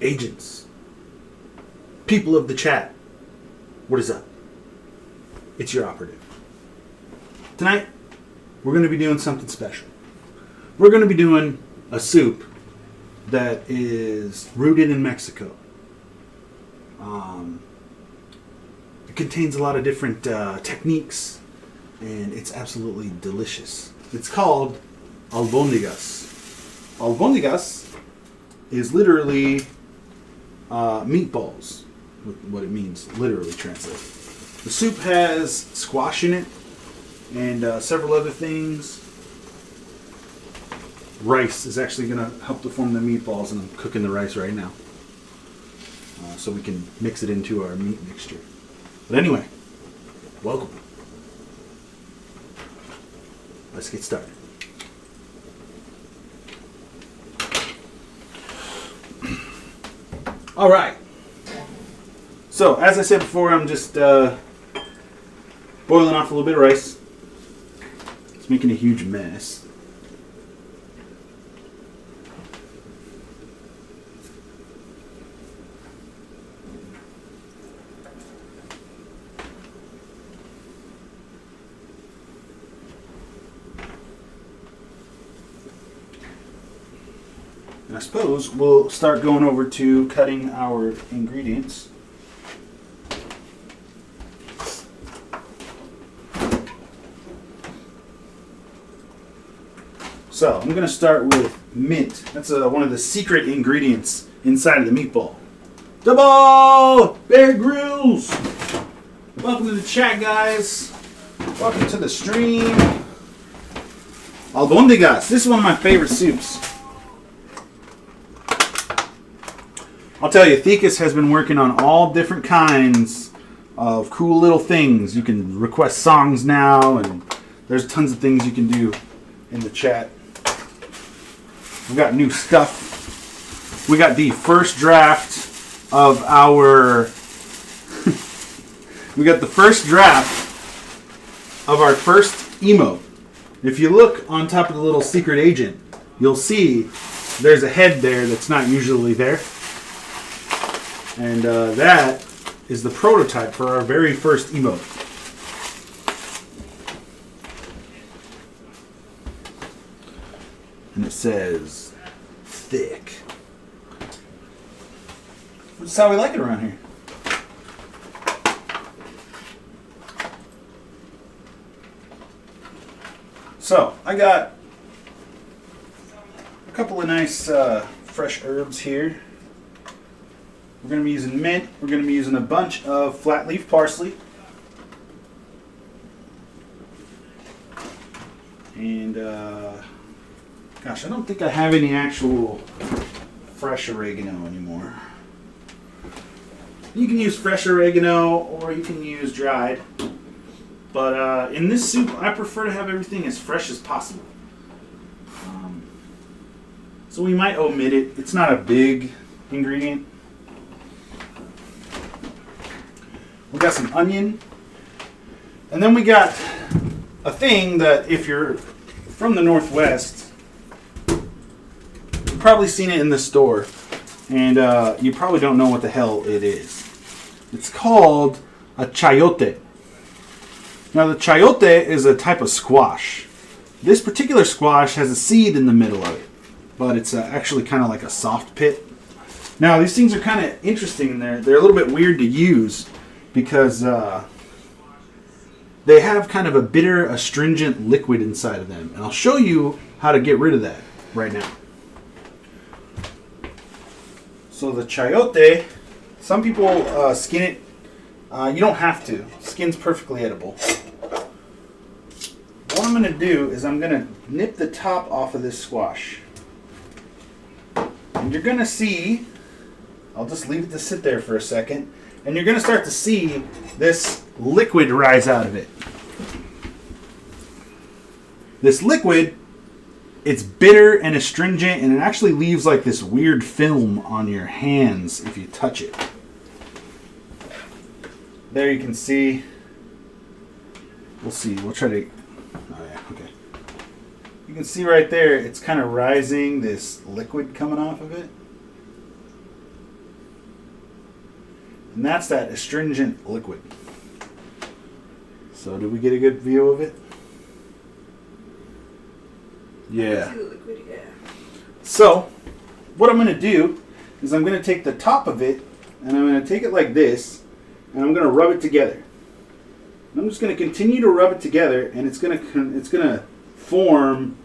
agents, people of the chat, what is up? It's your operative. Tonight, we're going to be doing something special. We're going to be doing a soup that is rooted in Mexico. It contains a lot of different techniques, and it's absolutely delicious. It's called Albondigas. Albondigas is literally meatballs, what it means, literally translated. The soup has squash in it and several other things. Rice is actually going to help to form the meatballs, and I'm cooking the rice right now so we can mix it into our meat mixture. But anyway, welcome. Let's get started. All right. So, as I said before, I'm just boiling off a little bit of rice. It's making a huge mess. And I suppose we'll start going over to cutting our ingredients. So I'm going to start with mint. That's one of the secret ingredients inside of the meatball. Double Bear Grylls! Welcome to the chat, guys. Welcome to the stream. Albondigas. This is one of my favorite soups. I'll tell you, Thekas has been working on all different kinds of cool little things. You can request songs now, and there's tons of things you can do in the chat. We've got new stuff. We got the first draft of our... we got the first draft of our first emote. If you look on top of the little secret agent, you'll see there's a head there that's not usually there. And that is the prototype for our very first emote. And it says, thick. That's how we like it around here. So, I got a couple of nice fresh herbs here. We're going to be using mint. We're going to be using a bunch of flat leaf parsley. And, gosh, I don't think I have any actual fresh oregano anymore. You can use fresh oregano or you can use dried. But in this soup, I prefer to have everything as fresh as possible. So we might omit it. It's not a big ingredient. We got some onion. And then we got a thing that if you're from the Northwest, you've probably seen it in the store. And you probably don't know what the hell it is. It's called a chayote. Now the chayote is a type of squash. This particular squash has a seed in the middle of it. But it's actually kind of like a soft pit. Now these things are kind of interesting. They're a little bit weird to use. Because they have kind of a bitter, astringent liquid inside of them. And I'll show you how to get rid of that right now. So the chayote, some people skin it. You don't have to. Skin's perfectly edible. What I'm going to do is I'm going to nip the top off of this squash. And you're going to see, I'll just leave it to sit there for a second. And you're going to start to see this liquid rise out of it. This liquid, it's bitter and astringent, and it actually leaves like this weird film on your hands if you touch it. There you can see. We'll see. We'll try to... Oh yeah, okay. You can see right there, it's kind of rising, this liquid coming off of it. And that's that astringent liquid. So did we get a good view of it? Yeah. I see the liquid, yeah. So what I'm going to do is I'm going to take the top of it and I'm going to take it like this and I'm going to rub it together. And I'm just going to continue to rub it together and it's going to form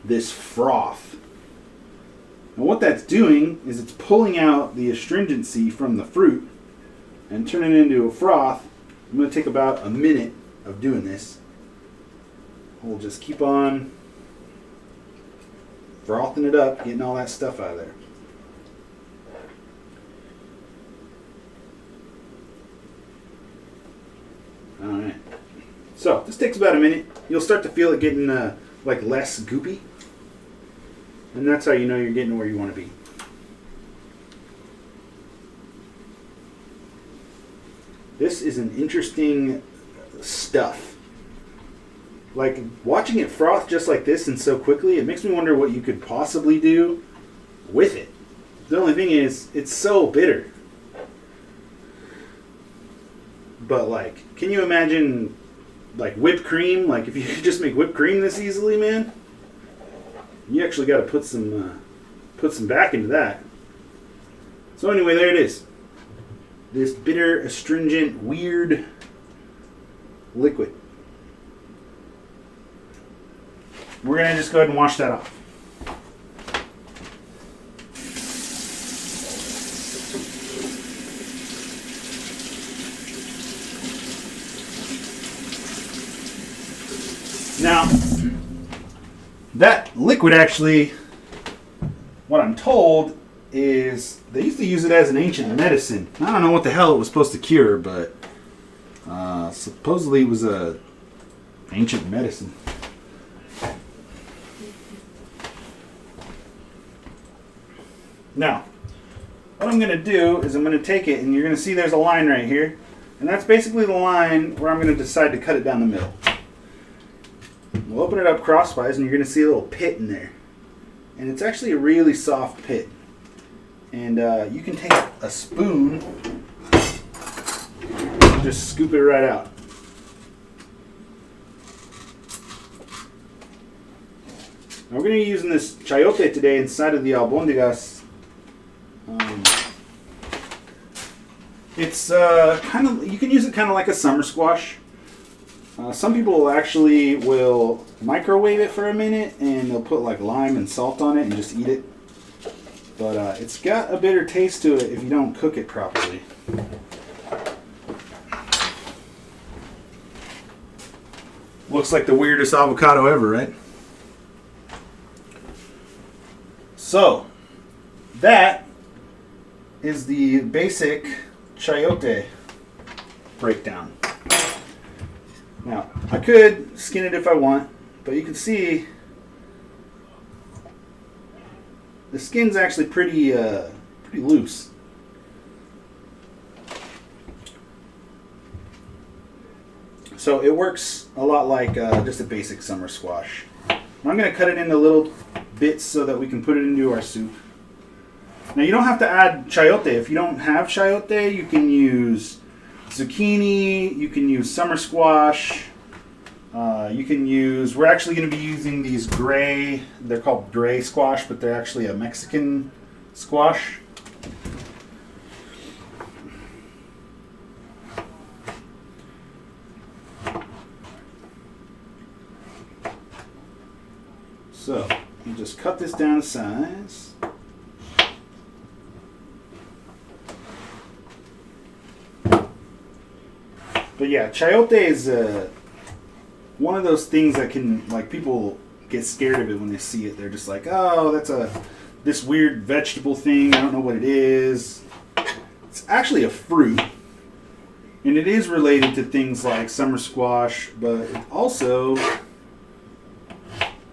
this froth. And what that's doing is it's pulling out the astringency from the fruit and turning it into a froth. I'm going to take about a minute of doing this. We'll just keep on frothing it up, getting all that stuff out of there. Alright. So, this takes about a minute. You'll start to feel it getting like less goopy. And that's how you know you're getting where you want to be. This is an interesting stuff. Like, watching it froth just like this and so quickly, it makes me wonder what you could possibly do with it. The only thing is, it's so bitter. But, like, can you imagine, like, whipped cream? Like, if you could just make whipped cream this easily, man, you actually got to put some back into that. So anyway, there it is. This bitter, astringent, weird liquid. We're going to just go ahead and wash that off. Now, that liquid actually, what I'm told, is they used to use it as an ancient medicine. I don't know what the hell it was supposed to cure, but supposedly it was a ancient medicine. Now, what I'm going to do is I'm going to take it, and you're going to see there's a line right here. And that's basically the line where I'm going to decide to cut it down the middle. We'll open it up crosswise, and you're going to see a little pit in there. And it's actually a really soft pit. And you can take a spoon and just scoop it right out. Now we're going to be using this chayote today inside of the Albondigas. It's kind of, you can use it kind of like a summer squash. Some people actually will microwave it for a minute and they'll put like lime and salt on it and just eat it. But it's got a bitter taste to it if you don't cook it properly. Looks like the weirdest avocado ever, right? So, that is the basic chayote breakdown. Now, I could skin it if I want, but you can see the skin's actually pretty loose. So it works a lot like just a basic summer squash. I'm going to cut it into little bits so that we can put it into our soup. Now you don't have to add chayote. If you don't have chayote, you can use zucchini, you can use summer squash, you can use, we're actually going to be using these gray, they're called gray squash, but they're actually a Mexican squash. So, you just cut this down to size. But yeah, chayote is one of those things that can, like, people get scared of it when they see it. They're just like, oh, that's this weird vegetable thing. I don't know what it is. It's actually a fruit. And it is related to things like summer squash, but it also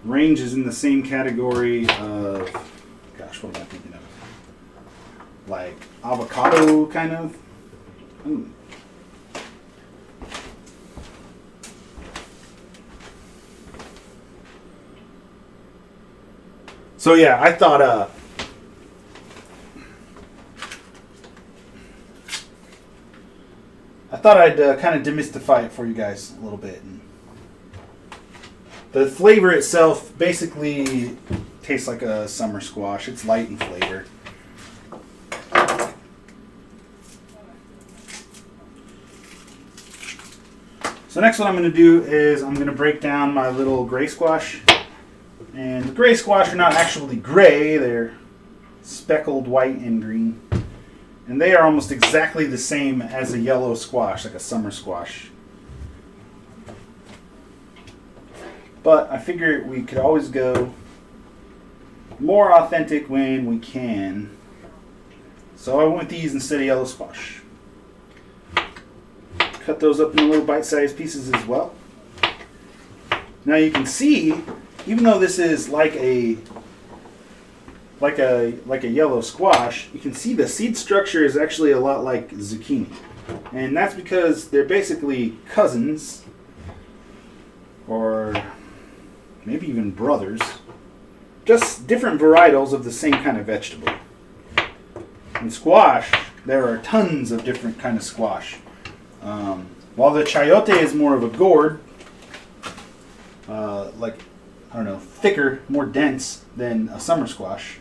ranges in the same category of, gosh, what am I thinking of? Like avocado, kind of. So yeah, I thought I thought I'd kind of demystify it for you guys a little bit. The flavor itself basically tastes like a summer squash. It's light in flavor. So next what I'm going to do is I'm going to break down my little gray squash. And the gray squash are not actually gray, they're speckled white and green. And they are almost exactly the same as a yellow squash, like a summer squash. But I figure we could always go more authentic when we can. So I went with these instead of yellow squash. Cut those up into little bite-sized pieces as well. Now you can see, even though this is like a yellow squash, you can see the seed structure is actually a lot like zucchini. And that's because they're basically cousins, or maybe even brothers. Just different varietals of the same kind of vegetable. In squash, there are tons of different kind of squash. While the chayote is more of a gourd, thicker, more dense than a summer squash,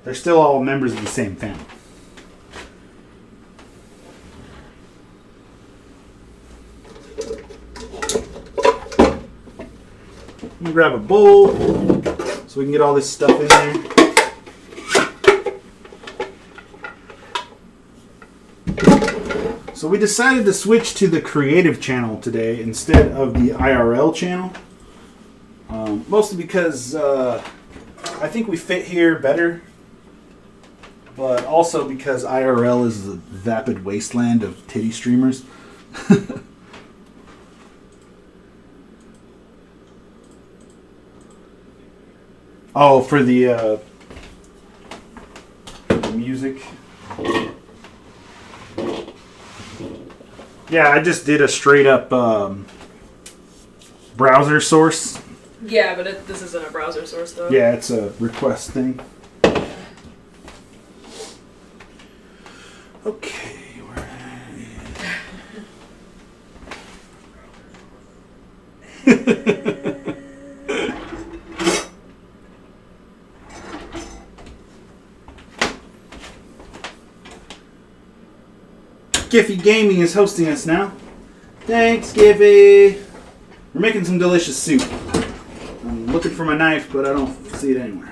they're still all members of the same family. I'm gonna grab a bowl so we can get all this stuff in there. So we decided to switch to the creative channel today instead of the IRL channel. Mostly because I think we fit here better, but also because IRL is a vapid wasteland of titty streamers. Oh, for the music. Yeah, I just did a straight up browser source. Yeah, but this isn't a browser source though. Yeah, it's a request thing. Okay. Giffy Gaming is hosting us now. Thanks, Giffy. We're making some delicious soup. I'm looking for my knife, but I don't see it anywhere.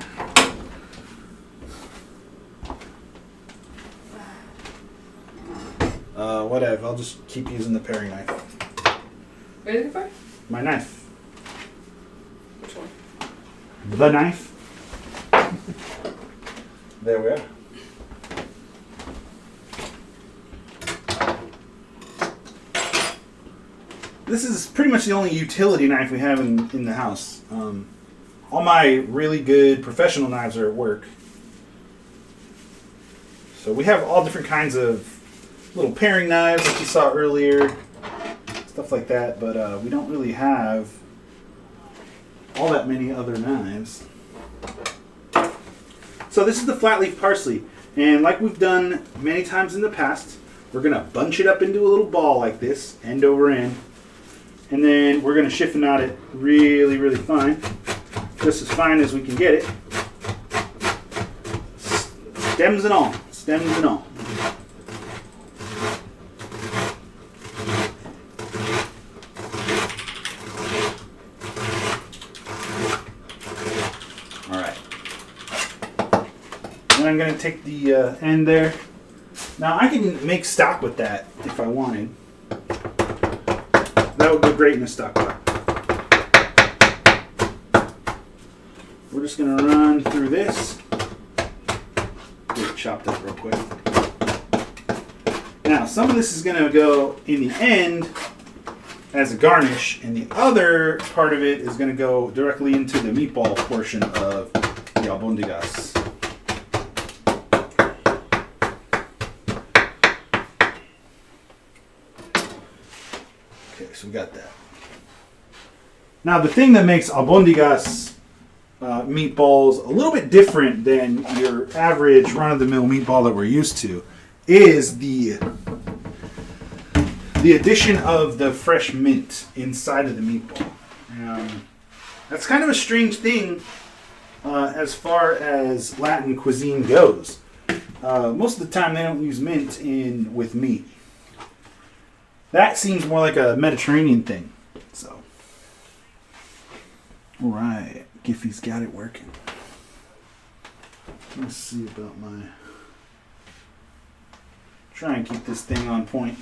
Whatever. I'll just keep using the paring knife. What are you looking for? My knife. Which one? The knife. There we are. This is pretty much the only utility knife we have in the house. All my really good professional knives are at work. So we have all different kinds of little paring knives like you saw earlier. Stuff like that, but we don't really have all that many other knives. So this is the flat leaf parsley. And like we've done many times in the past, we're going to bunch it up into a little ball like this, end over end. And then we're going to chiffonade it really, really fine. Just as fine as we can get it. Stems and all. Stems and all. Alright. Then I'm going to take the end there. Now I can make stock with that if I wanted. That would go great in a stock pot. We're just going to run through this. Get it chopped up real quick. Now, some of this is going to go in the end as a garnish, and the other part of it is going to go directly into the meatball portion of the albondigas. Okay, so we got that. Now, the thing that makes albondigas meatballs a little bit different than your average run-of-the-mill meatball that we're used to is the the addition of the fresh mint inside of the meatball. That's kind of a strange thing as far as Latin cuisine goes. Most of the time they don't use mint with meat. That seems more like a Mediterranean thing. So, all right, Giffy's got it working. Let's see about my... Try and keep this thing on point.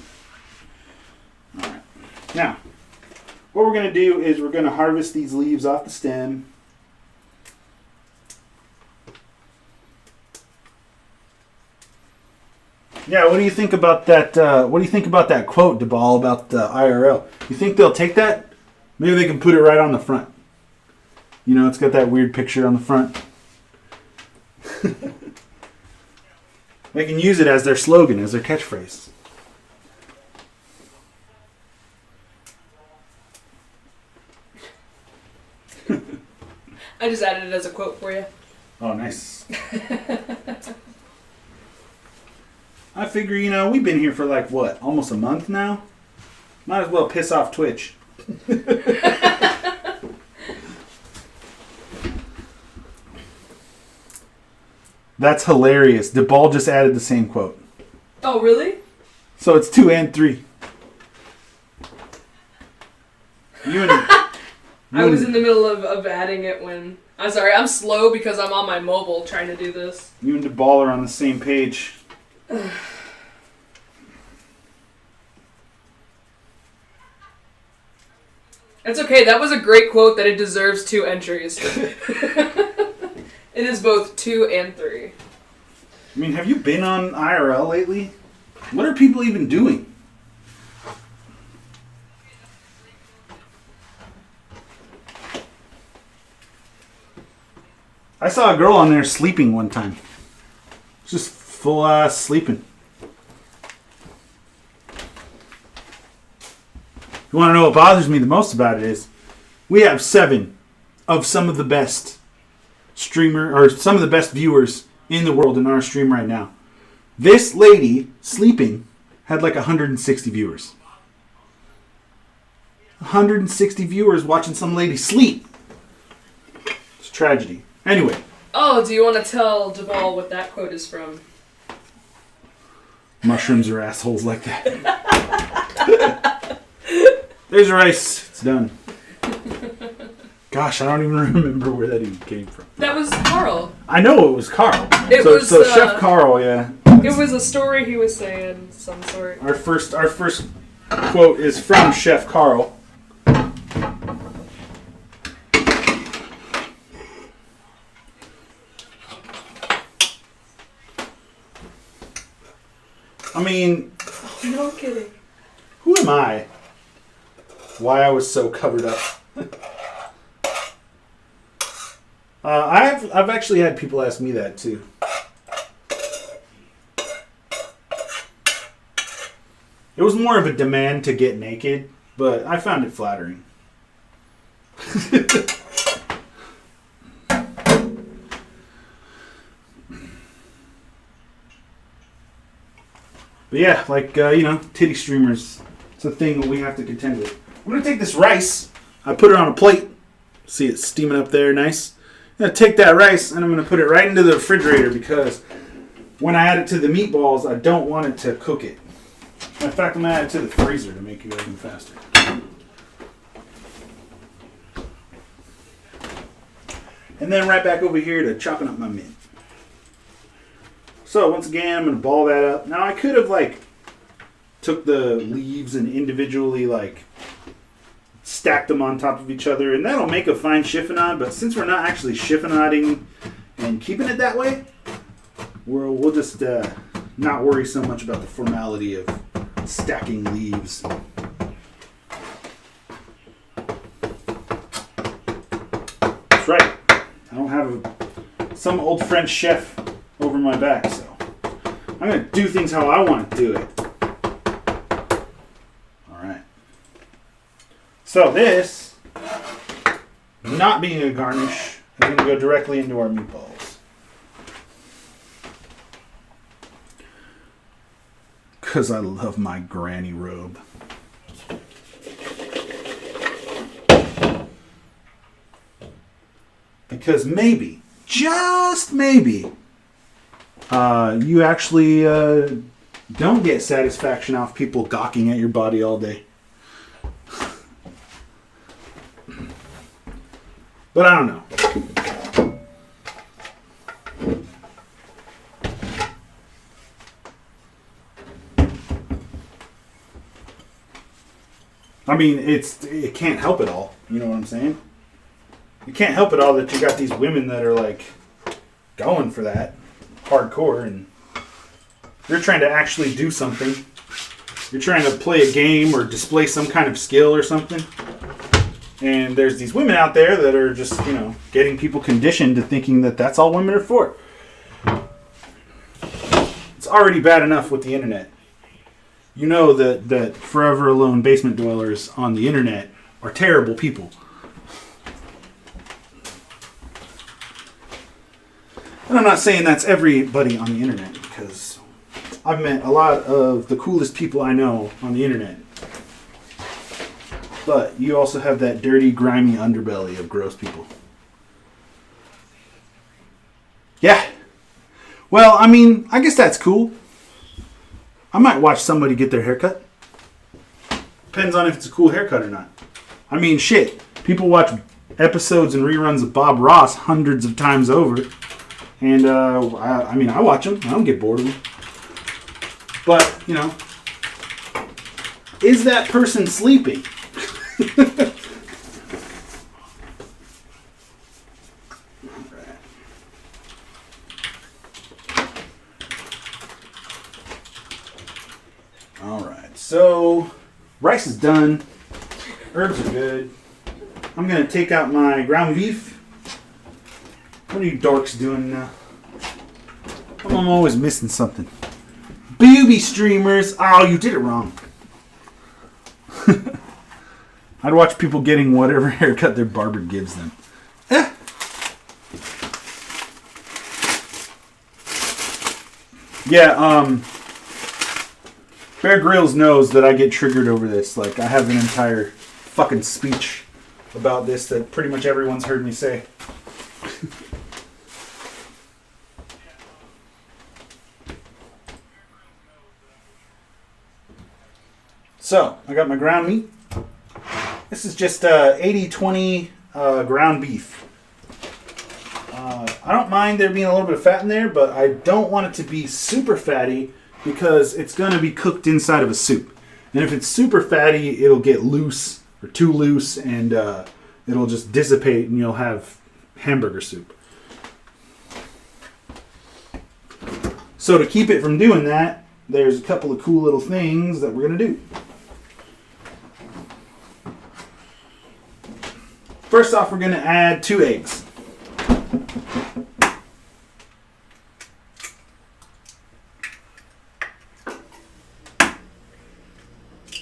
All right. Now, what we're going to do is we're going to harvest these leaves off the stem. Yeah, what do you think about that? What do you think about that quote, DeBall, about the IRL? You think they'll take that? Maybe they can put it right on the front. You know, it's got that weird picture on the front. They can use it as their slogan, as their catchphrase. I just added it as a quote for you. Oh, nice. I figure, you know, we've been here for like, what, almost a month now? Might as well piss off Twitch. That's hilarious. DeBall just added the same quote. Oh, really? So it's 2 and 3. I was in the middle of adding it when... I'm sorry, I'm slow because I'm on my mobile trying to do this. You and DeBall are on the same page. It's okay, that was a great quote that it deserves 2 entries. It is both 2 and 3. I mean, have you been on IRL lately? What are people even doing? I saw a girl on there sleeping one time. Just full ass sleeping. You want to know what bothers me the most about it is we have 7 of some of the best some of the best viewers in the world in our stream right now. This lady sleeping had like 160 viewers. 160 viewers watching some lady sleep. It's a tragedy. Anyway. Oh, do you want to tell Jamal what that quote is from? Mushrooms are assholes like that. There's rice. It's done. Gosh, I don't even remember where that even came from. That was Carl. I know it was Carl. So Chef Carl, yeah. It was a story he was saying, some sort. Our first quote is from Chef Carl. I mean... No kidding. Who am I? Why I was so covered up. I've actually had people ask me that too. It was more of a demand to get naked, but I found it flattering. But yeah, like, titty streamers, it's a thing that we have to contend with. I'm going to take this rice. I put it on a plate. See it steaming up there nice. I'm going to take that rice and I'm going to put it right into the refrigerator because when I add it to the meatballs, I don't want it to cook it. In fact, I'm going to add it to the freezer to make it even faster. And then right back over here to chopping up my mint. So once again, I'm going to ball that up. Now I could have took the leaves and individually stacked them on top of each other, and that'll make a fine chiffonade, but since we're not actually chiffonading and keeping it that way, we'll just not worry so much about the formality of stacking leaves. That's right. I don't have some old French chef over my back, so I'm going to do things how I want to do it. Alright. So this, not being a garnish, is going to go directly into our meatballs. Because I love my granny robe. Because maybe, just maybe, you actually don't get satisfaction off people gawking at your body all day. But I don't know. I mean, it can't help it all. You know what I'm saying? You can't help it all that you got these women that are like going for that hardcore, and you're trying to actually do something. You're trying to play a game or display some kind of skill or something. And there's these women out there that are just, getting people conditioned to thinking that that's all women are for. It's already bad enough with the internet. You know that forever alone basement dwellers on the internet are terrible people. And I'm not saying that's everybody on the internet, because I've met a lot of the coolest people I know on the internet. But you also have that dirty, grimy underbelly of gross people. Yeah. Well, I mean, I guess that's cool. I might watch somebody get their haircut. Depends on if it's a cool haircut or not. I mean, shit. People watch episodes and reruns of Bob Ross hundreds of times over. And, I watch them. I don't get bored of them. But, is that person sleeping? Alright, so rice is done. Herbs are good. I'm going to take out my ground beef. What are you dorks doing now? I'm always missing something. Booby streamers. Oh, you did it wrong. I'd watch people getting whatever haircut their barber gives them. Yeah, Bear Grylls knows that I get triggered over this. Like, I have an entire fucking speech about this that pretty much everyone's heard me say. So, I got my ground meat. This is just 80-20 ground beef. I don't mind there being a little bit of fat in there, but I don't want it to be super fatty because it's going to be cooked inside of a soup. And if it's super fatty, it'll get loose or too loose, and it'll just dissipate and you'll have hamburger soup. So to keep it from doing that, there's a couple of cool little things that we're going to do. First off, we're going to add 2 eggs.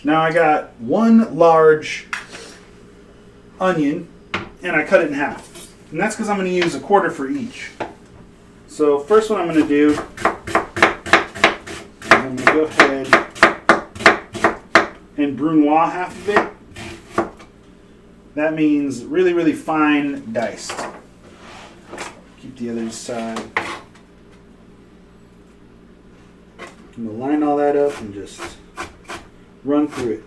Now I got 1 large onion, and I cut it in half. And that's because I'm going to use 1/4 for each. So first what I'm going to do is I'm going to go ahead and brunoise half of it. That means really, really fine diced. Keep the other side. I'm going to line all that up and just run through it.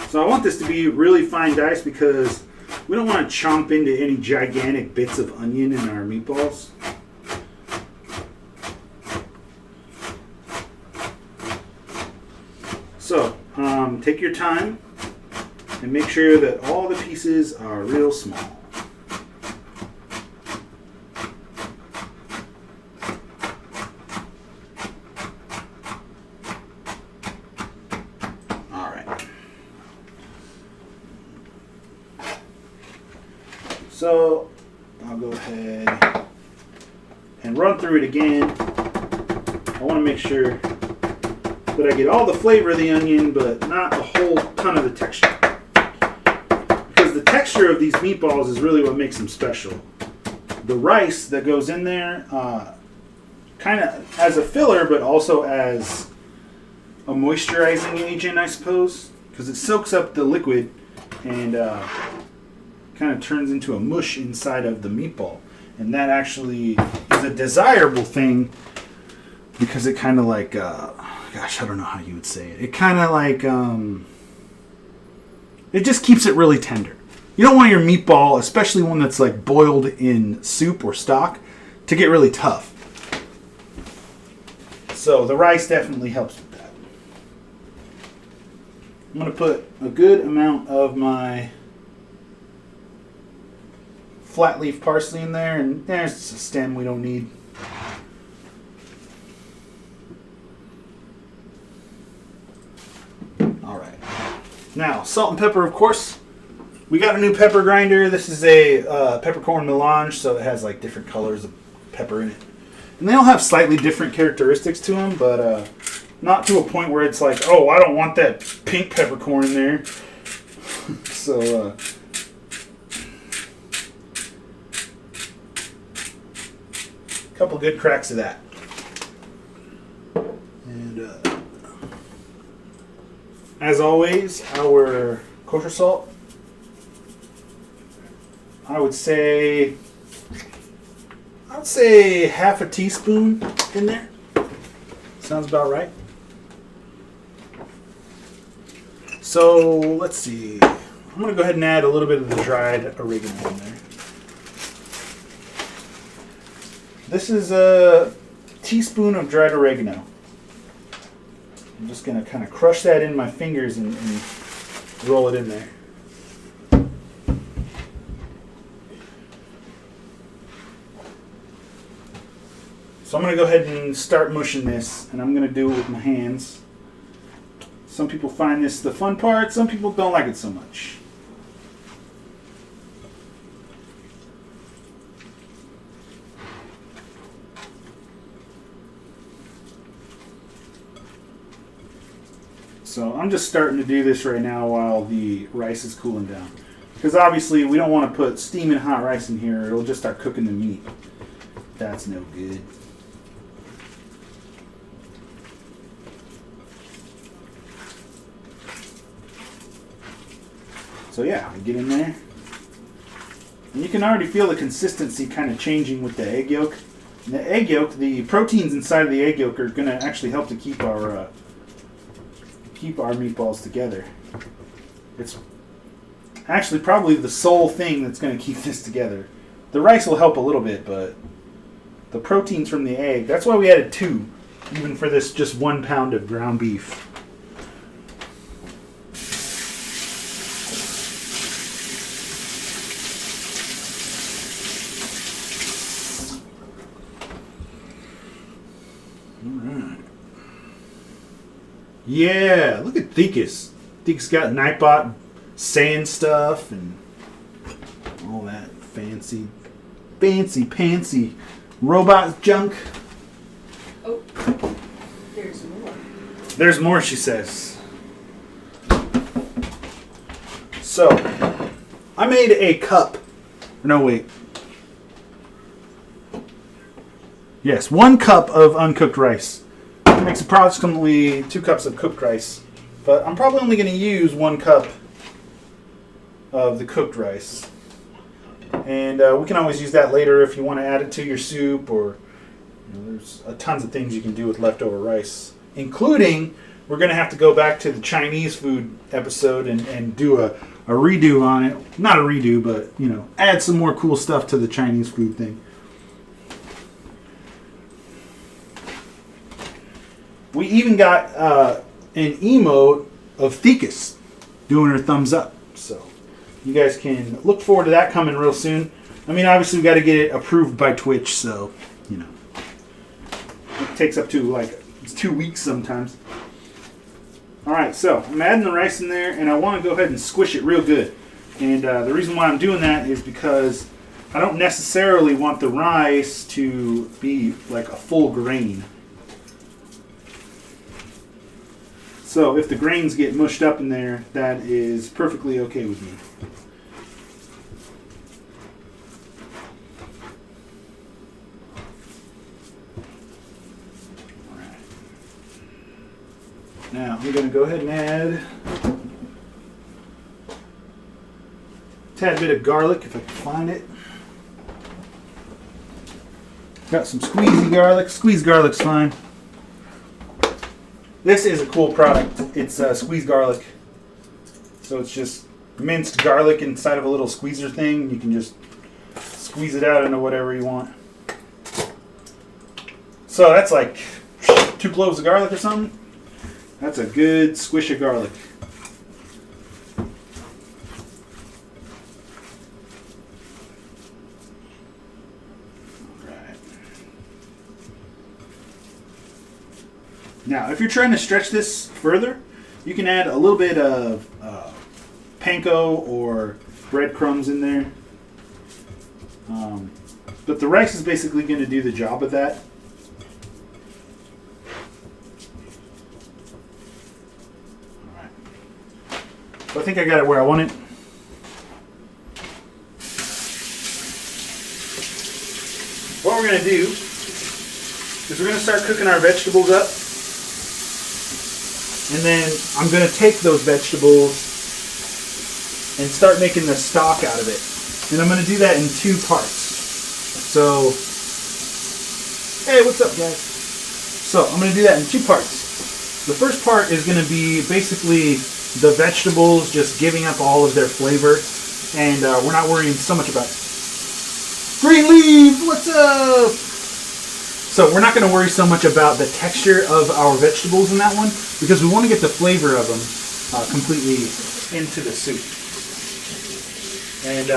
So I want this to be really fine diced because we don't want to chomp into any gigantic bits of onion in our meatballs. So, take your time and make sure that all the pieces are real small. Alright. So, I'll go ahead and run through it again. I want to make sure that I get all the flavor of the onion, but not a whole ton of the texture. Because the texture of these meatballs is really what makes them special. The rice that goes in there, kind of as a filler, but also as a moisturizing agent, I suppose. Because it soaks up the liquid and kind of turns into a mush inside of the meatball. And that actually is a desirable thing because it kind of like, gosh, I don't know how you would say it. It kind of like, it just keeps it really tender. You don't want your meatball, especially one that's like boiled in soup or stock, to get really tough. So the rice definitely helps with that. I'm going to put a good amount of my flat leaf parsley in there, and there's a stem we don't need. Alright. Now, salt and pepper, of course. We got a new pepper grinder. This is a peppercorn melange, so it has like different colors of pepper in it. And they all have slightly different characteristics to them, but not to a point where it's like, oh, I don't want that pink peppercorn in there. So, a couple good cracks of that. And as always, our kosher salt. I would say half a teaspoon in there. Sounds about right. So let's see. I'm going to go ahead and add a little bit of the dried oregano in there. This is a teaspoon of dried oregano. I'm just going to kind of crush that in my fingers and roll it in there. So I'm going to go ahead and start mushing this, and I'm going to do it with my hands. Some people find this the fun part, some people don't like it so much. So I'm just starting to do this right now while the rice is cooling down. Because obviously we don't want to put steaming hot rice in here, it'll just start cooking the meat. That's no good. So yeah, I get in there. And you can already feel the consistency kind of changing with the egg yolk. And the egg yolk, the proteins inside of the egg yolk are going to actually help to keep our meatballs together. It's actually probably the sole thing that's going to keep this together. The rice will help a little bit, but the proteins from the egg, that's why we added 2, even for this just 1 pound of ground beef. Yeah, look at Thekus. Thekus got Nightbot sand stuff and all that fancy pantsy robot junk. Oh, there's more. There's more, she says. So, I made a cup. No, wait. Yes, 1 cup of uncooked rice. Makes approximately 2 cups of cooked rice, but I'm probably only going to use 1 cup of the cooked rice, and we can always use that later if you want to add it to your soup, or there's tons of things you can do with leftover rice, including we're going to have to go back to the Chinese food episode and do a redo on it. Not a redo, but add some more cool stuff to the Chinese food thing. We even got an emote of Thekus doing her thumbs up. So you guys can look forward to that coming real soon. I mean, obviously we got to get it approved by Twitch, so, it takes up to it's 2 weeks sometimes. Alright, so I'm adding the rice in there, and I want to go ahead and squish it real good. And the reason why I'm doing that is because I don't necessarily want the rice to be like a full grain. So if the grains get mushed up in there, that is perfectly okay with me. All right. Now we're going to go ahead and add tad bit of garlic if I can find it. Got some squeezy garlic. Squeezed garlic's fine. This is a cool product. It's squeezed garlic. So it's just minced garlic inside of a little squeezer thing. You can just squeeze it out into whatever you want. So that's like 2 cloves of garlic or something. That's a good squish of garlic. Now, if you're trying to stretch this further, you can add a little bit of panko or breadcrumbs in there. But the rice is basically going to do the job of that. Alright. So I think I got it where I want it. What we're going to do is we're going to start cooking our vegetables up. And then I'm going to take those vegetables and start making the stock out of it. And I'm going to do that in 2 parts. So, hey, what's up, guys? So, I'm going to do that in 2 parts. The first part is going to be basically the vegetables just giving up all of their flavor. And we're not worrying so much about green leaf, what's up? So we're not going to worry so much about the texture of our vegetables in that one because we want to get the flavor of them completely into the soup. And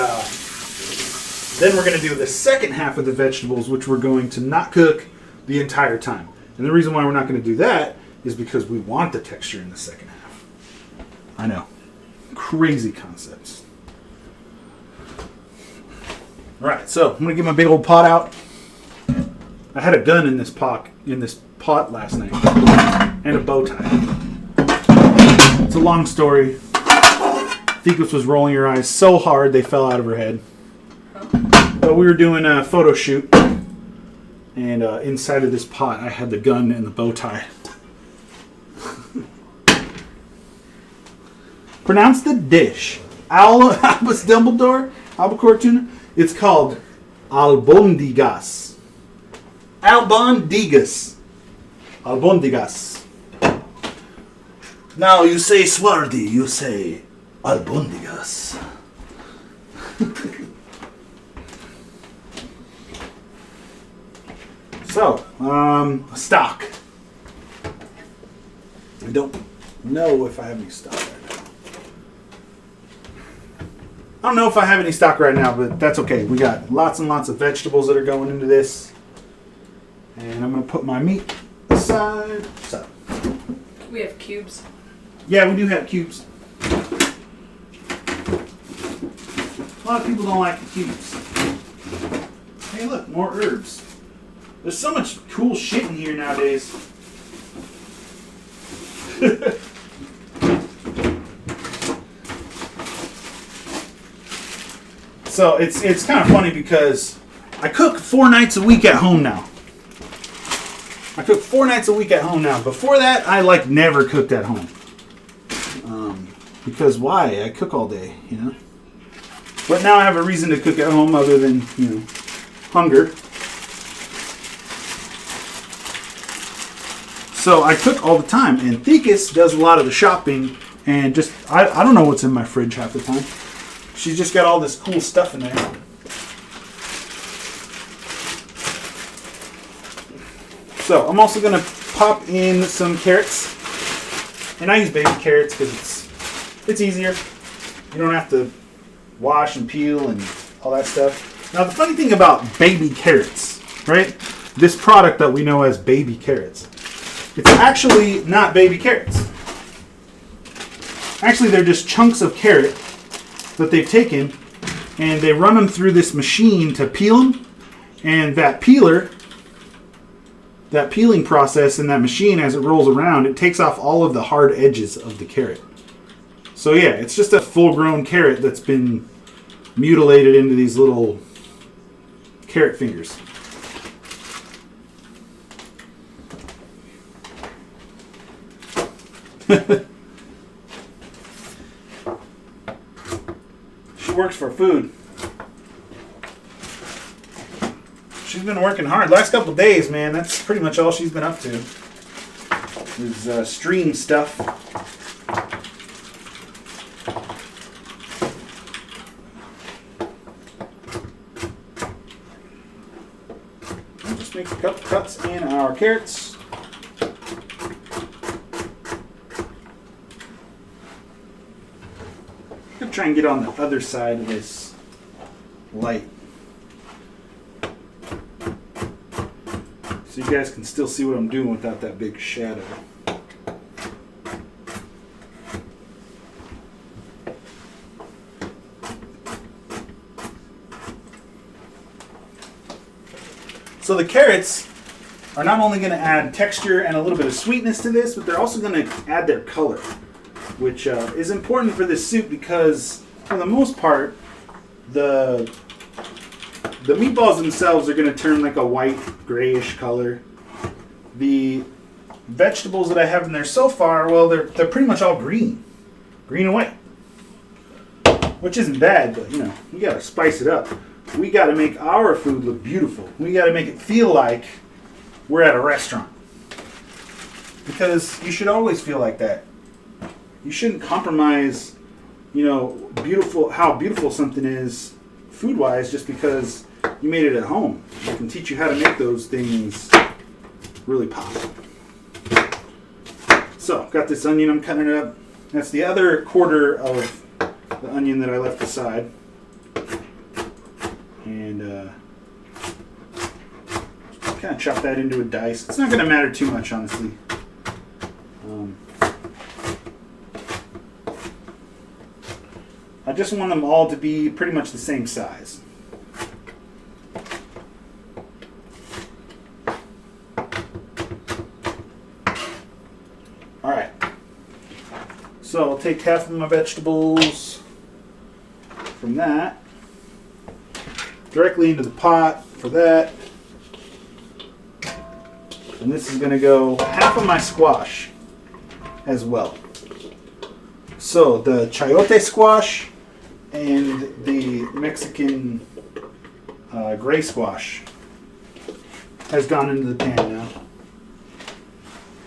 then we're going to do the second half of the vegetables, which we're going to not cook the entire time. And the reason why we're not going to do that is because we want the texture in the second half. I know. Crazy concepts. All right, so I'm going to get my big old pot out. I had a gun in this pot pot last night, and a bow tie. It's a long story. Thikus was rolling her eyes so hard they fell out of her head. But we were doing a photo shoot, and inside of this pot I had the gun and the bow tie. Pronounce the dish. Albus Dumbledore, albacore tuna. It's called Albondigas. Albondigas. Albondigas. Now you say Swardy, you say Albondigas. So, stock. I don't know if I have any stock right now. I don't know if I have any stock right now, but that's okay. We got lots and lots of vegetables that are going into this. And I'm going to put my meat aside. So. We have cubes. Yeah, we do have cubes. A lot of people don't like the cubes. Hey, look, more herbs. There's so much cool shit in here nowadays. So it's kind of funny because I cook 4 nights a week at home now. I cook 4 nights a week at home now. Before that, I never cooked at home. Because why? I cook all day, you know. But now I have a reason to cook at home other than, you know, hunger. So I cook all the time, and Thikus does a lot of the shopping, and just I don't know what's in my fridge half the time. She's just got all this cool stuff in there. So I'm also gonna pop in some carrots, and I use baby carrots because it's easier. You don't have to wash and peel and all that stuff. Now the funny thing about baby carrots, right? This product that we know as baby carrots, it's actually not baby carrots. Actually, they're just chunks of carrot that they've taken and they run them through this machine to peel them, and that peeling process in that machine, as it rolls around, it takes off all of the hard edges of the carrot. So yeah, it's just a full-grown carrot that's been mutilated into these little carrot fingers. works for food. She's been working hard. Last couple days, man, that's pretty much all she's been up to. Is stream stuff. I'll just make a couple cuts in our carrots. I'm going to try and get on the other side of this light, so you guys can still see what I'm doing without that big shadow. So the carrots are not only going to add texture and a little bit of sweetness to this, but they're also going to add their color, which is important for this soup because, for the most part, the meatballs themselves are going to turn like a white, grayish color. The vegetables that I have in there so far, well, they're pretty much all green and white, which isn't bad, but you know, we got to spice it up. We got to make our food look beautiful. We got to make it feel like we're at a restaurant, because you should always feel like that. You shouldn't compromise, you know, how beautiful something is food-wise just because you made it at home. I can teach you how to make those things really pop. So, got this onion, I'm cutting it up. That's the other quarter of the onion that I left aside. And kind of chop that into a dice. It's not going to matter too much, honestly. I just want them all to be pretty much the same size. Alright. So I'll take half of my vegetables from that directly into the pot for that. And this is going to go half of my squash as well. So the chayote squash and the Mexican gray squash has gone into the pan now.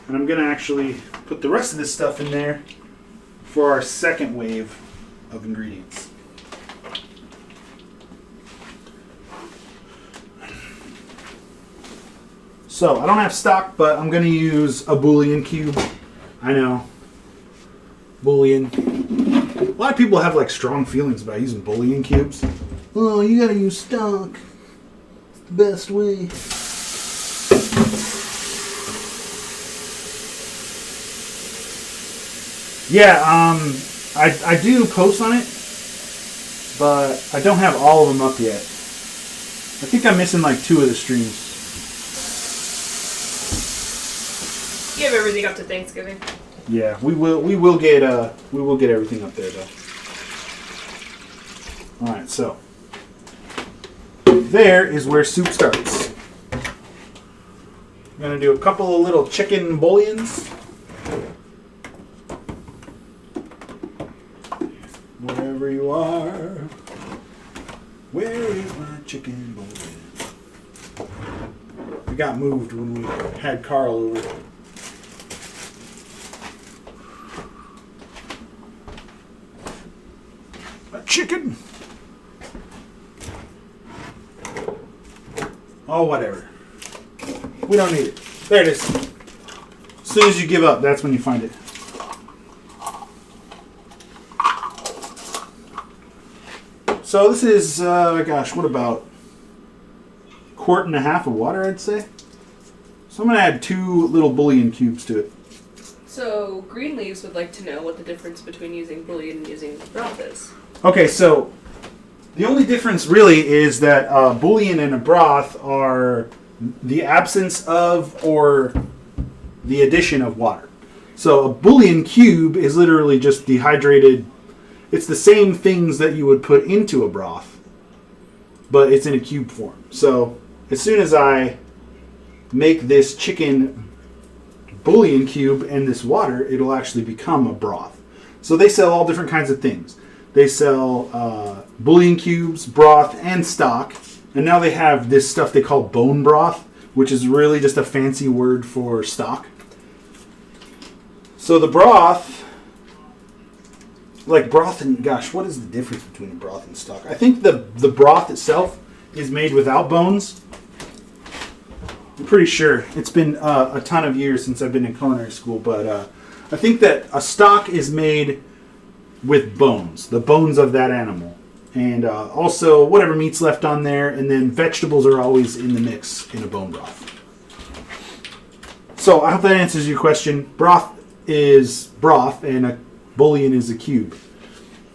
And I'm going to actually put the rest of this stuff in there for our second wave of ingredients. So, I don't have stock, but I'm going to use a bouillon cube. I know. Bouillon. A lot of people have like strong feelings about using bouillon cubes. Oh, you got to use stock. It's the best way. Yeah, I do post on it, but I don't have all of them up yet. I think I'm missing like 2 of the streams. You have everything up to Thanksgiving. Yeah, we will get everything up there though. All right, so there is where soup starts. I'm gonna do a couple of little chicken bouillons. Wherever you are, where is my chicken bouillon? We got moved when we had Carl over. Chicken. Oh, whatever. We don't need it. There it is. As soon as you give up, that's when you find it. So this is, gosh, what about 1.5 quart of water, I'd say. So I'm going to add 2 little bouillon cubes to it. So Greenleaves would like to know what the difference between using bouillon and using broth is. Okay, so the only difference really is that bouillon and a broth are the absence of or the addition of water. So a bouillon cube is literally just dehydrated. It's the same things that you would put into a broth, but it's in a cube form. So as soon as I make this chicken bouillon cube and this water, it'll actually become a broth. So they sell all different kinds of things. They sell bouillon cubes, broth, and stock. And now they have this stuff they call bone broth, which is really just a fancy word for stock. So the broth, like broth and, gosh, what is the difference between a broth and stock? I think the broth itself is made without bones. I'm pretty sure. It's been a ton of years since I've been in culinary school, but I think that a stock is made with bones, the bones of that animal. And also whatever meat's left on there, and then vegetables are always in the mix in a bone broth. So I hope that answers your question. Broth is broth, and a bouillon is a cube.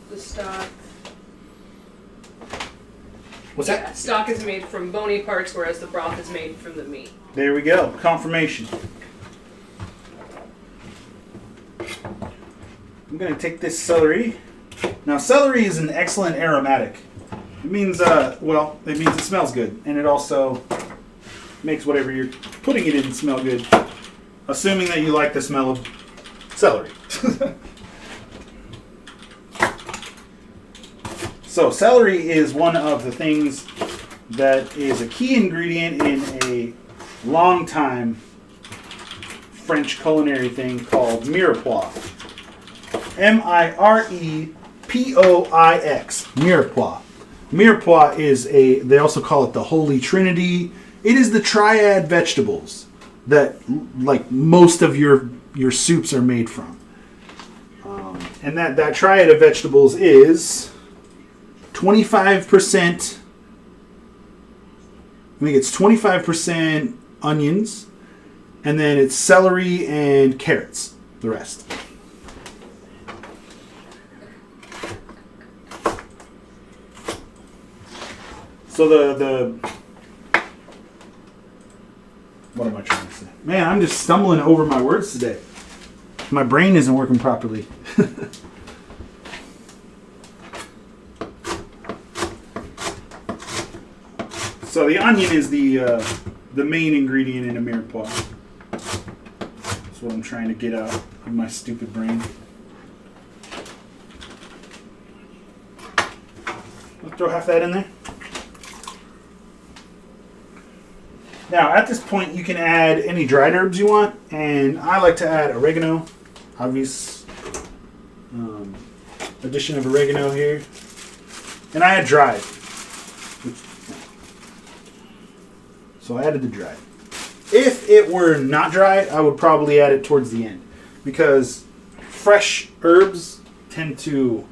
The stock. What's Yeah, that? stock is made from bony parts, whereas the broth is made from the meat. There we go. Confirmation. I'm going to take this celery. Now, celery is an excellent aromatic. It means, it means it smells good. And it also makes whatever you're putting it in smell good. Assuming that you like the smell of celery. So, celery is one of the things that is a key ingredient in a long-time French culinary thing called mirepoix. Mirepoix. Mirepoix. Mirepoix is they also call it the Holy Trinity. It is the triad vegetables that like most of your soups are made from. And that triad of vegetables is 25%, I think it's 25% onions, and then it's celery and carrots, the rest. So what am I trying to say? Man, I'm just stumbling over my words today. My brain isn't working properly. So the onion is the main ingredient in a mirepoix. That's what I'm trying to get out of my stupid brain. I'll throw half that in there. Now, at this point, you can add any dried herbs you want, and I like to add oregano. Obvious addition of oregano here. And I add dried. So I added the dried. If it were not dried, I would probably add it towards the end. Because fresh herbs tend to,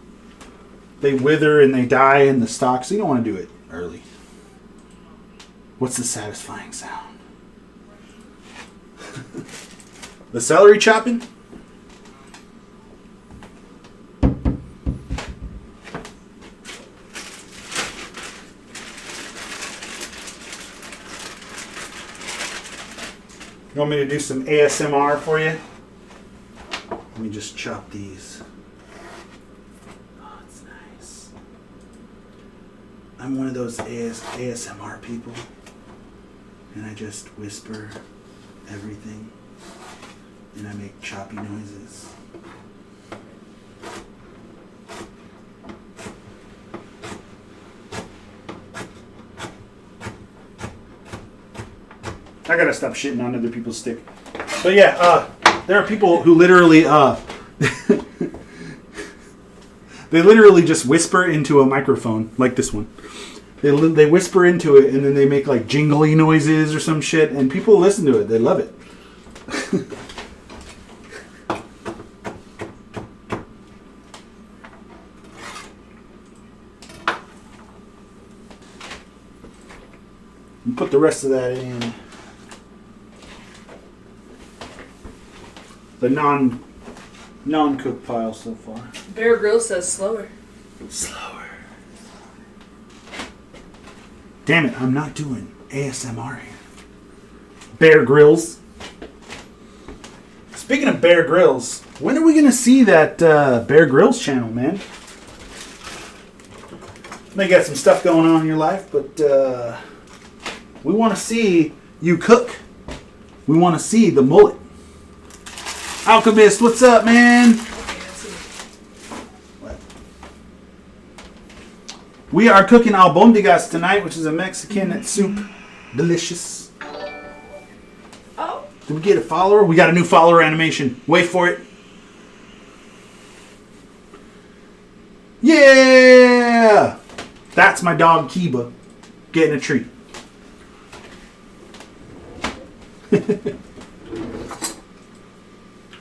they wither and they die in the stock, so you don't want to do it early. What's the satisfying sound? The celery chopping? You want me to do some ASMR for you? Let me just chop these. Oh, it's nice. I'm one of those ASMR people. And I just whisper everything. And I make choppy noises. I gotta stop shitting on other people's stick. But yeah, there are people who literally, they literally just whisper into a microphone, like this one. They whisper into it, and then they make like jingly noises or some shit, and people listen to it. They love it. Put the rest of that in the non-cooked pile so far. Bear Grylls says slower. Slower. Damn it, I'm not doing ASMR here. Bear Grylls. Speaking of Bear Grylls, when are we going to see that Bear Grylls channel, man? You may got some stuff going on in your life, but we want to see you cook. We want to see the mullet. Alchemist, what's up, man? What? We are cooking albondigas tonight, which is a Mexican soup. Delicious. Oh. Did we get a follower? We got a new follower animation. Wait for it. Yeah! That's my dog Kiba getting a treat.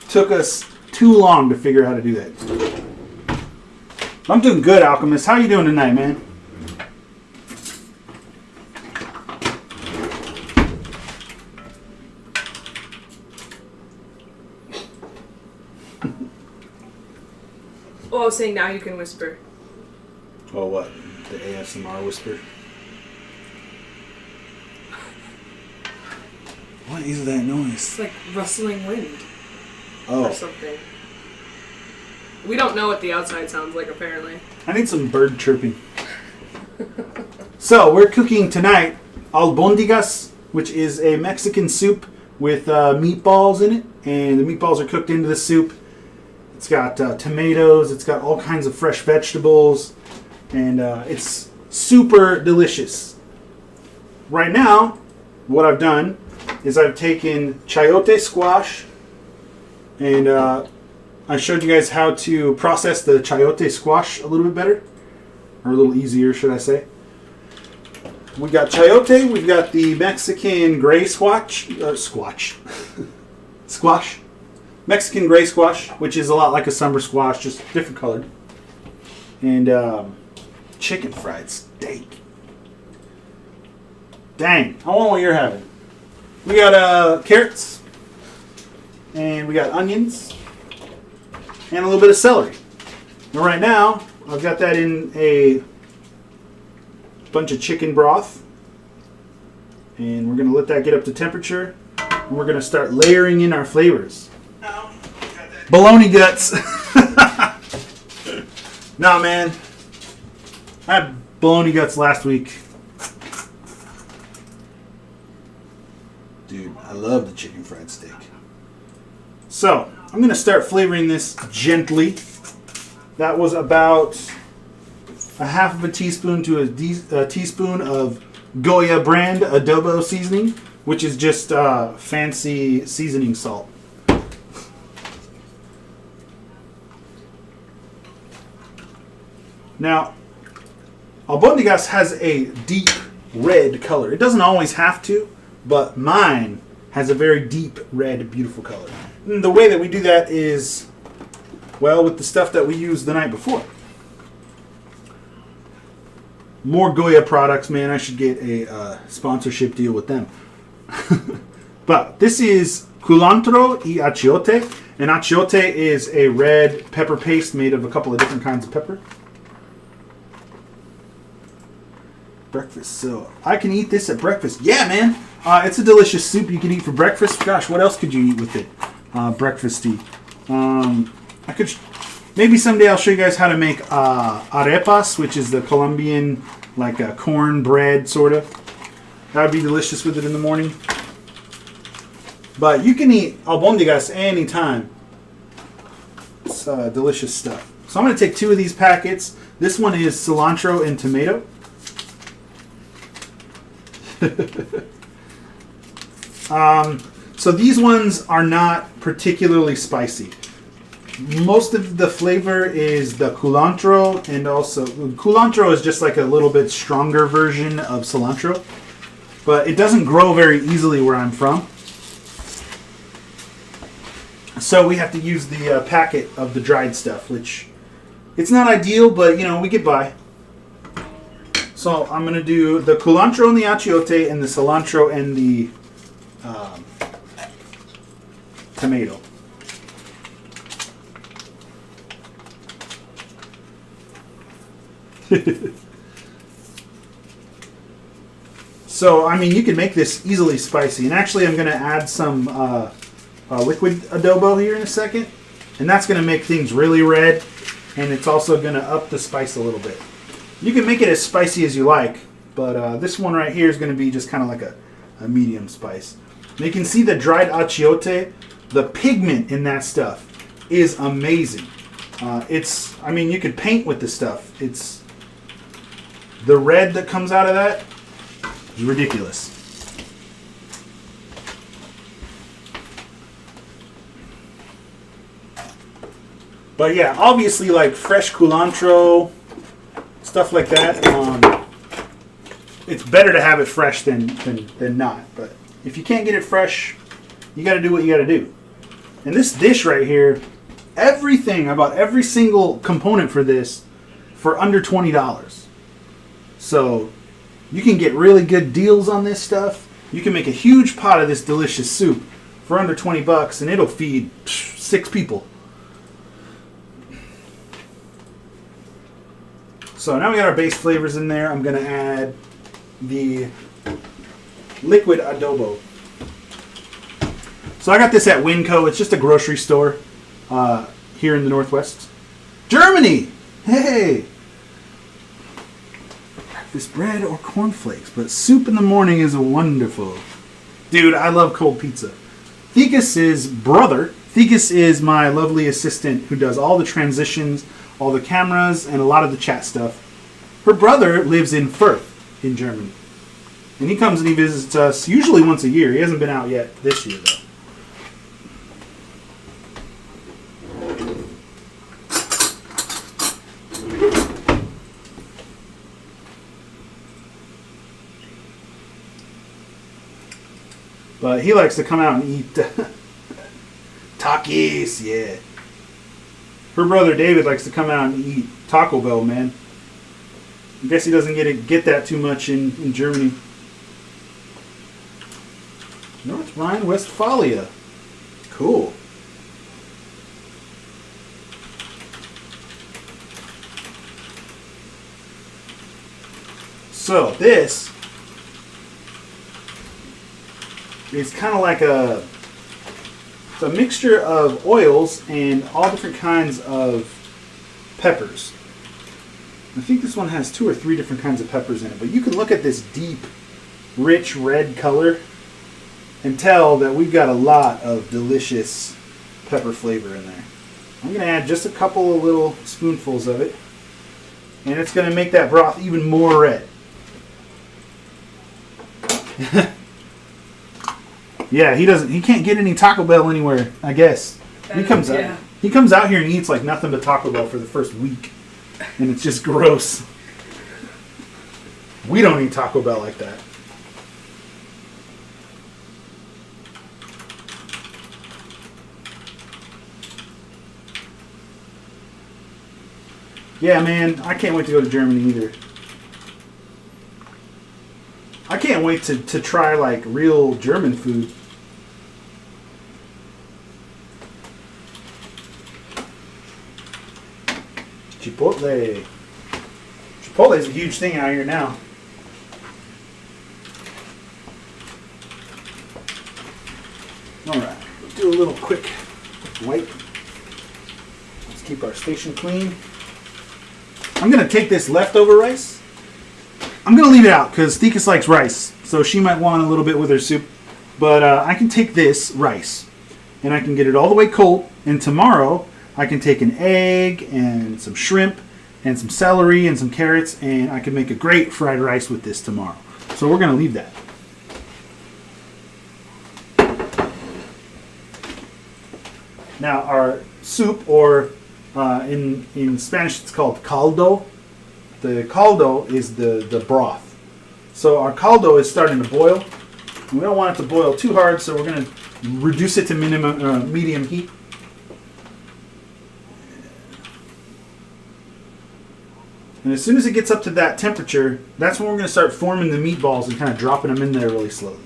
Took us too long to figure out how to do that. I'm doing good, Alchemist. How you doing tonight, man? Oh, I was saying now you can whisper. Oh, what? The ASMR whisper? What is that noise? It's like rustling wind. Oh. Or something. We don't know what the outside sounds like, apparently. I need some bird chirping. So, we're cooking tonight albondigas, which is a Mexican soup with meatballs in it. And the meatballs are cooked into the soup. It's got tomatoes. It's got all kinds of fresh vegetables. And it's super delicious. Right now, what I've done is I've taken chayote squash. And I showed you guys how to process the chayote squash a little bit better. Or a little easier, should I say. We got chayote. We've got the Mexican gray squash. Squash. Mexican gray squash, which is a lot like a summer squash, just different colored. And chicken fried steak. Dang, I want what you're having. We got carrots. And we got onions. And a little bit of celery. And right now, I've got that in a bunch of chicken broth. And we're going to let that get up to temperature. And we're going to start layering in our flavors. Bologna guts. Nah, man. I had bologna guts last week. Dude, I love the chicken fried steak. So, I'm going to start flavoring this gently. That was about a half of a teaspoon to a teaspoon of Goya brand adobo seasoning, which is just fancy seasoning salt. Now, albondigas has a deep red color. It doesn't always have to, but mine has a very deep red, beautiful color. And the way that we do that is, well, with the stuff that we used the night before. More Goya products, man. I should get a sponsorship deal with them. But this is culantro y achiote. And achiote is a red pepper paste made of a couple of different kinds of pepper. Breakfast. So I can eat this at breakfast. Yeah, man. It's a delicious soup you can eat for breakfast. Gosh, what else could you eat with it? Breakfasty. I could maybe someday I'll show you guys how to make arepas, which is the Colombian like a corn bread sort of. That would be delicious with it in the morning. But you can eat albondigas anytime. It's delicious stuff. So I'm going to take 2 of these packets. This one is cilantro and tomato. So these ones are not particularly spicy. Most of the flavor is the culantro, and also culantro is just like a little bit stronger version of cilantro, but it doesn't grow very easily where I'm from. So we have to use the packet of the dried stuff, which it's not ideal, but you know, we get by. So I'm going to do the culantro and the achiote and the cilantro and the tomato. So, I mean, you can make this easily spicy. And actually, I'm going to add some liquid adobo here in a second. And that's going to make things really red. And it's also going to up the spice a little bit. You can make it as spicy as you like. But this one right here is going to be just kind of like a medium spice. And you can see the dried achiote. The pigment in that stuff is amazing. I mean, you could paint with this stuff. the red that comes out of that is ridiculous. But yeah, obviously like fresh culantro, stuff like that. It's better to have it fresh than not. But if you can't get it fresh, you got to do what you got to do. And this dish right here, everything, I bought every single component for this for under $20. So you can get really good deals on this stuff. You can make a huge pot of this delicious soup for under $20 and it'll feed 6 people. So now we got our base flavors in there. I'm going to add the liquid adobo. So I got this at Winco. It's just a grocery store here in the Northwest. Germany! Hey! This bread or cornflakes, but soup in the morning is wonderful. Dude, I love cold pizza. Thekis's brother, Thekis is my lovely assistant who does all the transitions, all the cameras, and a lot of the chat stuff. Her brother lives in Fürth in Germany. And he comes and he visits us usually once a year. He hasn't been out yet this year, though. But he likes to come out and eat Takis, yeah. Her brother David likes to come out and eat Taco Bell, man. I guess he doesn't get that too much in Germany. North Rhine-Westphalia. Cool. So this is kind of like it's a mixture of oils and all different kinds of peppers. I think this one has 2 or 3 different kinds of peppers in it, but you can look at this deep, rich red color and tell that we've got a lot of delicious pepper flavor in there. I'm going to add just a couple of little spoonfuls of it, and it's going to make that broth even more red. Yeah, he can't get any Taco Bell anywhere, I guess. He comes out here and eats like nothing but Taco Bell for the first week. And it's just gross. We don't eat Taco Bell like that. Yeah, man, I can't wait to go to Germany either. I can't wait to try like real German food. Chipotle. Chipotle is a huge thing out here now. Alright, let's do a little quick wipe. Let's keep our station clean. I'm going to take this leftover rice. I'm going to leave it out because Thekis likes rice. So she might want a little bit with her soup. But I can take this rice and I can get it all the way cold. And tomorrow I can take an egg and some shrimp and some celery and some carrots, and I can make a great fried rice with this tomorrow. So we're going to leave that. Now our soup, or in Spanish it's called caldo. The caldo is the broth. So our caldo is starting to boil. We don't want it to boil too hard, so we're going to reduce it to medium heat. And as soon as it gets up to that temperature, that's when we're going to start forming the meatballs and kind of dropping them in there really slowly.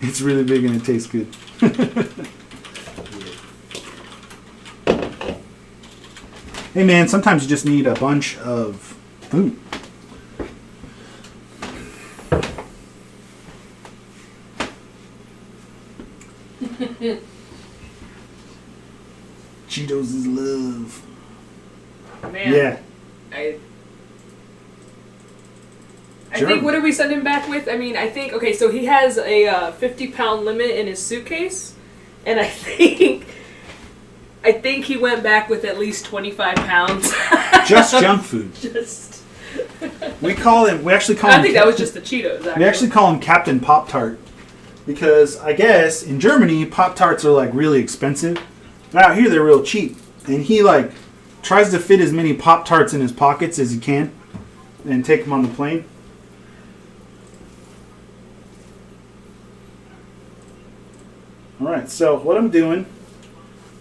It's really big and it tastes good. Hey man, sometimes you just need a bunch of food. Cheetos is love. Man. Yeah. I think, what did we send him back with? I mean, I think, okay, so he has a 50-pound limit in his suitcase, and I think I think he went back with at least 25 pounds. Just junk food. Just. We actually call him. I think that was just the Cheetos, actually. We actually call him Captain Pop-Tart. Because I guess in Germany, Pop-Tarts are like really expensive. Out here, they're real cheap. And he like tries to fit as many Pop-Tarts in his pockets as he can and take them on the plane. Alright, so what I'm doing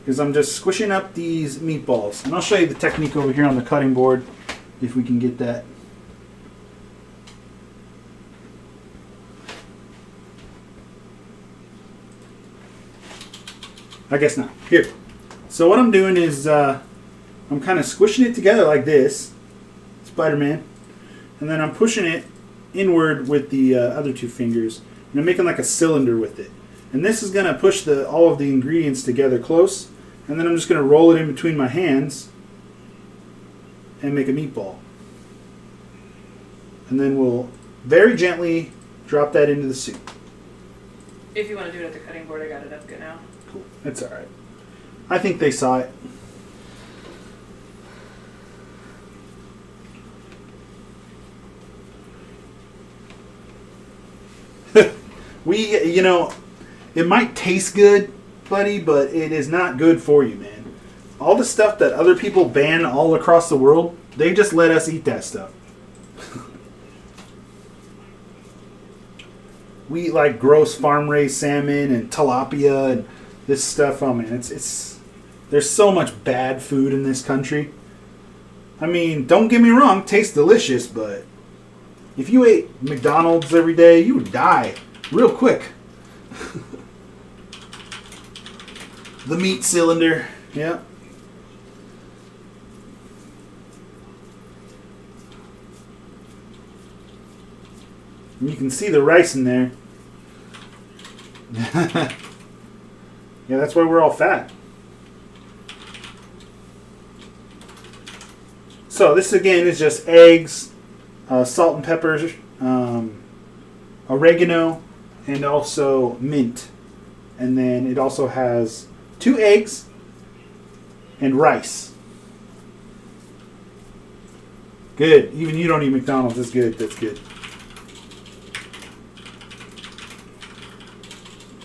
is I'm just squishing up these meatballs. And I'll show you the technique over here on the cutting board if we can get that. I guess not. Here. So what I'm doing is I'm kind of squishing it together like this. Spider-Man. And then I'm pushing it inward with the other two fingers. And I'm making like a cylinder with it. And this is going to push all of the ingredients together close. And then I'm just going to roll it in between my hands and make a meatball. And then we'll very gently drop that into the soup. If you want to do it at the cutting board, I got it up good now. Cool. That's alright. I think they saw it. It might taste good, buddy, but it is not good for you, man. All the stuff that other people ban all across the world, they just let us eat that stuff. We eat like gross farm-raised salmon and tilapia and this stuff. Oh man, there's so much bad food in this country. I mean, don't get me wrong, it tastes delicious, but if you ate McDonald's every day, you would die real quick. The meat cylinder, yeah. And you can see the rice in there. Yeah, that's why we're all fat. So this again is just eggs, salt and pepper, oregano, and also mint. And then it also has 2 eggs and rice. Good. Even you don't eat McDonald's. That's good. That's good.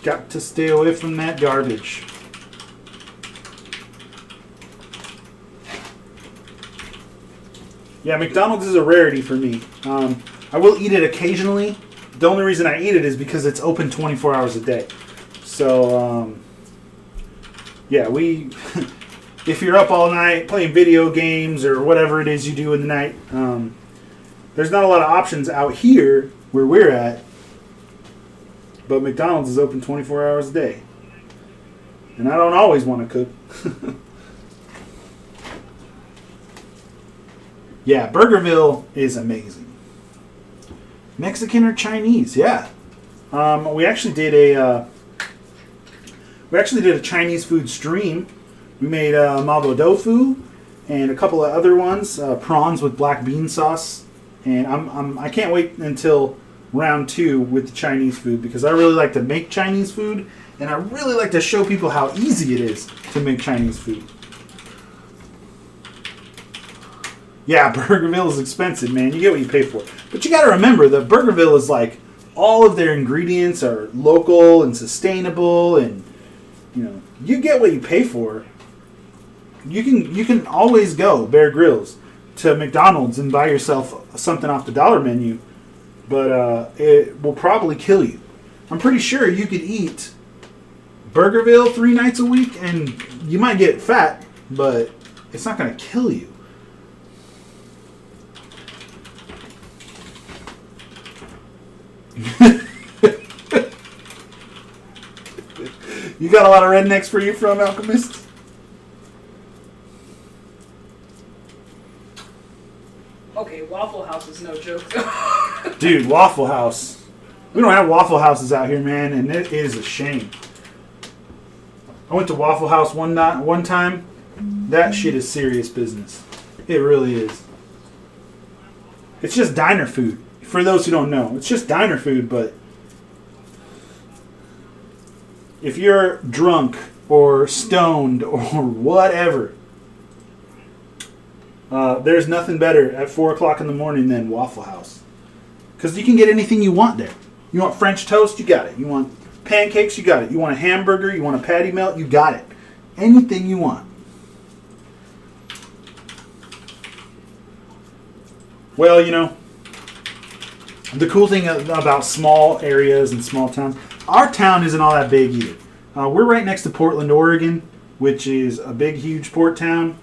Got to stay away from that garbage. Yeah, McDonald's is a rarity for me. I will eat it occasionally. The only reason I eat it is because it's open 24 hours a day. So, yeah, if you're up all night playing video games or whatever it is you do in the night, there's not a lot of options out here where we're at. But McDonald's is open 24 hours a day. And I don't always want to cook. Yeah, Burgerville is amazing. Mexican or Chinese, yeah. We actually did a Chinese food stream. We made mapo tofu and a couple of other ones, prawns with black bean sauce. And I can't wait until round 2 with the Chinese food because I really like to make Chinese food and I really like to show people how easy it is to make Chinese food. Yeah, Burgerville is expensive, man. You get what you pay for. But you got to remember that Burgerville is like all of their ingredients are local and sustainable and you get what you pay for. You can always go Bear Grylls to McDonald's and buy yourself something off the dollar menu. But it will probably kill you. I'm pretty sure you could eat Burgerville 3 nights a week and you might get fat, but it's not going to kill you. You got a lot of rednecks for you from Alchemist? Okay, Waffle House is no joke. Dude, Waffle House. We don't have Waffle Houses out here, man, and it is a shame. I went to Waffle House one time. That shit is serious business. It really is. It's just diner food. For those who don't know, it's just diner food, but if you're drunk or stoned or whatever, there's nothing better at 4 o'clock in the morning than Waffle House. Because you can get anything you want there. You want French toast? You got it. You want pancakes? You got it. You want a hamburger? You want a patty melt? You got it. Anything you want. Well, you know, the cool thing about small areas and small towns, our town isn't all that big either. We're right next to Portland, Oregon, which is a big, huge port town.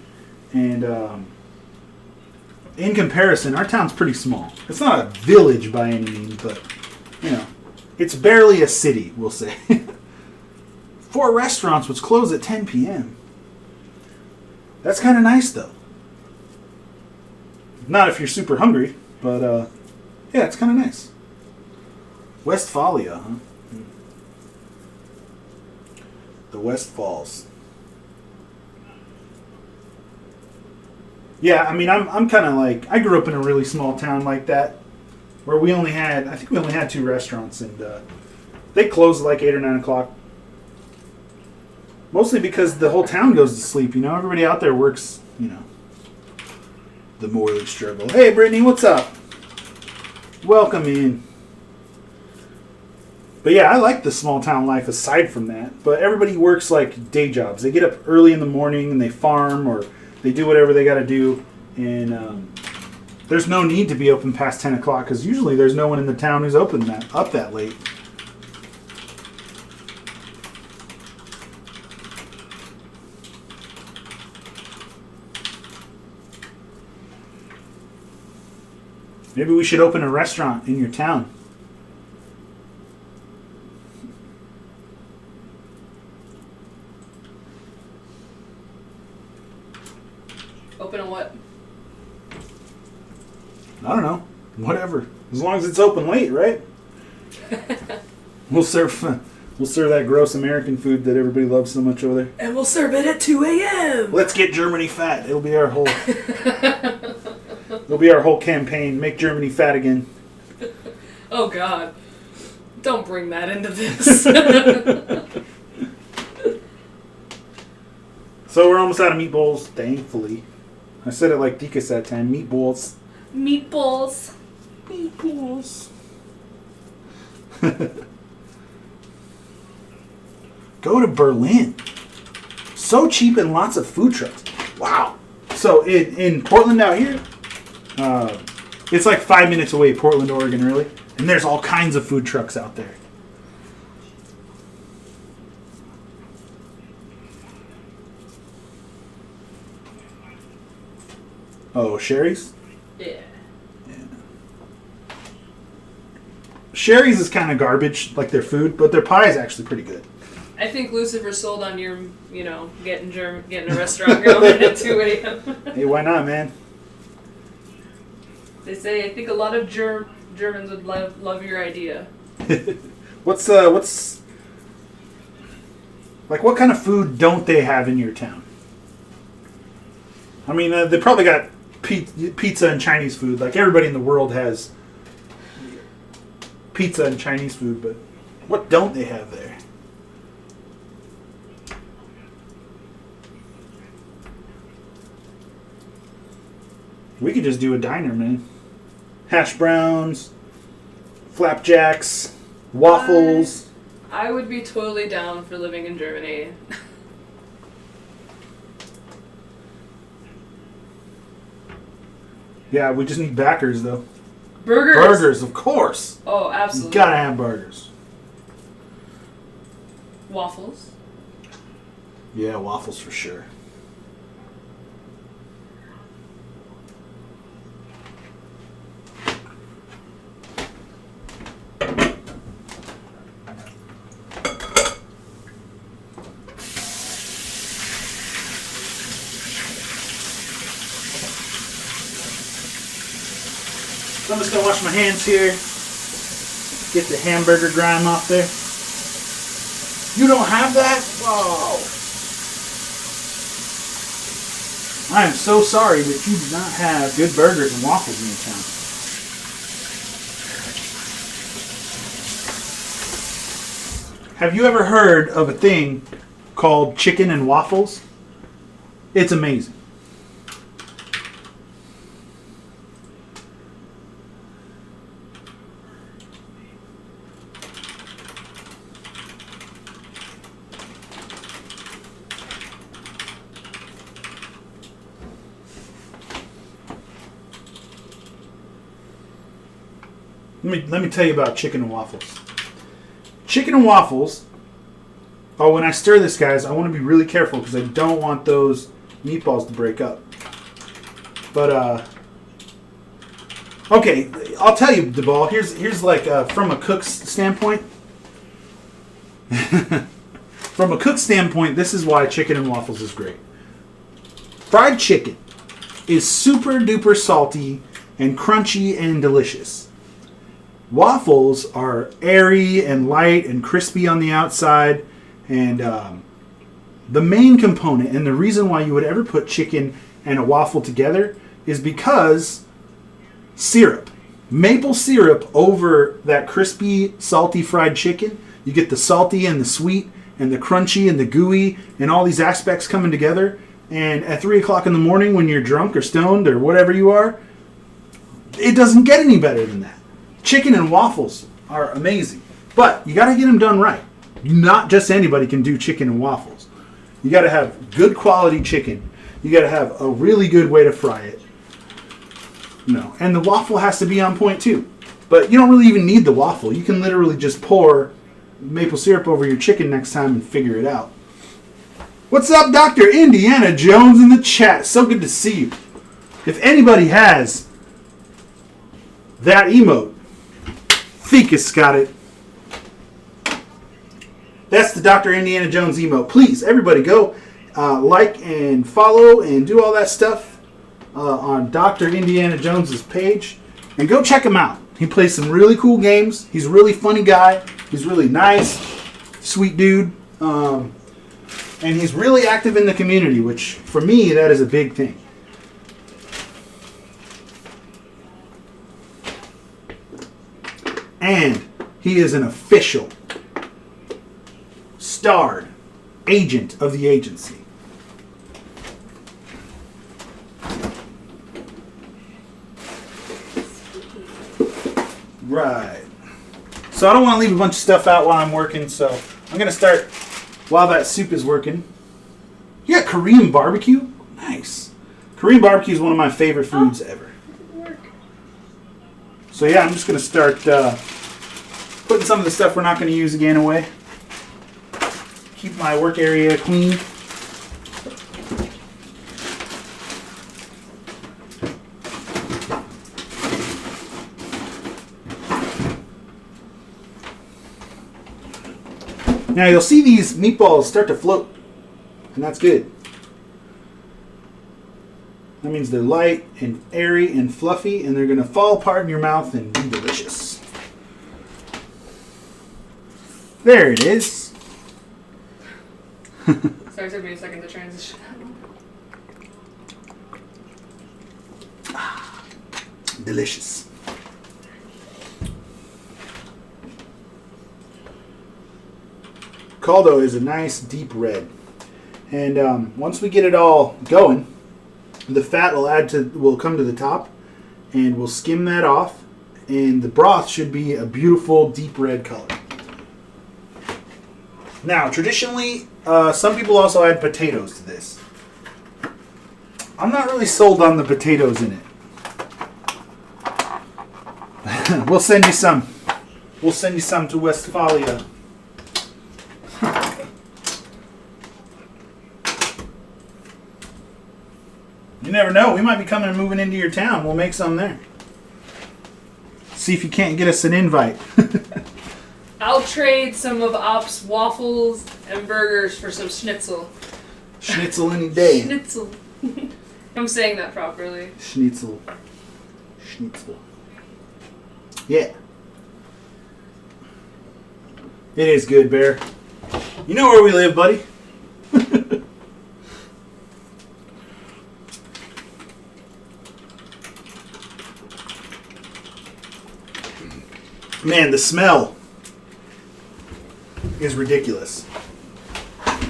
And in comparison, our town's pretty small. It's not a village by any means, but, you know, it's barely a city, we'll say. 4 restaurants which close at 10 p.m. That's kind of nice, though. Not if you're super hungry, but, yeah, it's kind of nice. Westphalia, huh? The West Falls. Yeah, I mean, I'm kind of like, I grew up in a really small town like that, where I think we only had 2 restaurants, and they closed at like 8 or 9 o'clock. Mostly because the whole town goes to sleep, you know? Everybody out there works, you know, the morally struggle. Hey, Brittany, what's up? Welcome in. But yeah, I like the small town life aside from that. But everybody works like day jobs. They get up early in the morning and they farm or they do whatever they got to do. And there's no need to be open past 10 o'clock because usually there's no one in the town who's up that late. Maybe we should open a restaurant in your town. Open a what? I don't know. Whatever. As long as it's open late, right? We'll serve that gross American food that everybody loves so much over there. And we'll serve it at 2 a.m. Let's get Germany fat. It'll be our whole It'll be our whole campaign. Make Germany fat again. Oh God. Don't bring that into this. So we're almost out of meatballs, thankfully. I said it like Dika said that time. Meatballs. Meatballs. Meatballs. Go to Berlin. So cheap and lots of food trucks. Wow. So in Portland out here, it's like 5 minutes away, Portland, Oregon, really. And there's all kinds of food trucks out there. Oh, Sherry's? Yeah. Sherry's is kind of garbage, like their food, but their pie is actually pretty good. I think Lucifer sold on your, getting a restaurant going at 2 a.m. Hey, why not, man? They say I think a lot of Germans would love your idea. What's like what kind of food don't they have in your town? I mean, they probably got pizza and Chinese food. Like everybody in the world has pizza and Chinese food, but what don't they have there? We could just do a diner, man. Hash browns, flapjacks, waffles. I would be totally down for living in Germany. Yeah, we just need backers, though. Burgers. Burgers, of course. Oh, absolutely. You gotta have burgers. Waffles. Yeah, waffles for sure. So I'm just going to wash my hands here. Get the hamburger grime off there. You don't have that? Whoa. I am so sorry that you do not have good burgers and waffles in your town. Have you ever heard of a thing called Chicken and Waffles. It's amazing. Let me tell you about chicken and waffles. Chicken and waffles. Oh, when I stir this, guys, I want to be really careful because I don't want those meatballs to break up. But okay, I'll tell you, DeBall. Here's like from a cook's standpoint. From a cook's standpoint, this is why chicken and waffles is great. Fried chicken is super duper salty and crunchy and delicious. Waffles are airy and light and crispy on the outside, and the main component and the reason why you would ever put chicken and a waffle together is because syrup. Maple syrup over that crispy, salty fried chicken. You get the salty and the sweet and the crunchy and the gooey and all these aspects coming together. And at 3 o'clock in the morning when you're drunk or stoned or whatever you are, it doesn't get any better than that. Chicken and waffles are amazing, but you got to get them done right. Not just anybody can do chicken and waffles. You got to have good quality chicken. You got to have a really good way to fry it. No, and the waffle has to be on point too. But you don't really even need the waffle. You can literally just pour maple syrup over your chicken next time and figure it out. What's up, Dr. Indiana Jones in the chat? So good to see you. If anybody has that emote, Thekus got it. That's the Dr. Indiana Jones emote. Please, everybody go like and follow and do all that stuff on Dr. Indiana Jones's page. And go check him out. He plays some really cool games. He's a really funny guy. He's really nice, sweet dude. And he's really active in the community, which for me, that is a big thing. And he is an official, starred agent of the agency. Right. So I don't want to leave a bunch of stuff out while I'm working, so I'm going to start while that soup is working. You got Korean barbecue? Nice. Korean barbecue is one of my favorite foods ever. So yeah, I'm just going to start putting some of the stuff we're not going to use again away. Keep my work area clean. Now you'll see these meatballs start to float, and that's good. That means they're light and airy and fluffy, and they're going to fall apart in your mouth and be delicious. There it is. Sorry, it took me a second to transition. Delicious. Caldo is a nice deep red. And once we get it all going, the fat will come to the top, and we'll skim that off, and the broth should be a beautiful deep red color. Now, traditionally, some people also add potatoes to this. I'm not really sold on the potatoes in it. We'll send you some. We'll send you some to Westphalia. You never know. We might be coming and moving into your town. We'll make some there. See if you can't get us an invite. I'll trade some of Op's waffles and burgers for some schnitzel. Schnitzel any day. Schnitzel. I'm saying that properly. Schnitzel. Schnitzel. Yeah. It is good, Bear. You know where we live, buddy. Man, the smell is ridiculous.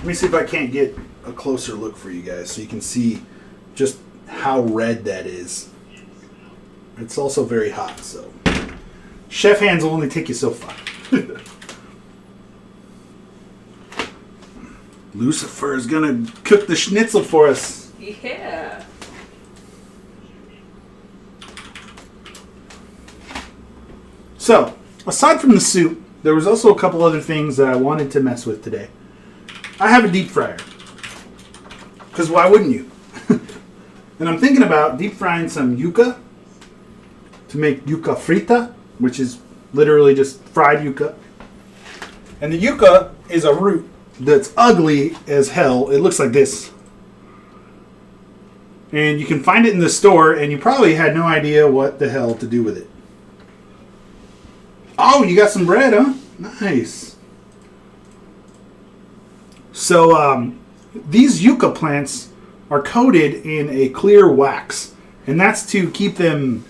Let me see if I can't get a closer look for you guys so you can see just how red that is. It's also very hot, so chef hands will only take you so far. Lucifer is gonna cook the schnitzel for us. Yeah. So, aside from the soup, there was also a couple other things that I wanted to mess with today. I have a deep fryer. Because why wouldn't you? And I'm thinking about deep frying some yuca to make yuca frita, which is literally just fried yuca. And the yuca is a root that's ugly as hell. It looks like this. And you can find it in the store, and you probably had no idea what the hell to do with it. Oh, you got some bread, huh? Nice. So, these yucca plants are coated in a clear wax. And that's to keep them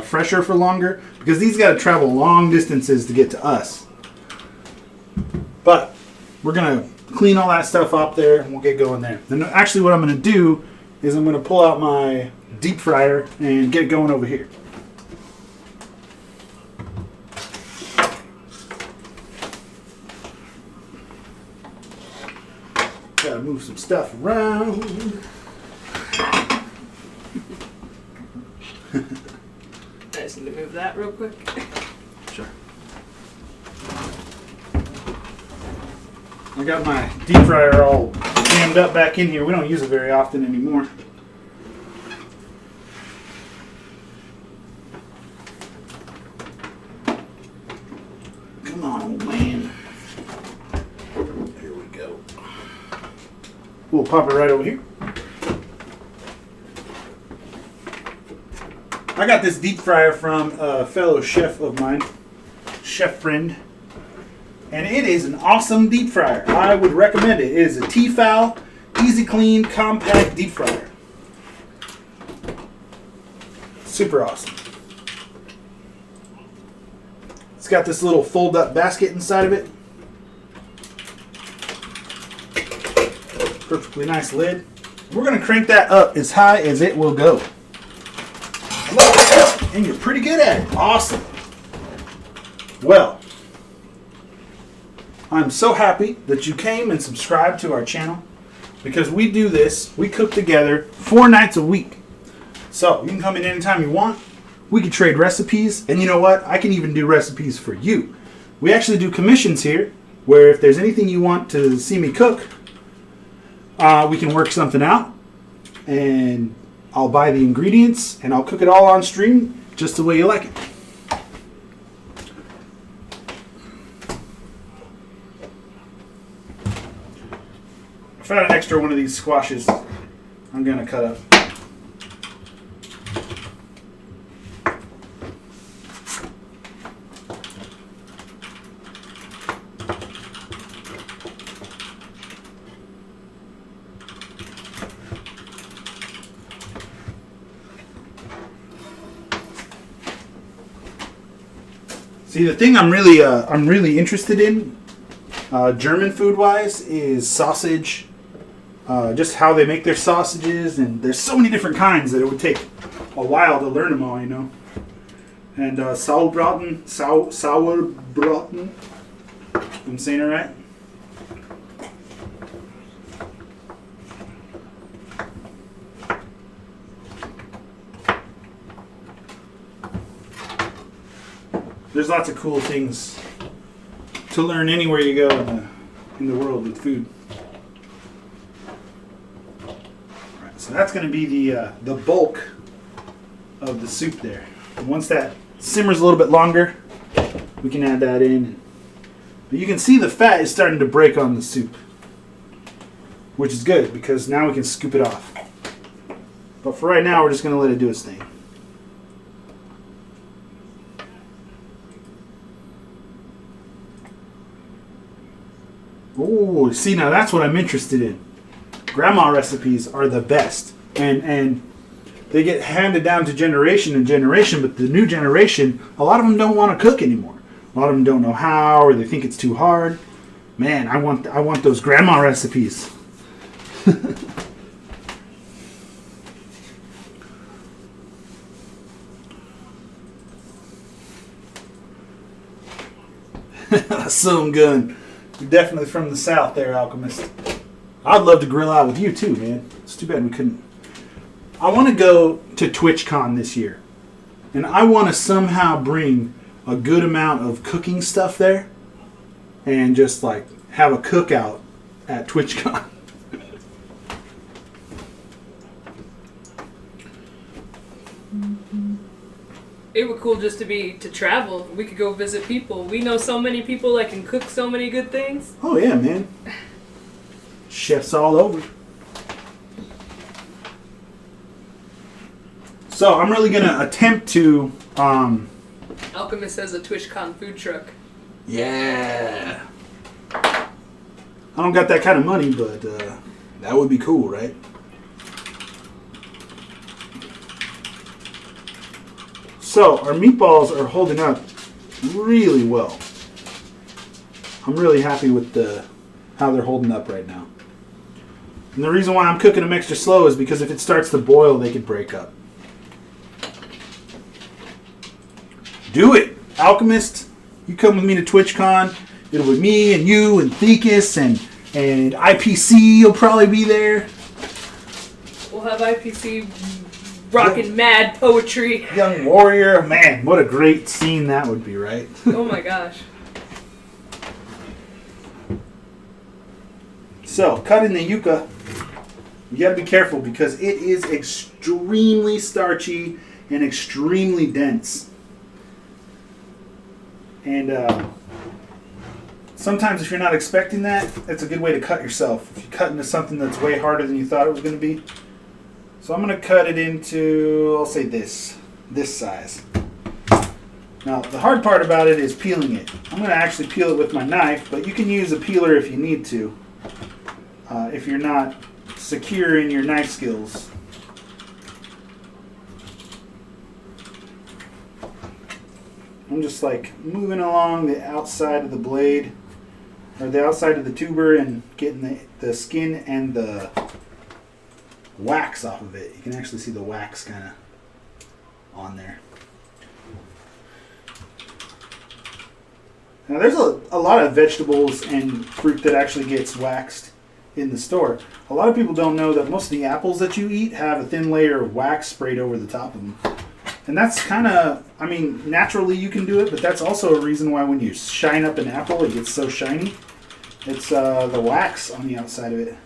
fresher for longer, because these got to travel long distances to get to us. But we're going to clean all that stuff up there, and we'll get going there. And actually what I'm going to do is I'm going to pull out my deep fryer and get it going over here. Gotta move some stuff around. I just need to move that real quick. Sure. I got my deep fryer all jammed up back in here. We don't use it very often anymore. Come on, old man. Here we go. We'll pop it right over here. I got this deep fryer from a fellow chef of mine, chef friend, and it is an awesome deep fryer. I would recommend it. It is a Tefal, easy clean, compact deep fryer. Super awesome. It's got this little fold-up basket inside of it. Perfectly nice lid. We're going to crank that up as high as it will go. And you're pretty good at it. Awesome. Well, I'm so happy that you came and subscribed to our channel, because we do this, we cook together 4 nights a week. So you can come in anytime you want. We can trade recipes, and you know what? I can even do recipes for you. We actually do commissions here, where if there's anything you want to see me cook, we can work something out, and I'll buy the ingredients, and I'll cook it all on stream just the way you like it. I found an extra one of these squashes I'm going to cut up. See, the thing I'm really interested in, German food-wise, is sausage. Just how they make their sausages, and there's so many different kinds that it would take a while to learn them all, you know. And Sauerbraten, I'm saying it right? There's lots of cool things to learn anywhere you go in the world with food. All right, so that's going to be the bulk of the soup there. And once that simmers a little bit longer, we can add that in. But you can see the fat is starting to break on the soup, which is good because now we can scoop it off. But for right now, we're just going to let it do its thing. Oh, see, now that's what I'm interested in. Grandma recipes are the best. And they get handed down to generation and generation, but the new generation, a lot of them don't want to cook anymore. A lot of them don't know how, or they think it's too hard. Man, I want those grandma recipes. Assume gun. You're definitely from the South there, Alchemist. I'd love to grill out with you too, man. It's too bad we couldn't. I want to go to TwitchCon this year. And I want to somehow bring a good amount of cooking stuff there. And just like have a cookout at TwitchCon. It would cool just to travel. We could go visit people. We know so many people that can cook so many good things. Oh yeah, man. Chefs all over. So I'm really gonna attempt to Alchemist has a TwitchCon food truck. Yeah. I don't got that kind of money, but that would be cool, right? So, our meatballs are holding up really well. I'm really happy with how they're holding up right now. And the reason why I'm cooking them extra slow is because if it starts to boil, they could break up. Do it, Alchemist. You come with me to TwitchCon. It'll be me and you and Thekus and IPC will probably be there. We'll have IPC rocking mad poetry. Young warrior. Man, what a great scene that would be, right? Oh my gosh. So, cutting the yuca, you gotta be careful because it is extremely starchy and extremely dense. And sometimes if you're not expecting that, it's a good way to cut yourself. If you cut into something that's way harder than you thought it was going to be. So I'm going to cut it into, I'll say this size. Now, the hard part about it is peeling it. I'm going to actually peel it with my knife, but you can use a peeler if you need to. If you're not secure in your knife skills. I'm just like moving along the outside of the blade, or the outside of the tuber, and getting the skin and the wax off of it. You can actually see the wax kind of on there. Now there's a lot of vegetables and fruit that actually gets waxed in the store. A lot of people don't know that most of the apples that you eat have a thin layer of wax sprayed over the top of them. And that's kind of, I mean, naturally you can do it, but that's also a reason why when you shine up an apple, it gets so shiny. It's the wax on the outside of it.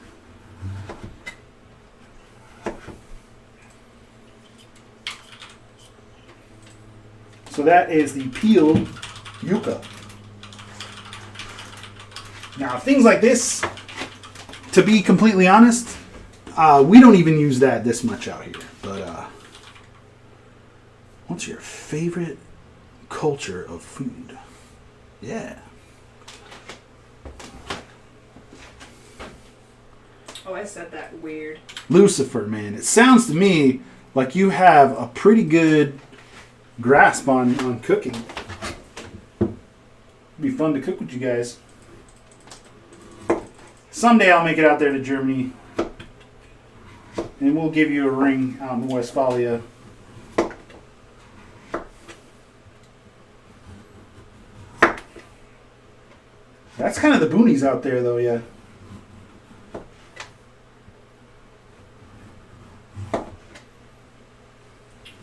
So that is the peeled yuca. Now, things like this, to be completely honest, we don't even use that this much out here. But what's your favorite culture of food? Yeah. Oh, I said that weird. Lucifer, man. It sounds to me like you have a pretty good grasp on cooking. It'd be fun to cook with you guys. Someday I'll make it out there to Germany. And we'll give you a ring out in Westphalia. That's kind of the boonies out there, though, yeah.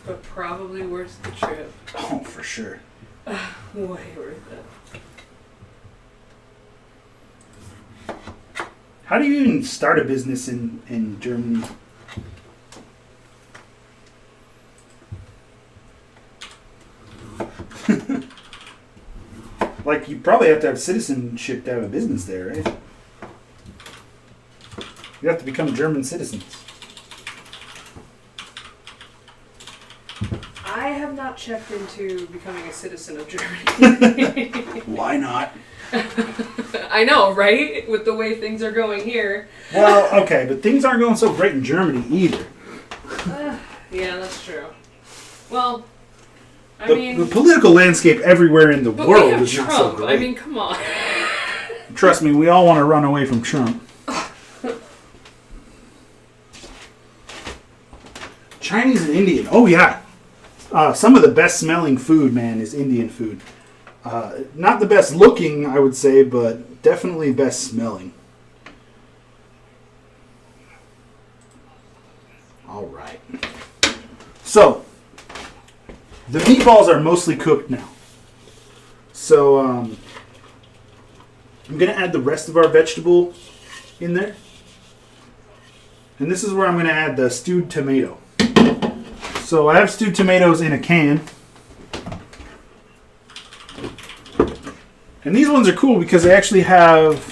But probably worth the trip. Oh, for sure. Way worth it. How do you even start a business in Germany? Like, you probably have to have citizenship to have a business there, right? You have to become German citizens. I have not checked into becoming a citizen of Germany. Why not? I know, right? With the way things are going here. Well, okay, but things aren't going so great in Germany either. Yeah, that's true. Well, The political landscape everywhere in the but world we have is Trump. not so great. I mean, come on. Trust me, we all want to run away from Trump. Chinese and Indian. Oh, yeah. Some of the best smelling food, man, is Indian food. Not the best looking, I would say, but definitely best smelling. All right. So, the meatballs are mostly cooked now. So, I'm going to add the rest of our vegetable in there. And this is where I'm going to add the stewed tomato. So I have stewed tomatoes in a can. And these ones are cool because they actually have,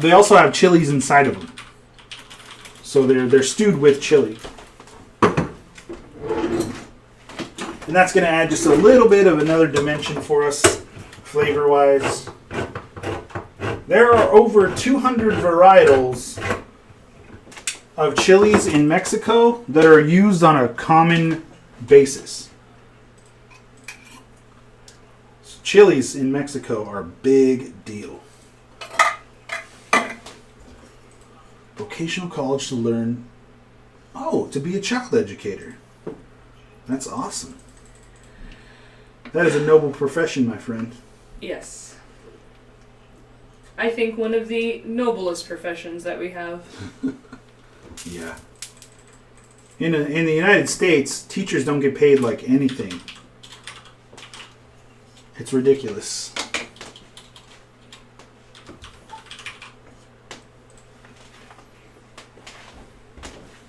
they also have chilies inside of them. So they're stewed with chili. And that's going to add just a little bit of another dimension for us, flavor-wise. There are over 200 varietals of chilies in Mexico that are used on a common basis. So chilies in Mexico are a big deal. Vocational college to learn, to be a child educator. That's awesome. That is a noble profession, my friend. Yes. I think one of the noblest professions that we have. Yeah. In the United States, teachers don't get paid like anything. It's ridiculous.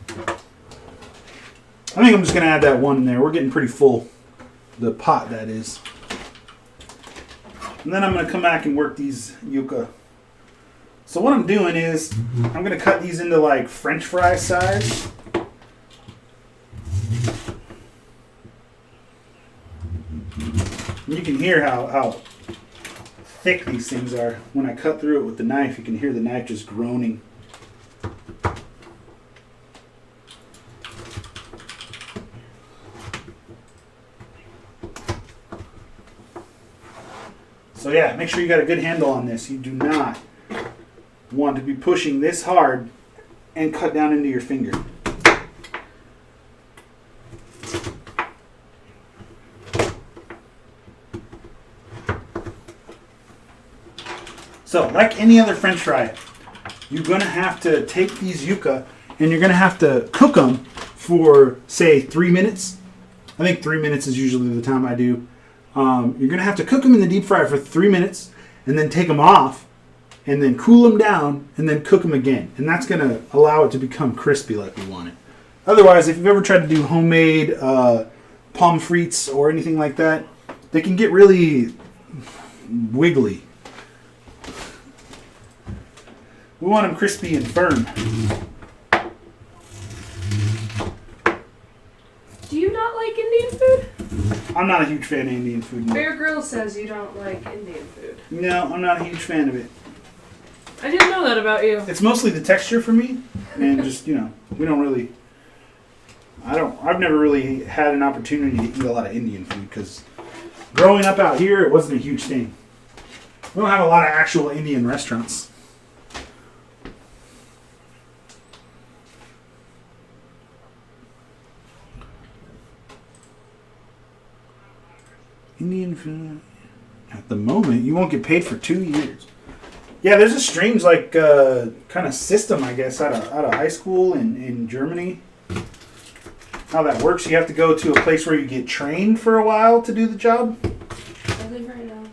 I think I'm just going to add that one in there. We're getting pretty full. The pot, that is. And then I'm going to come back and work these yuca. So what I'm doing is, I'm going to cut these into like French fry size. You can hear how thick these things are. When I cut through it with the knife, you can hear the knife just groaning. So yeah, make sure you got a good handle on this. You do not want to be pushing this hard and cut down into your finger. So, like any other French fry, you're going to have to take these yuca and you're going to have to cook them for, say, 3 minutes. I think 3 minutes is usually the time I do. You're going to have to cook them in the deep fryer for 3 minutes and then take them off and then cool them down and then cook them again. And that's going to allow it to become crispy like we want it. Otherwise, if you've ever tried to do homemade pommes frites or anything like that, they can get really wiggly. We want them crispy and firm. Do you not like Indian food? I'm not a huge fan of Indian food. Bear Grylls says you don't like Indian food. No, I'm not a huge fan of it. I didn't know that about you. It's mostly the texture for me, and just, we don't really... I've never really had an opportunity to eat a lot of Indian food, because growing up out here, it wasn't a huge thing. We don't have a lot of actual Indian restaurants. Indian food. At the moment, you won't get paid for 2 years. Yeah, there's a strange, kind of system, I guess, out of high school in Germany. How that works, you have to go to a place where you get trained for a while to do the job. I live right now.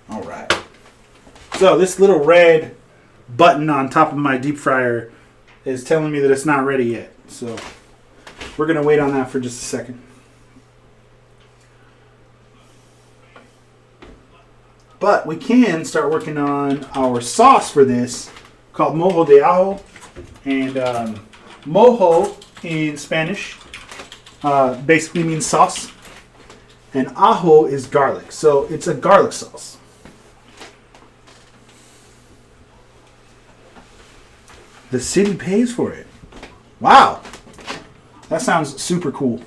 All right. So this little red button on top of my deep fryer is telling me that it's not ready yet. So we're going to wait on that for just a second. But we can start working on our sauce for this called mojo de ajo. And mojo in Spanish basically means sauce. And ajo is garlic. So it's a garlic sauce. The city pays for it. Wow. That sounds super cool.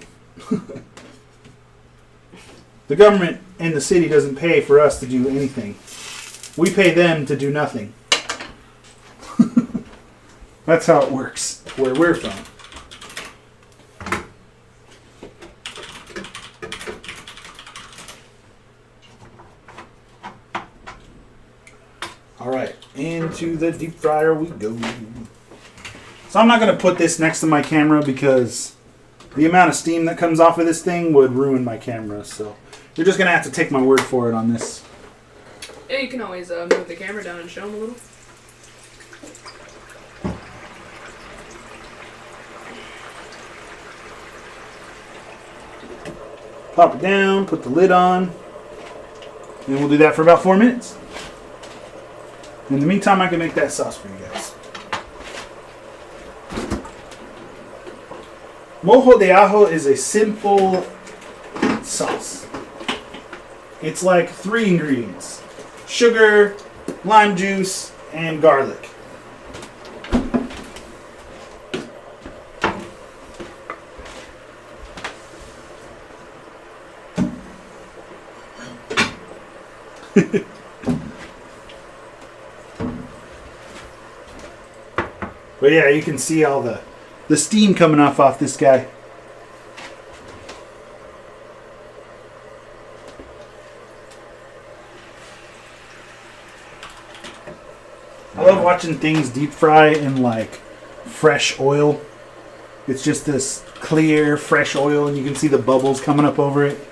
The government and the city doesn't pay for us to do anything. We pay them to do nothing. That's how it works where we're from. All right, into the deep fryer we go. So I'm not going to put this next to my camera because the amount of steam that comes off of this thing would ruin my camera. So you're just going to have to take my word for it on this. Yeah, you can always move the camera down and show them a little. Pop it down, put the lid on, and we'll do that for about 4 minutes. In the meantime, I can make that sauce for you guys. Mojo de ajo is a simple sauce. It's like 3 ingredients: sugar, lime juice, and garlic. But yeah, you can see all the steam coming off this guy. I love watching things deep fry in like fresh oil. It's just this clear, fresh oil, and you can see the bubbles coming up over it.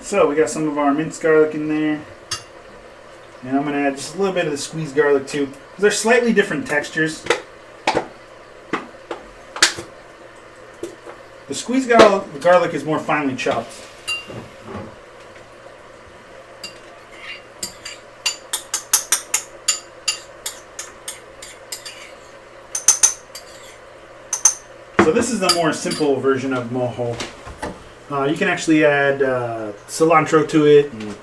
So we got some of our minced garlic in there. And I'm going to add just a little bit of the squeezed garlic too. They're slightly different textures. The squeezed garlic is more finely chopped. So this is the more simple version of mojo. You can actually add cilantro to it and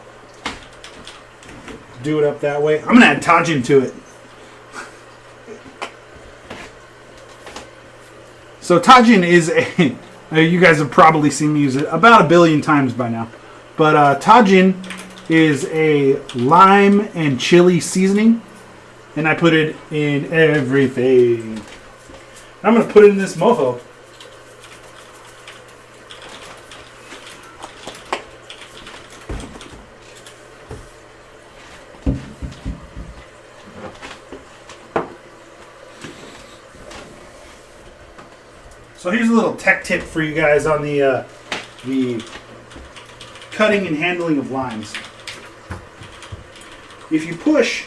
do it up that way. I'm going to add tajin to it. So tajin is you guys have probably seen me use it about 1 billion times by now. But tajin is a lime and chili seasoning. And I put it in everything. I'm going to put it in this mojo. So here's a little tech tip for you guys on the cutting and handling of limes. If you push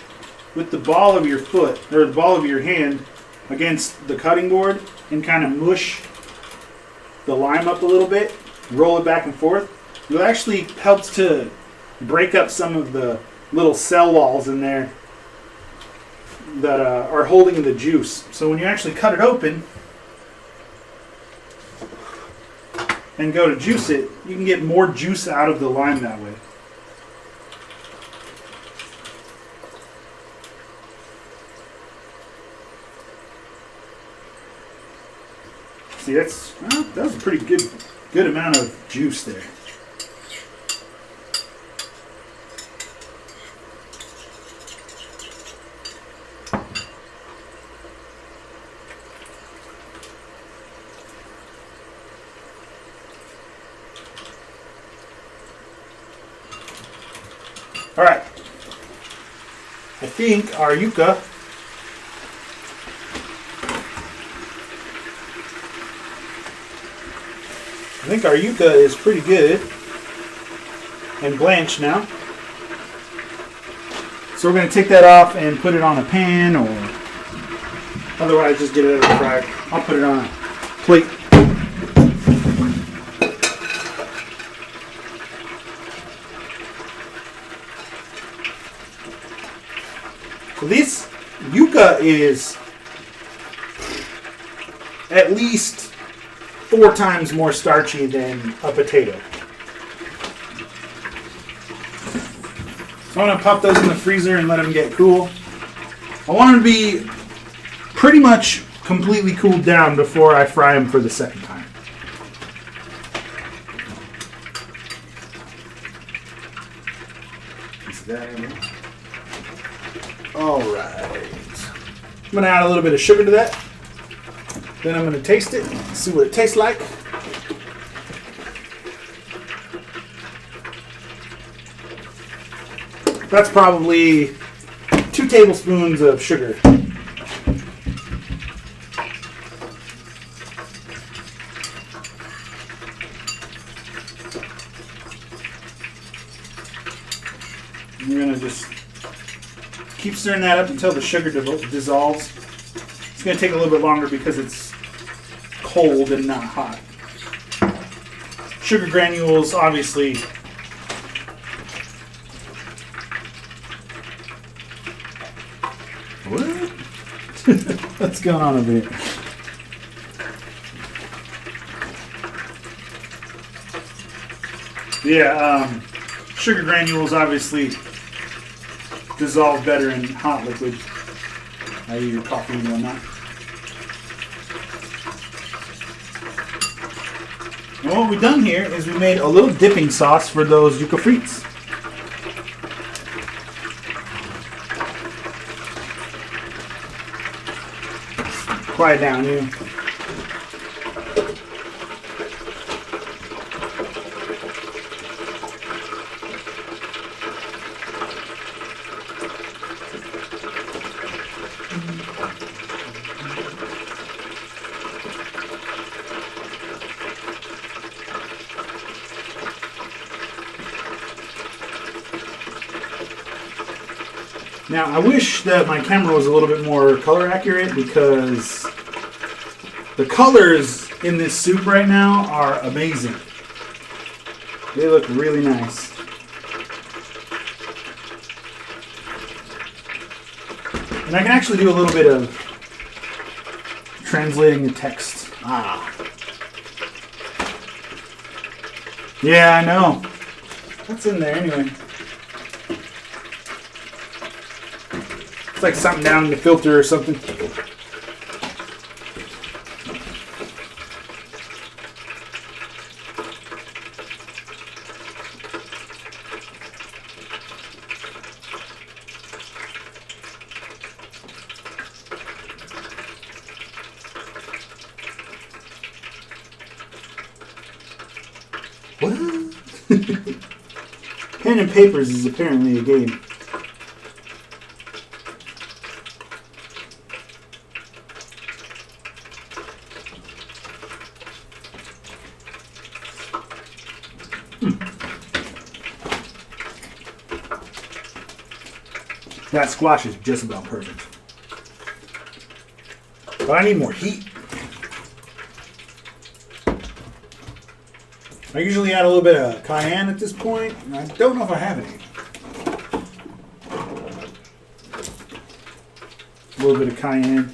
with the ball of your foot or the ball of your hand against the cutting board and kind of mush the lime up a little bit, roll it back and forth, it actually helps to break up some of the little cell walls in there that are holding the juice. So when you actually cut it open and go to juice it, you can get more juice out of the lime that way. See, that was a pretty good amount of juice there. All right. I think our yuca is pretty good and blanched now. So we're going to take that off and put it on a pan, or otherwise just get it out of the fryer. I'll put it on a plate. So this yuca is at least 4 times more starchy than a potato. So I'm going to pop those in the freezer and let them get cool. I want them to be pretty much completely cooled down before I fry them for the second time. Is that in there? Alright. I'm going to add a little bit of sugar to that. Then I'm going to taste it, see what it tastes like. That's probably 2 tablespoons of sugar. You're going to just keep stirring that up until the sugar dissolves. It's going to take a little bit longer because it's cold and not hot. Sugar granules, obviously. What? What's going on over here? Yeah, sugar granules obviously dissolve better in hot liquid, i.e. your coffee and whatnot. And what we've done here is we made a little dipping sauce for those yuca frites. Quiet down, you. Now, I wish that my camera was a little bit more color accurate because the colors in this soup right now are amazing. They look really nice. And I can actually do a little bit of translating the text. Yeah, I know. That's in there anyway. It's like something down in the filter or something. What? Pen and papers is apparently a game. That squash is just about perfect. But I need more heat. I usually add a little bit of cayenne at this point, and I don't know if I have any. A little bit of cayenne.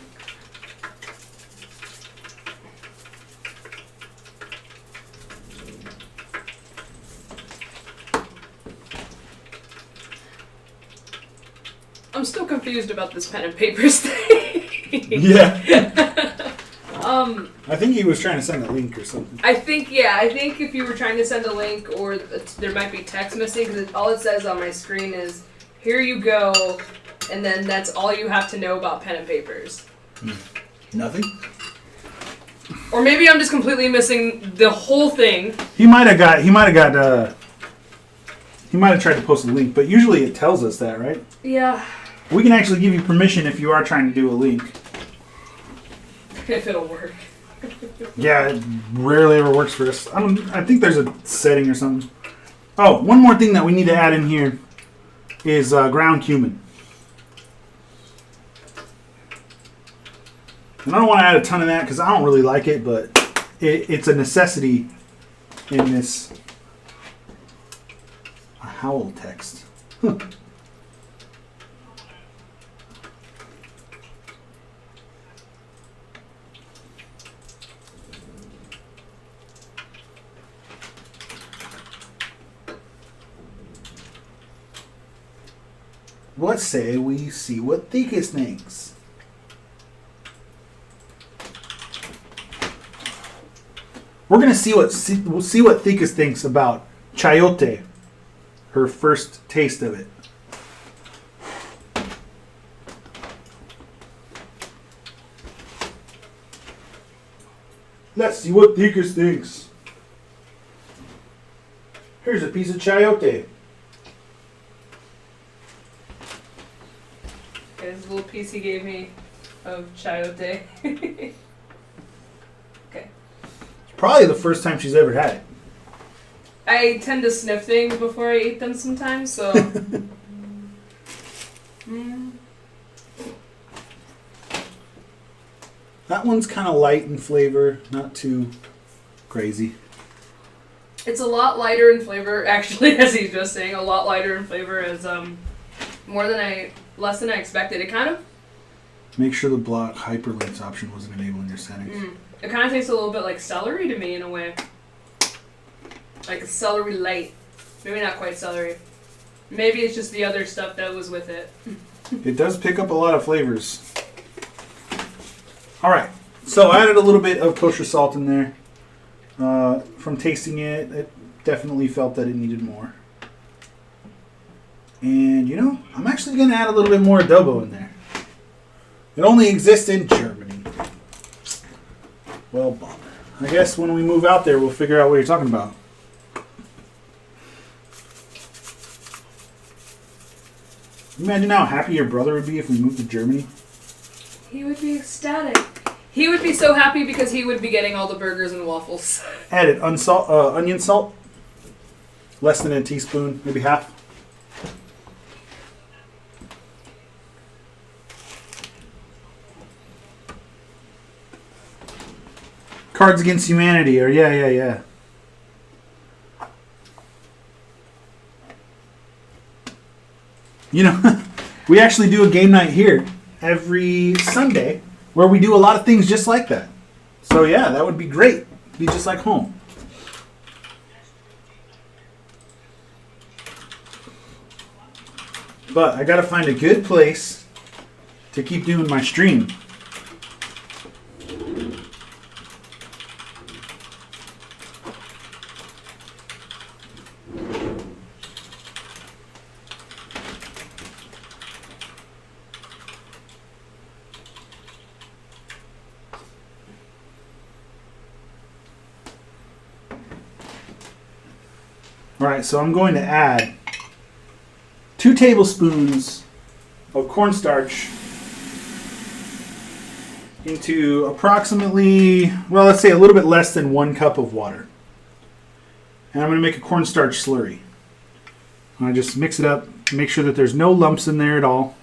I'm still confused about this pen and papers thing. Yeah. I think he was trying to send a link or something. I think if you were trying to send a link or there might be text missing, because all it says on my screen is, here you go, and then that's all you have to know about pen and papers. Nothing? Or maybe I'm just completely missing the whole thing. He might have tried to post a link, but usually it tells us that, right? Yeah. We can actually give you permission if you are trying to do a link. If it'll work. Yeah, it rarely ever works for us. I think there's a setting or something. Oh, one more thing that we need to add in here is ground cumin. And I don't want to add a ton of that because I don't really like it, but it's a necessity in this howl text. let's say we see what Thekus thinks. We're gonna we'll see what Thekus thinks about chayote, her first taste of it. Let's see what Thekus thinks. Here's a piece of chayote. There's a little piece he gave me of chayote. Okay. It's probably the first time she's ever had it. I tend to sniff things before I eat them sometimes, so. That one's kind of light in flavor, not too crazy. It's a lot lighter in flavor, actually, as he's just saying, a lot lighter in flavor as less than I expected. It kind of Make sure the block hyperlinks option wasn't enabled in your settings. It kind of tastes a little bit like celery to me in a way. Like a celery light. Maybe not quite celery. Maybe it's just the other stuff that was with it. It does pick up a lot of flavors. Alright, so I added a little bit of kosher salt in there. From tasting it, it definitely felt that it needed more. And, I'm actually going to add a little bit more adobo in there. It only exists in Germany. Well, bummer. I guess when we move out there, we'll figure out what you're talking about. Imagine how happy your brother would be if we moved to Germany. He would be ecstatic. He would be so happy because he would be getting all the burgers and waffles. Added onion salt. Less than a teaspoon, maybe half. Cards Against Humanity, or yeah. We actually do a game night here every Sunday where we do a lot of things just like that. So yeah, that would be great. Be just like home. But I gotta find a good place to keep doing my stream. Alright, so I'm going to add 2 tablespoons of cornstarch into approximately, let's say a little bit less than 1 cup of water. And I'm going to make a cornstarch slurry. I just mix it up, make sure that there's no lumps in there at all.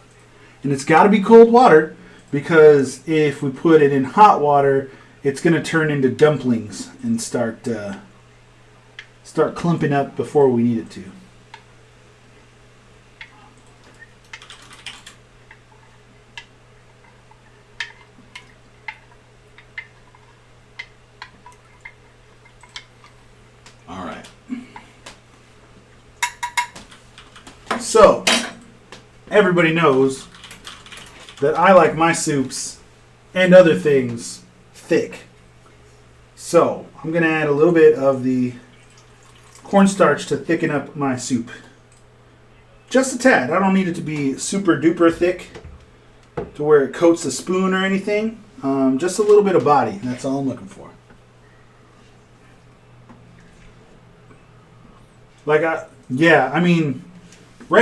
And it's got to be cold water because if we put it in hot water, it's going to turn into dumplings and start clumping up before we need it to. All right. So, everybody knows that I like my soups and other things thick. So, I'm going to add a little bit of the cornstarch to thicken up my soup. Just a tad. I don't need it to be super duper thick to where it coats the spoon or anything. Just a little bit of body. That's all I'm looking for. Right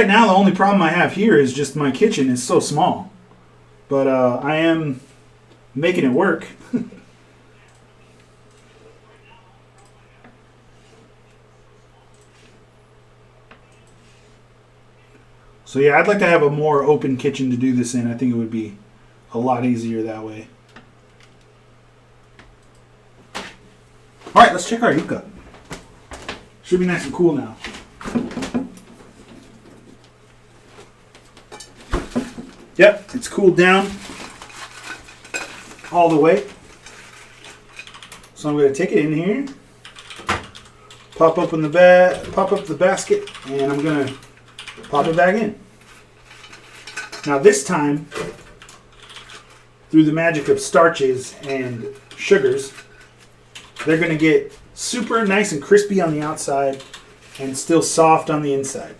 now the only problem I have here is just my kitchen is so small. But I am making it work. So yeah, I'd like to have a more open kitchen to do this in. I think it would be a lot easier that way. Alright, let's check our yuca. Should be nice and cool now. Yep, it's cooled down all the way. So I'm going to take it in here, pop up the basket, and I'm going to pop it back in. Now this time, through the magic of starches and sugars, they're going to get super nice and crispy on the outside and still soft on the inside.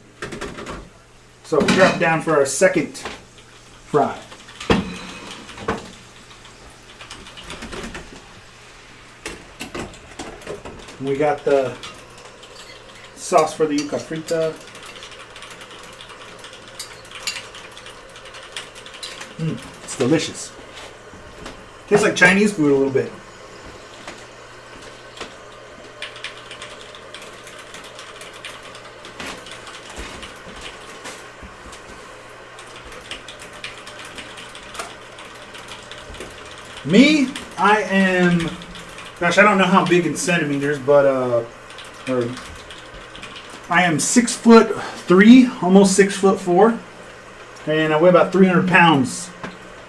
So we drop down for our second fry. And we got the sauce for the yuca frita. It's delicious. Tastes like Chinese food a little bit. Me, I am, gosh, I don't know how big in centimeters, but I am 6'3", almost 6'4", and I weigh about 300 pounds.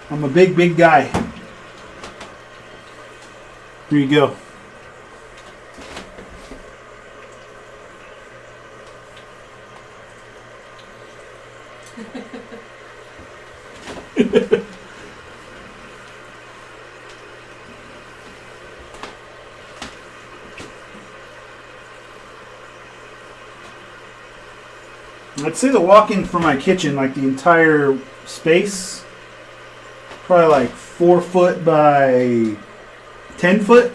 I'm a big guy. Here you go. I'd say the walk-in for my kitchen, like the entire space, probably like 4 foot by 10 foot.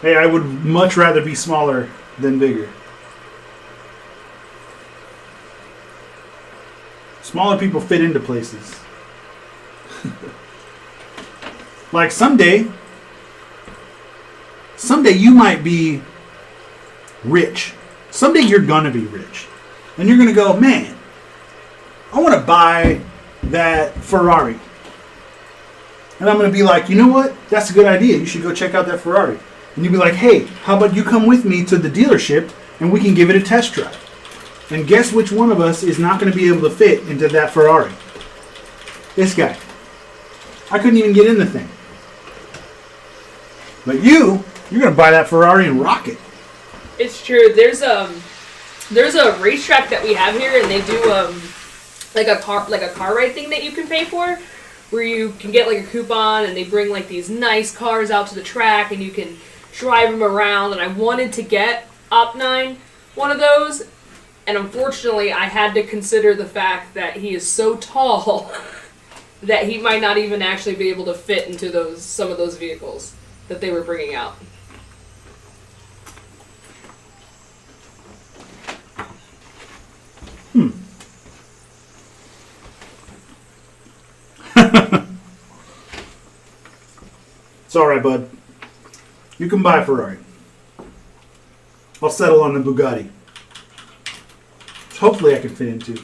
Hey, I would much rather be smaller than bigger. Smaller people fit into places. Like someday you might be rich. Someday you're gonna be rich. And you're gonna go, man, I want to buy that Ferrari. And I'm gonna be like, you know what? That's a good idea. You should go check out that Ferrari. And you'd be like, hey, how about you come with me to the dealership and we can give it a test drive? And guess which one of us is not going to be able to fit into that Ferrari? This guy. I couldn't even get in the thing. But you're going to buy that Ferrari and rock it. It's true. There's a racetrack that we have here, and they do like a car ride thing that you can pay for, where you can get like a coupon, and they bring like these nice cars out to the track, and you can drive them around. And I wanted to get Op9 one of those, and unfortunately, I had to consider the fact that he is so tall that he might not even actually be able to fit into some of those vehicles that they were bringing out. It's alright, bud. You can buy a Ferrari. I'll settle on the Bugatti. Hopefully I can fit into.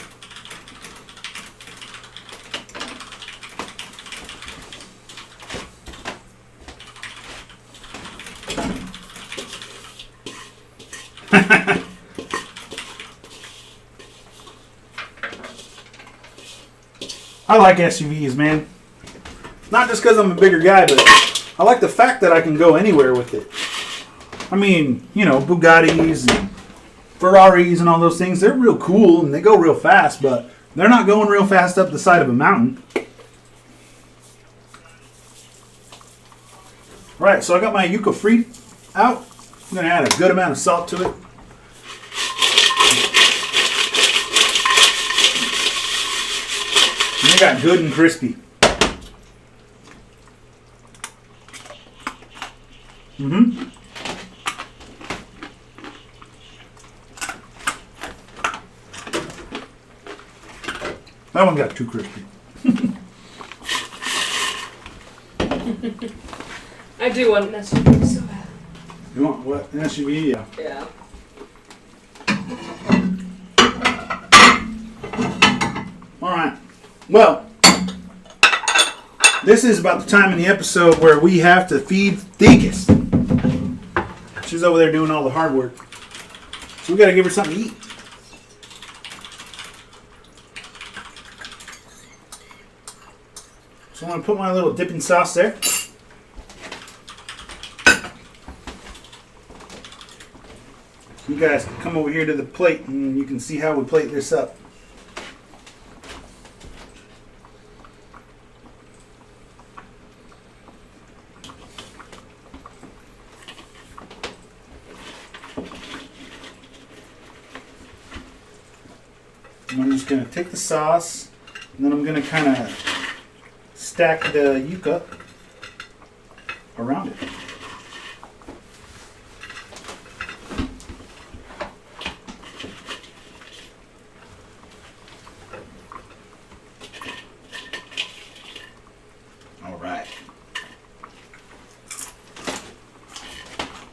I like SUVs, man. Not just because I'm a bigger guy, but I like the fact that I can go anywhere with it. I mean, you know, Bugattis and Ferraris and all those things, they're real cool and they go real fast, but they're not going real fast up the side of a mountain. Alright, so I got my yuca free out. I'm going to add a good amount of salt to it. And they got good and crispy. That one got too crispy. I do want an SUV so bad. You want what? An SUV? Yeah. Yeah. Alright. Well, this is about the time in the episode where we have to feed Thegus. She's over there doing all the hard work. So we got to give her something to eat. So I'm going to put my little dipping sauce there. You guys can come over here to the plate and you can see how we plate this up. I'm just going to take the sauce, and then I'm going to kind of stack the yuca around it. All right.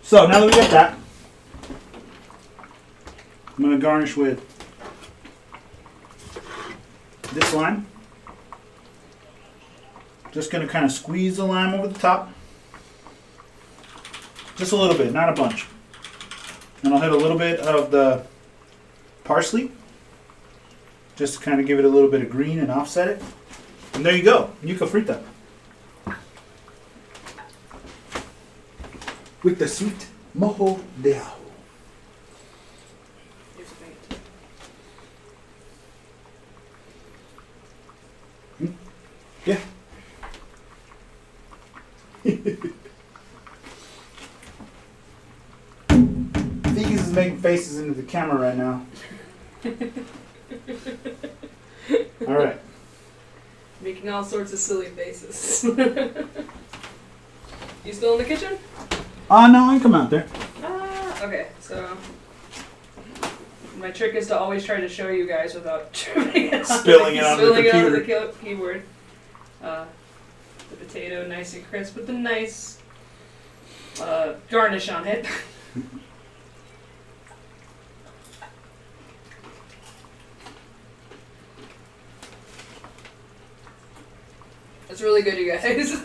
So now that we got that, I'm going to garnish with this lime. Just going to kind of squeeze the lime over the top. Just a little bit, not a bunch. And I'll hit a little bit of the parsley. Just to kind of give it a little bit of green and offset it. And there you go, yuca frita. With the sweet mojo de ajo. Yeah. Vegas is making faces into the camera right now. All right. Making all sorts of silly faces. You still in the kitchen? No, I come out there. Okay, so my trick is to always try to show you guys without spilling it on the keyboard. The potato nice and crisp with a nice garnish on it. That's really good, you guys.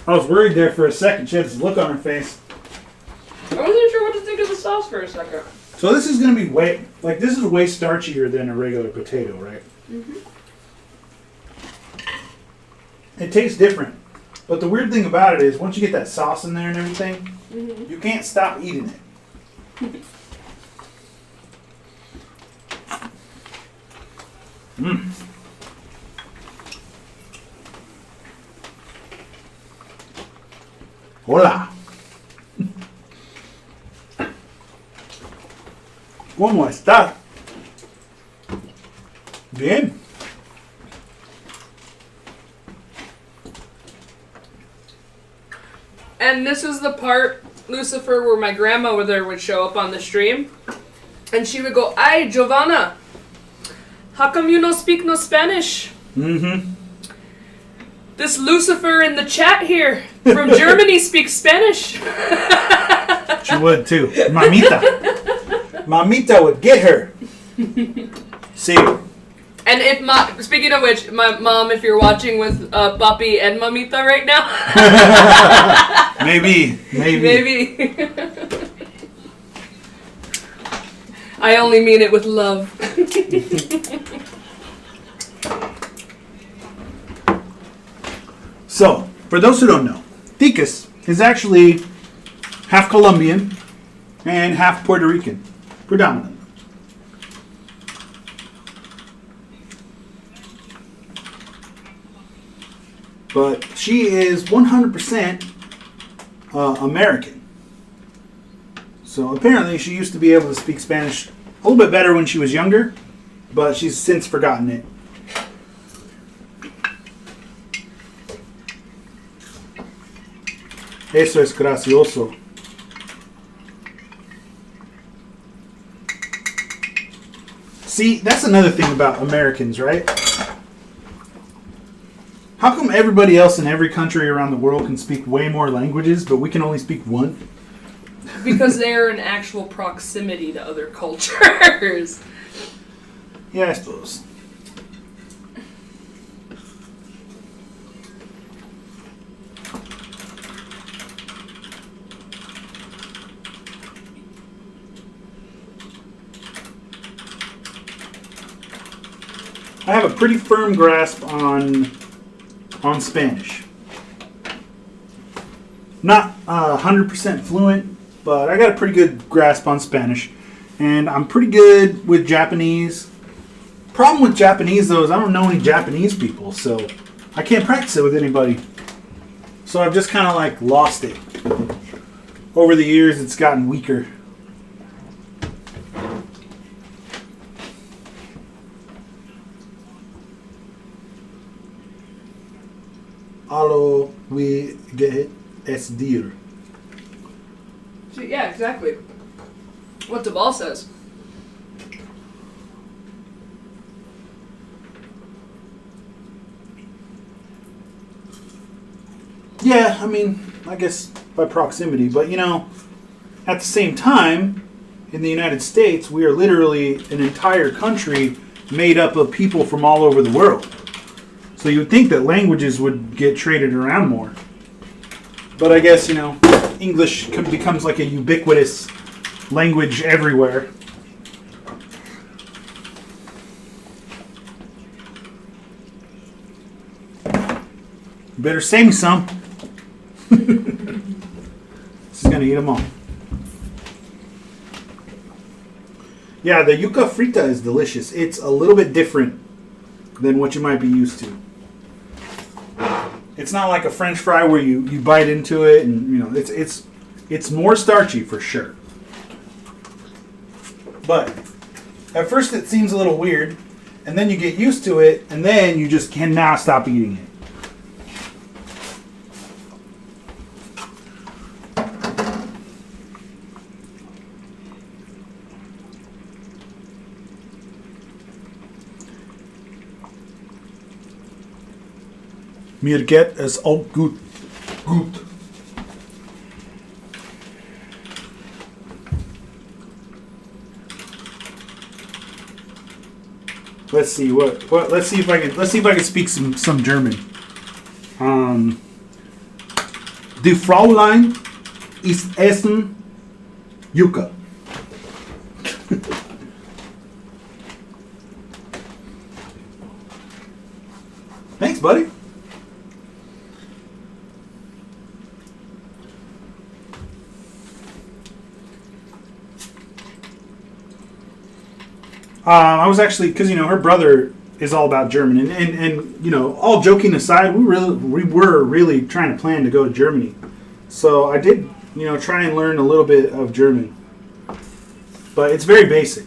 I was worried there for a second. She had this look on her face. I wasn't sure what to think of the sauce for a second. So this is going to be way starchier than a regular potato, right? Mm-hmm. It tastes different. But the weird thing about it is once you get that sauce in there and everything, Mm-hmm. you can't stop eating it. Mmm. Hola. ¿Cómo está? Bien. And this is the part, Lucifer, where my grandmother would show up on the stream. And she would go, "Ay, Giovanna, how come you no speak no Spanish?" Mm-hmm. This Lucifer in the chat here from Germany speaks Spanish. She would too. Mamita. Mamita would get her. See. And if speaking of which, my mom, if you're watching with Papi and Mamita right now. Maybe. I only mean it with love. So, for those who don't know, ticas is actually half Colombian and half Puerto Rican, predominantly. But she is 100% American. So apparently she used to be able to speak Spanish a little bit better when she was younger, but she's since forgotten it. Eso es gracioso. See, that's another thing about Americans, right? How come everybody else in every country around the world can speak way more languages, but we can only speak one? Because they're in actual proximity to other cultures. Yeah, I suppose. I have a pretty firm grasp on Spanish. Not 100% fluent, but I got a pretty good grasp on Spanish. And I'm pretty good with Japanese. Problem with Japanese, though, is I don't know any Japanese people, so I can't practice it with anybody. So I've just kind of like lost it. Over the years, it's gotten weaker. Allo we get es dir. Yeah, exactly. What the ball says. Yeah, I mean, I guess by proximity. But, you know, at the same time, in the United States, we are literally an entire country made up of people from all over the world. So you would think that languages would get traded around more. But I guess, you know, English becomes like a ubiquitous language everywhere. You better save me some. This is going to eat them all. Yeah, the yuca frita is delicious. It's a little bit different than what you might be used to. It's not like a French fry where you bite into it and, you know, it's more starchy for sure. But at first it seems a little weird, and then you get used to it, and then you just cannot stop eating it. Mir geht es auch gut. Gut. Let's see what let's see if I can speak some German. Die Fraulein ist essen Yucca. Thanks, buddy. I was actually, because, you know, her brother is all about German, and you know, all joking aside, we were really trying to plan to go to Germany. So I did, you know, try and learn a little bit of German, but it's very basic.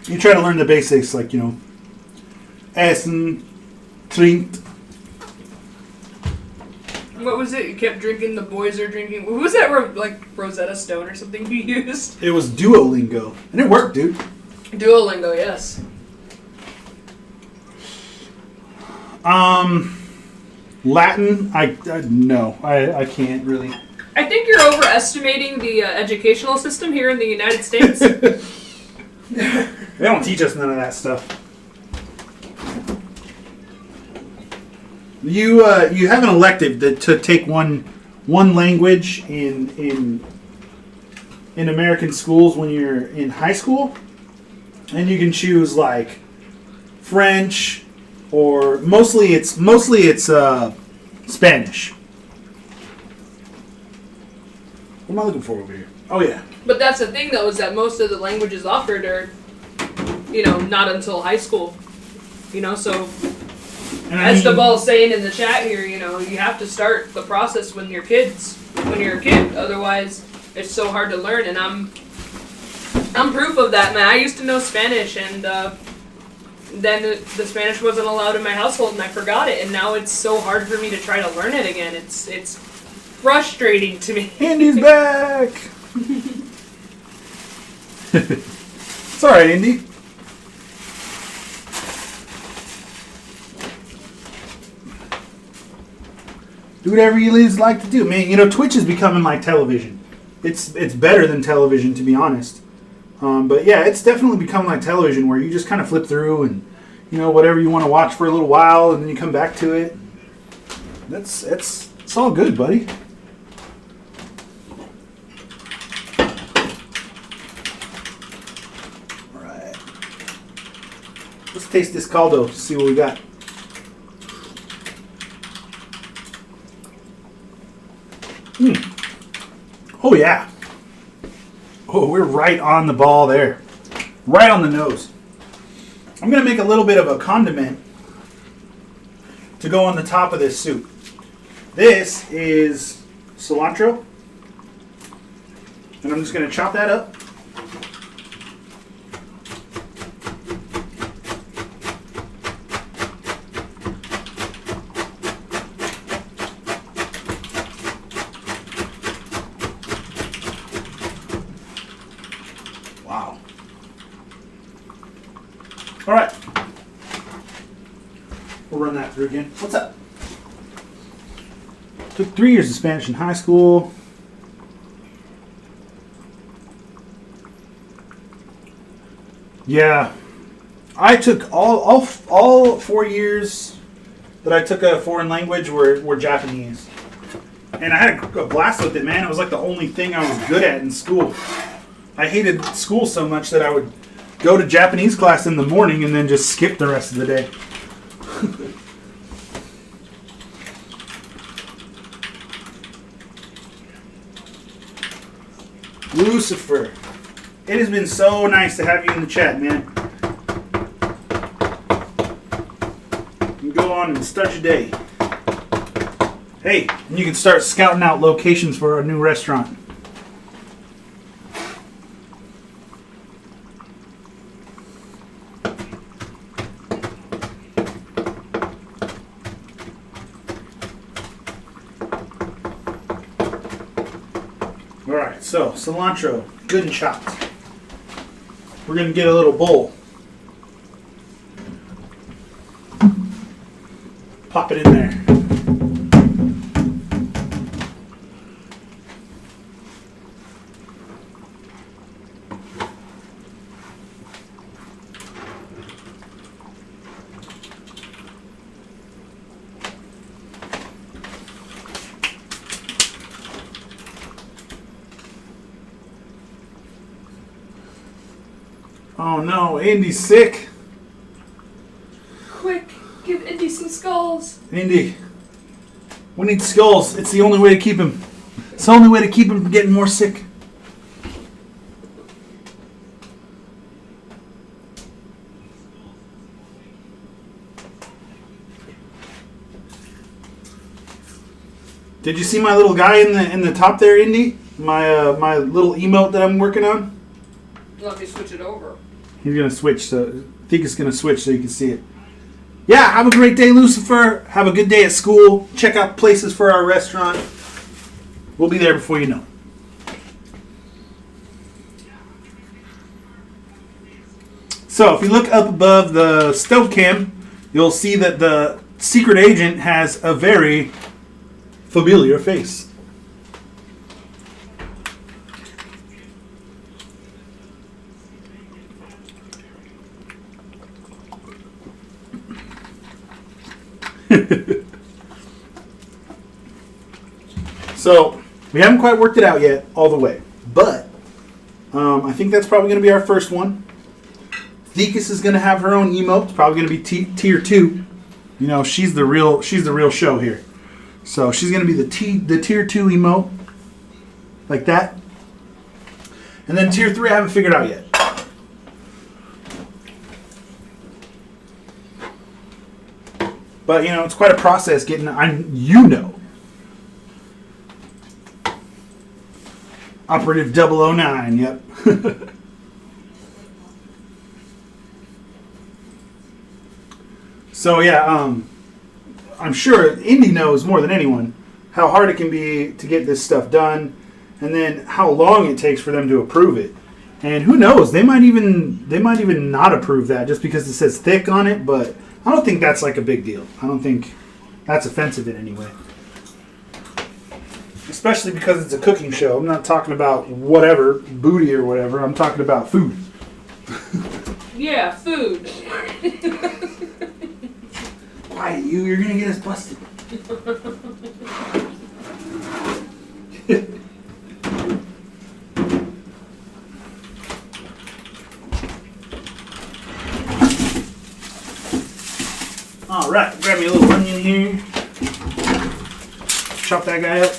You try to learn the basics, like, you know, essen, trinkt. What was it? You kept drinking, the boys are drinking. What was that, like Rosetta Stone or something you used? It was Duolingo, and it worked, dude. Duolingo, yes. Latin, I can't really. I think you're overestimating the educational system here in the United States. They don't teach us none of that stuff. You have an elective to take one language in American schools when you're in high school, and you can choose like French, or mostly it's Spanish. What am I looking for over here? Oh yeah. But that's the thing, though, is that most of the languages offered are, you know, not until high school. You know, so. As the ball's saying in the chat here, you know, you have to start the process when you're a kid. Otherwise, it's so hard to learn. And I'm proof of that, man. I used to know Spanish, and then the Spanish wasn't allowed in my household, and I forgot it. And now it's so hard for me to try to learn it again. It's frustrating to me. Andy's back. It's all right, Andy. Do whatever you like to do, man. You know, Twitch is becoming like television. It's better than television, to be honest. But yeah, it's definitely become like television, where you just kind of flip through and, you know, whatever you want to watch for a little while, and then you come back to it. It's all good, buddy. Let's taste this caldo, see what we got. Oh yeah. Oh, we're right on the ball there. Right on the nose. I'm going to make a little bit of a condiment to go on the top of this soup. This is cilantro. And I'm just going to chop that up. Wow. All right. We'll run that through again. What's up? Took 3 years of Spanish in high school. Yeah. I took all 4 years that I took a foreign language were Japanese. And I had a blast with it, man. It was like the only thing I was good at in school. I hated school so much that I would go to Japanese class in the morning and then just skip the rest of the day. Lucifer, it has been so nice to have you in the chat, man. You can go on and start your day. Hey, and you can start scouting out locations for our new restaurant. Alright, so cilantro, good and chopped. We're going to get a little bowl. Pop it in there. Oh no, Andy's sick. Quick, give Indy some skulls. Andy, we need skulls. It's the only way to keep him. It's the only way to keep him from getting more sick. Did you see my little guy in the top there, Indy? My little emote that I'm working on? Let me switch it over. He's gonna switch, so I think it's gonna switch so you can see it. Yeah, have a great day, Lucifer. Have a good day at school. Check out places for our restaurant. We'll be there before you know. So if you look up above the stove cam, you'll see that the secret agent has a very familiar face. So, we haven't quite worked it out yet, all the way. But, I think that's probably going to be our first one. Thekus is going to have her own emote. It's probably going to be tier 2. You know, she's the real show here. So, she's going to be the tier 2 emote. Like that. And then tier 3 I haven't figured out yet. But, you know, it's quite a process getting, Operative 009, yep. So, yeah, I'm sure Indy knows more than anyone how hard it can be to get this stuff done, and then how long it takes for them to approve it. And who knows, they might even not approve that just because it says thick on it, but I don't think that's like a big deal. I don't think that's offensive in any way. Especially because it's a cooking show. I'm not talking about whatever, booty or whatever. I'm talking about food. Yeah, food. Quiet, you're going to get us busted. here. Chop that guy up.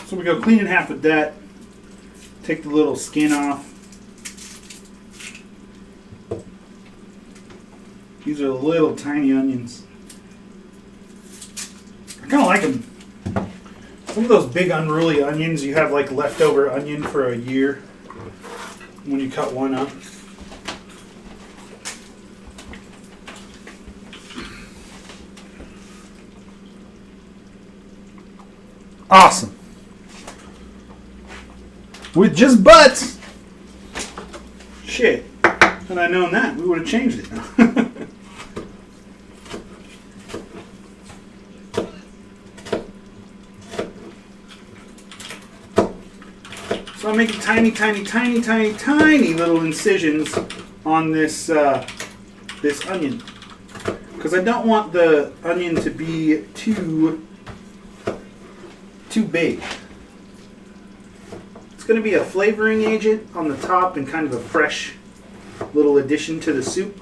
So we go clean in half with that. Take the little skin off. These are little tiny onions. I kind of like them. Some of those big unruly onions, you have like leftover onion for a year when you cut one up. Awesome. With just butts. Shit. Had I known that, we would have changed it. So I'm making tiny little incisions on this this onion, because I don't want the onion to be too big. It's going to be a flavoring agent on the top and kind of a fresh little addition to the soup.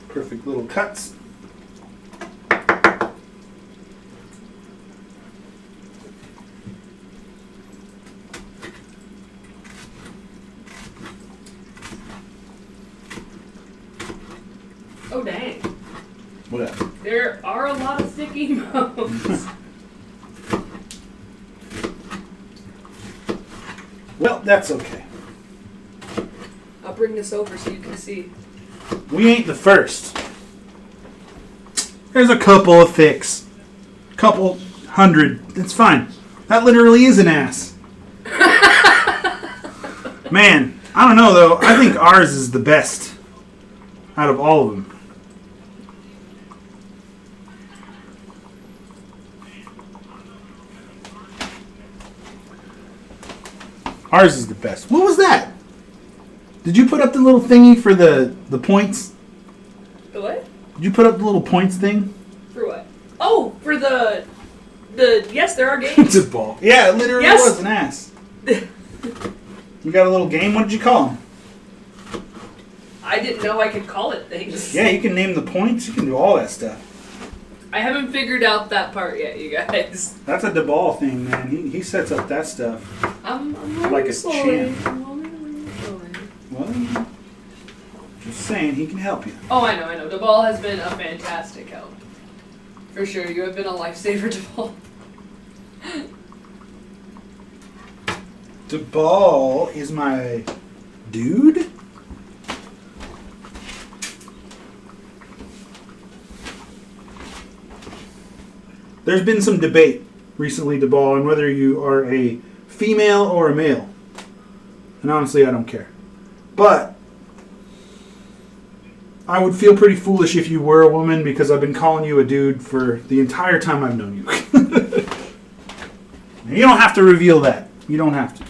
Perfect little cuts. Oh, dang. What? There are a lot of sticky bones. Well, that's okay. I'll bring this over so you can see. We ain't the first. There's a couple of thicks. Couple hundred. It's fine. That literally is an ass. Man, I don't know though. I think ours is the best out of all of them. Ours is the best. What was that? Did you put up the little thingy for the points? The what? Did you put up the little points thing? For what? Oh, for the yes, there are games. It's a ball. Yeah, it literally was an ass. You got a little game? What did you call them? I didn't know I could call it things. Yeah, you can name the points. You can do all that stuff. I haven't figured out that part yet, you guys. That's a DeBall thing, man. He sets up that stuff. I'm Like a slowly. champ. I'm only slowly. Well, just saying, he can help you. Oh, I know. DeBall has been a fantastic help. For sure, you have been a lifesaver, DeBall. DeBall is my dude. There's been some debate recently, DeBall, on whether you are a female or a male. And honestly, I don't care. But I would feel pretty foolish if you were a woman, because I've been calling you a dude for the entire time I've known you. You don't have to reveal that. You don't have to.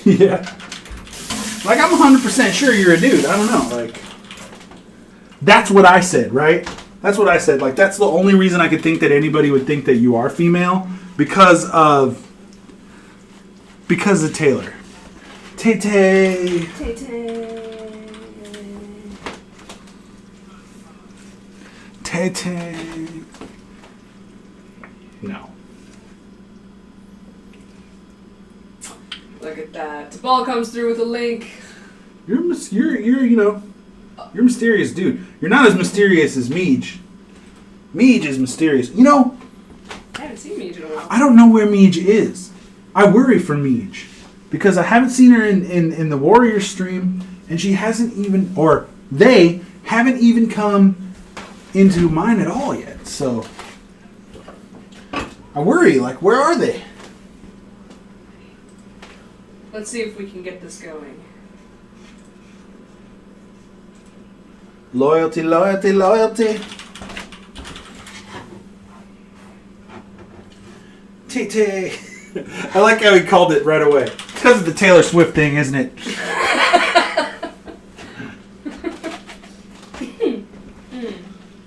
Yeah. Like, I'm 100% sure you're a dude. I don't know. Like, that's what I said, right? That's what I said. Like, that's the only reason I could think that anybody would think that you are female, because of Taylor. Tay-Tay. Tay-Tay. No. Look at that. DeBall comes through with a link. You're mysterious, dude. You're not as mysterious as Meej. Meej is mysterious. You know, I haven't seen Meej in a while. I don't know where Meej is. I worry for Meej, because I haven't seen her in the Warrior stream, and she hasn't even, or they haven't even come into mine at all yet. So I worry, like, where are they? Let's see if we can get this going. Loyalty, loyalty, loyalty. TT. I like how he called it right away. It's because of the Taylor Swift thing, isn't it?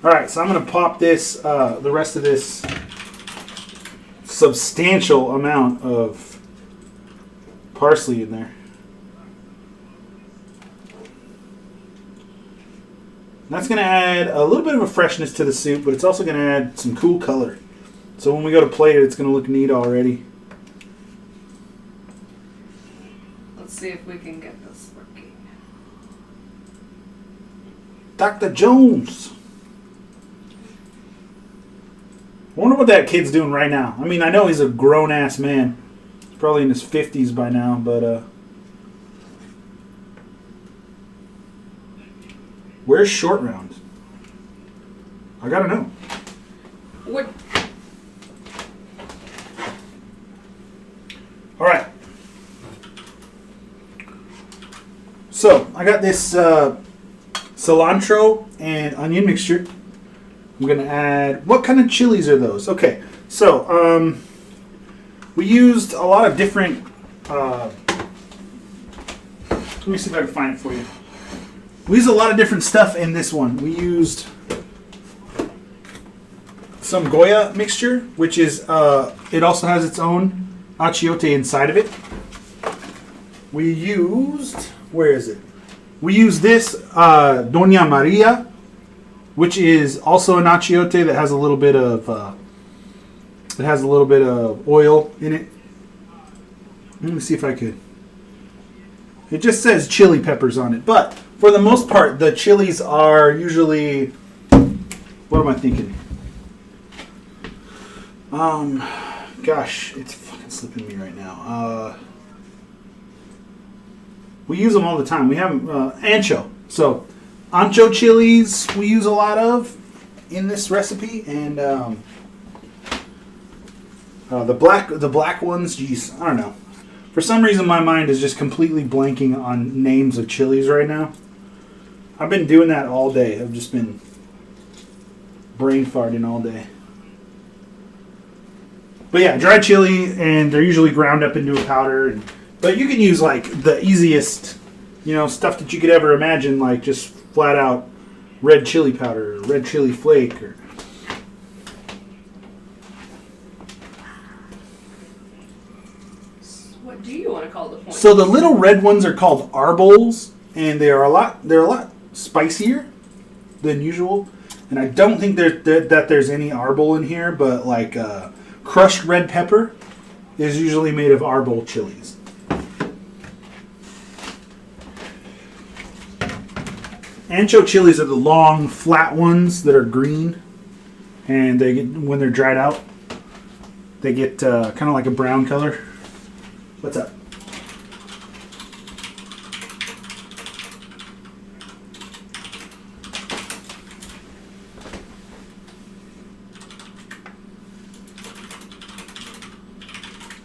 Alright, so I'm going to pop this, the rest of this substantial amount of parsley in there. And that's going to add a little bit of a freshness to the soup, but it's also going to add some cool color. So when we go to plate it, it's going to look neat already. Let's see if we can get this working. Dr. Jones. I wonder what that kid's doing right now. I mean, I know he's a grown-ass man. He's probably in his 50s by now, but, where's Short Round? I gotta know. What? Alright. So, I got this cilantro and onion mixture. I'm going to add... What kind of chilies are those? Okay, so we used a lot of different... let me see if I can find it for you. We used a lot of different stuff in this one. We used some Goya mixture, which is... it also has its own achiote inside of it. We used... Where is it? We used this Doña Maria, which is also an achiote that has a little bit of oil in it. Let me see if I could. It just says chili peppers on it, but for the most part, the chilies are usually. What am I thinking? Gosh, it's fucking slipping me right now. We use them all the time. We have ancho. So, ancho chilies we use a lot of in this recipe, and the black ones. Geez, I don't know. For some reason, my mind is just completely blanking on names of chilies right now. I've been doing that all day. I've just been brain farting all day. But yeah, dried chili, and they're usually ground up into a powder. But you can use like the easiest, stuff that you could ever imagine, like just flat out red chili powder, or red chili flake, or What do you want to call the point? so the little red ones are called arbols, and they're a lot spicier than usual. And I don't think there's any arbol in here, but like crushed red pepper is usually made of arbol chilies. Ancho chilies are the long, flat ones that are green, and they get, when they're dried out, they get kind of like a brown color. What's up?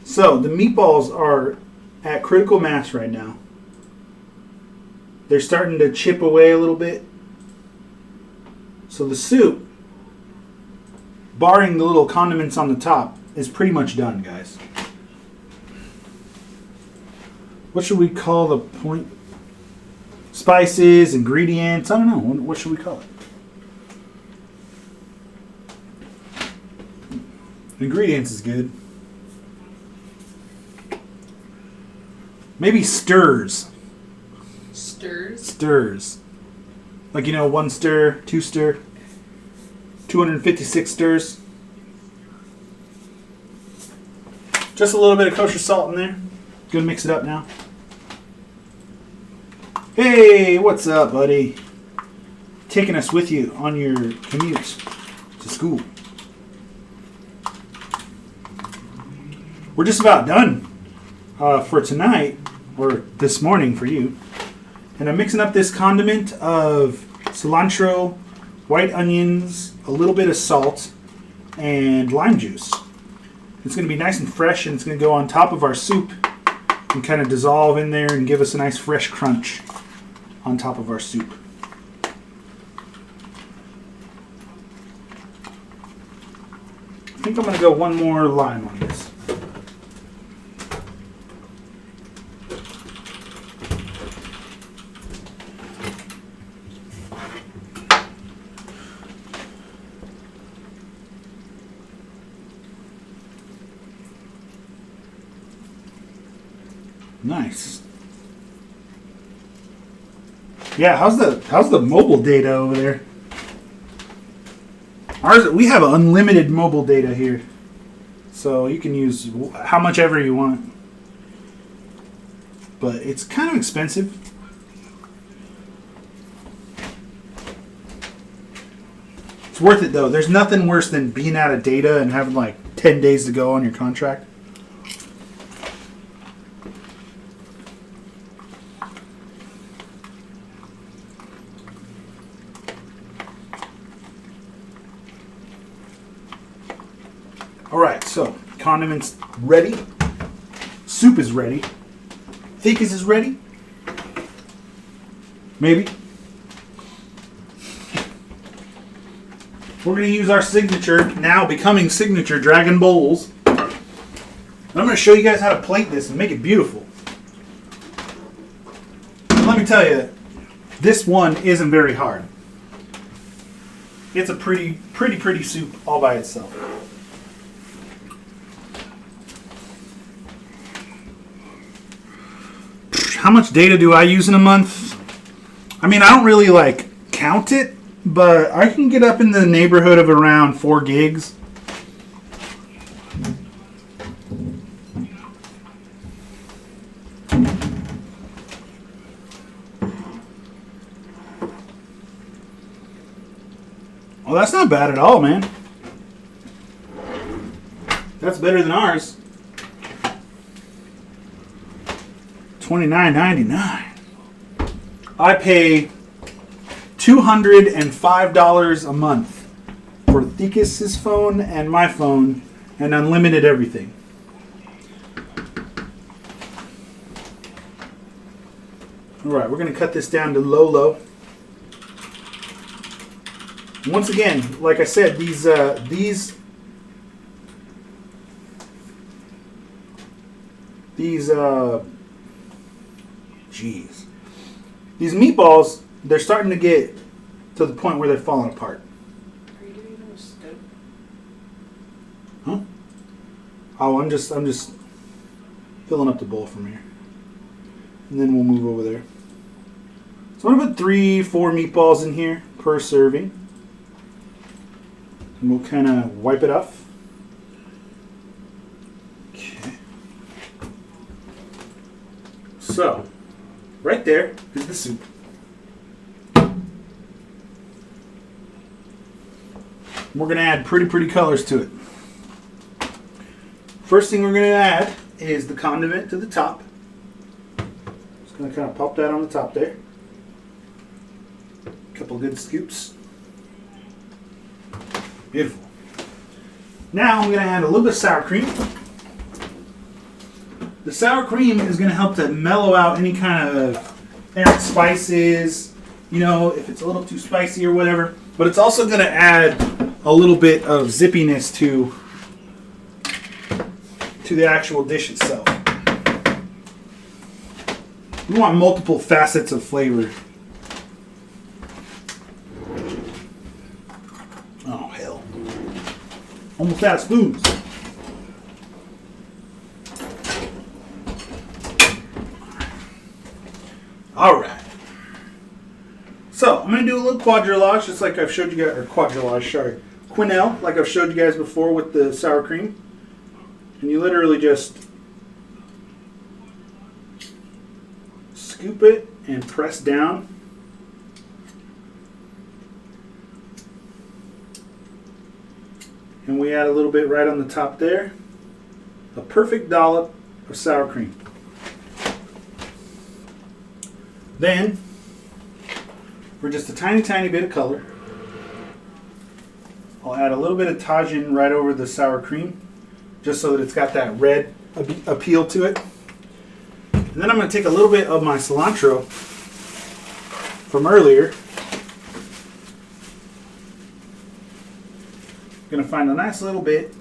So the meatballs are at critical mass right now. They're starting to chip away a little bit. So the soup, barring the little condiments on the top, is pretty much done, guys. What should we call the point? Spices, ingredients, I don't know. What should we call it? Ingredients is good. Maybe stirs. Stirs. Like, 1 stir, 2 stir, 256 stirs. Just a little bit of kosher salt in there. Gonna mix it up now. Hey, what's up, buddy? Taking us with you on your commute to school. We're just about done for tonight, or this morning for you. And I'm mixing up this condiment of cilantro, white onions, a little bit of salt, and lime juice. It's going to be nice and fresh, and it's going to go on top of our soup and kind of dissolve in there and give us a nice fresh crunch on top of our soup. I think I'm going to go one more lime on this. Nice. Yeah, how's the mobile data over there? We have unlimited mobile data here, so you can use how much ever you want. But it's kind of expensive. It's worth it though. There's nothing worse than being out of data and having like 10 days to go on your contract. Alright, so condiments ready. Soup is ready. Thickest is ready. Maybe. We're going to use our signature, now becoming signature dragon bowls. And I'm going to show you guys how to plate this and make it beautiful. Let me tell you, this one isn't very hard. It's a pretty soup all by itself. How much data do I use in a month? I mean, I don't really like count it, but I can get up in the neighborhood of around 4 gigs. Well, that's not bad at all, man. That's better than ours. $29.99. I pay $205 a month for Thekis's phone and my phone and unlimited everything. Alright, we're going to cut this down to low. Once again, like I said, these meatballs, they're starting to get to the point where they're falling apart. Are you doing them with stove? Huh? Oh, I'm just filling up the bowl from here. And then we'll move over there. So I'm going to put 3-4 meatballs in here per serving. And we'll kind of wipe it off. Okay. So, right there is the soup. We're going to add pretty colors to it. First thing we're going to add is the condiment to the top. Just going to kind of pop that on the top there. A couple good scoops. Beautiful. Now I'm going to add a little bit of sour cream. The sour cream is going to help to mellow out any kind of errant spices, you know, if it's a little too spicy or whatever. But it's also going to add a little bit of zippiness to the actual dish itself. We want multiple facets of flavor. Oh, hell. Almost out of spoons. Alright. So, I'm going to do a little quadrillage, just like I've showed you guys, or quadrillage, sorry. Quenelle, like I've showed you guys before with the sour cream. And you literally just scoop it and press down. And we add a little bit right on the top there. A perfect dollop of sour cream. Then, for just a tiny bit of color, I'll add a little bit of Tajin right over the sour cream, just so that it's got that red appeal to it. And then I'm going to take a little bit of my cilantro from earlier. Going to find a nice little bit.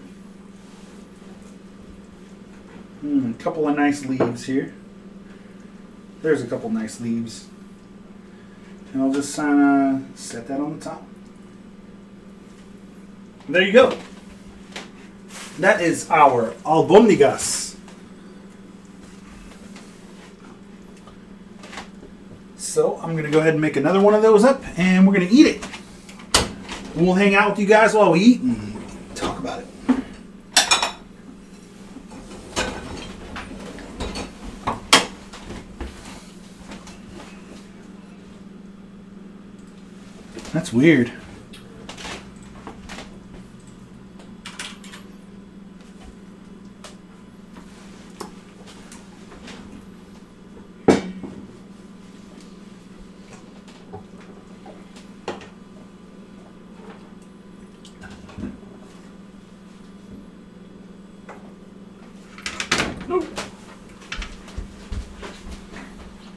A couple of nice leaves here. There's a couple nice leaves. And I'll just set that on the top. There you go. That is our Albondigas. So I'm going to go ahead and make another one of those up, and we're going to eat it. And we'll hang out with you guys while we eat and talk about it. That's weird. Nope.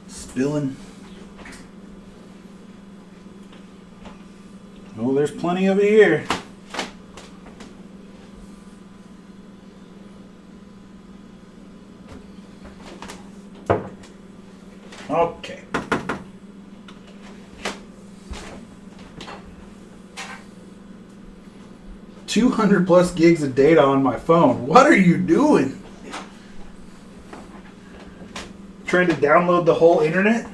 Spilling. Oh, there's plenty over here. Okay. +200 gigs of data on my phone. What are you doing? Trying to download the whole internet?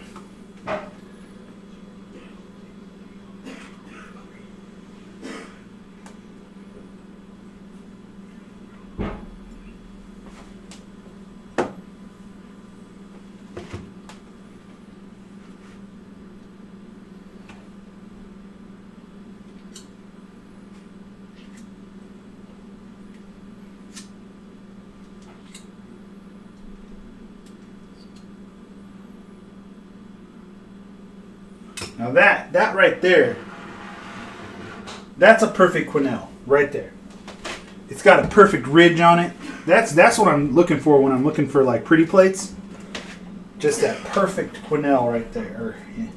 Now that right there, that's a perfect quenelle right there. It's got a perfect ridge on it. That's what I'm looking for when I'm looking for like pretty plates. Just that perfect quenelle right there. Yeah.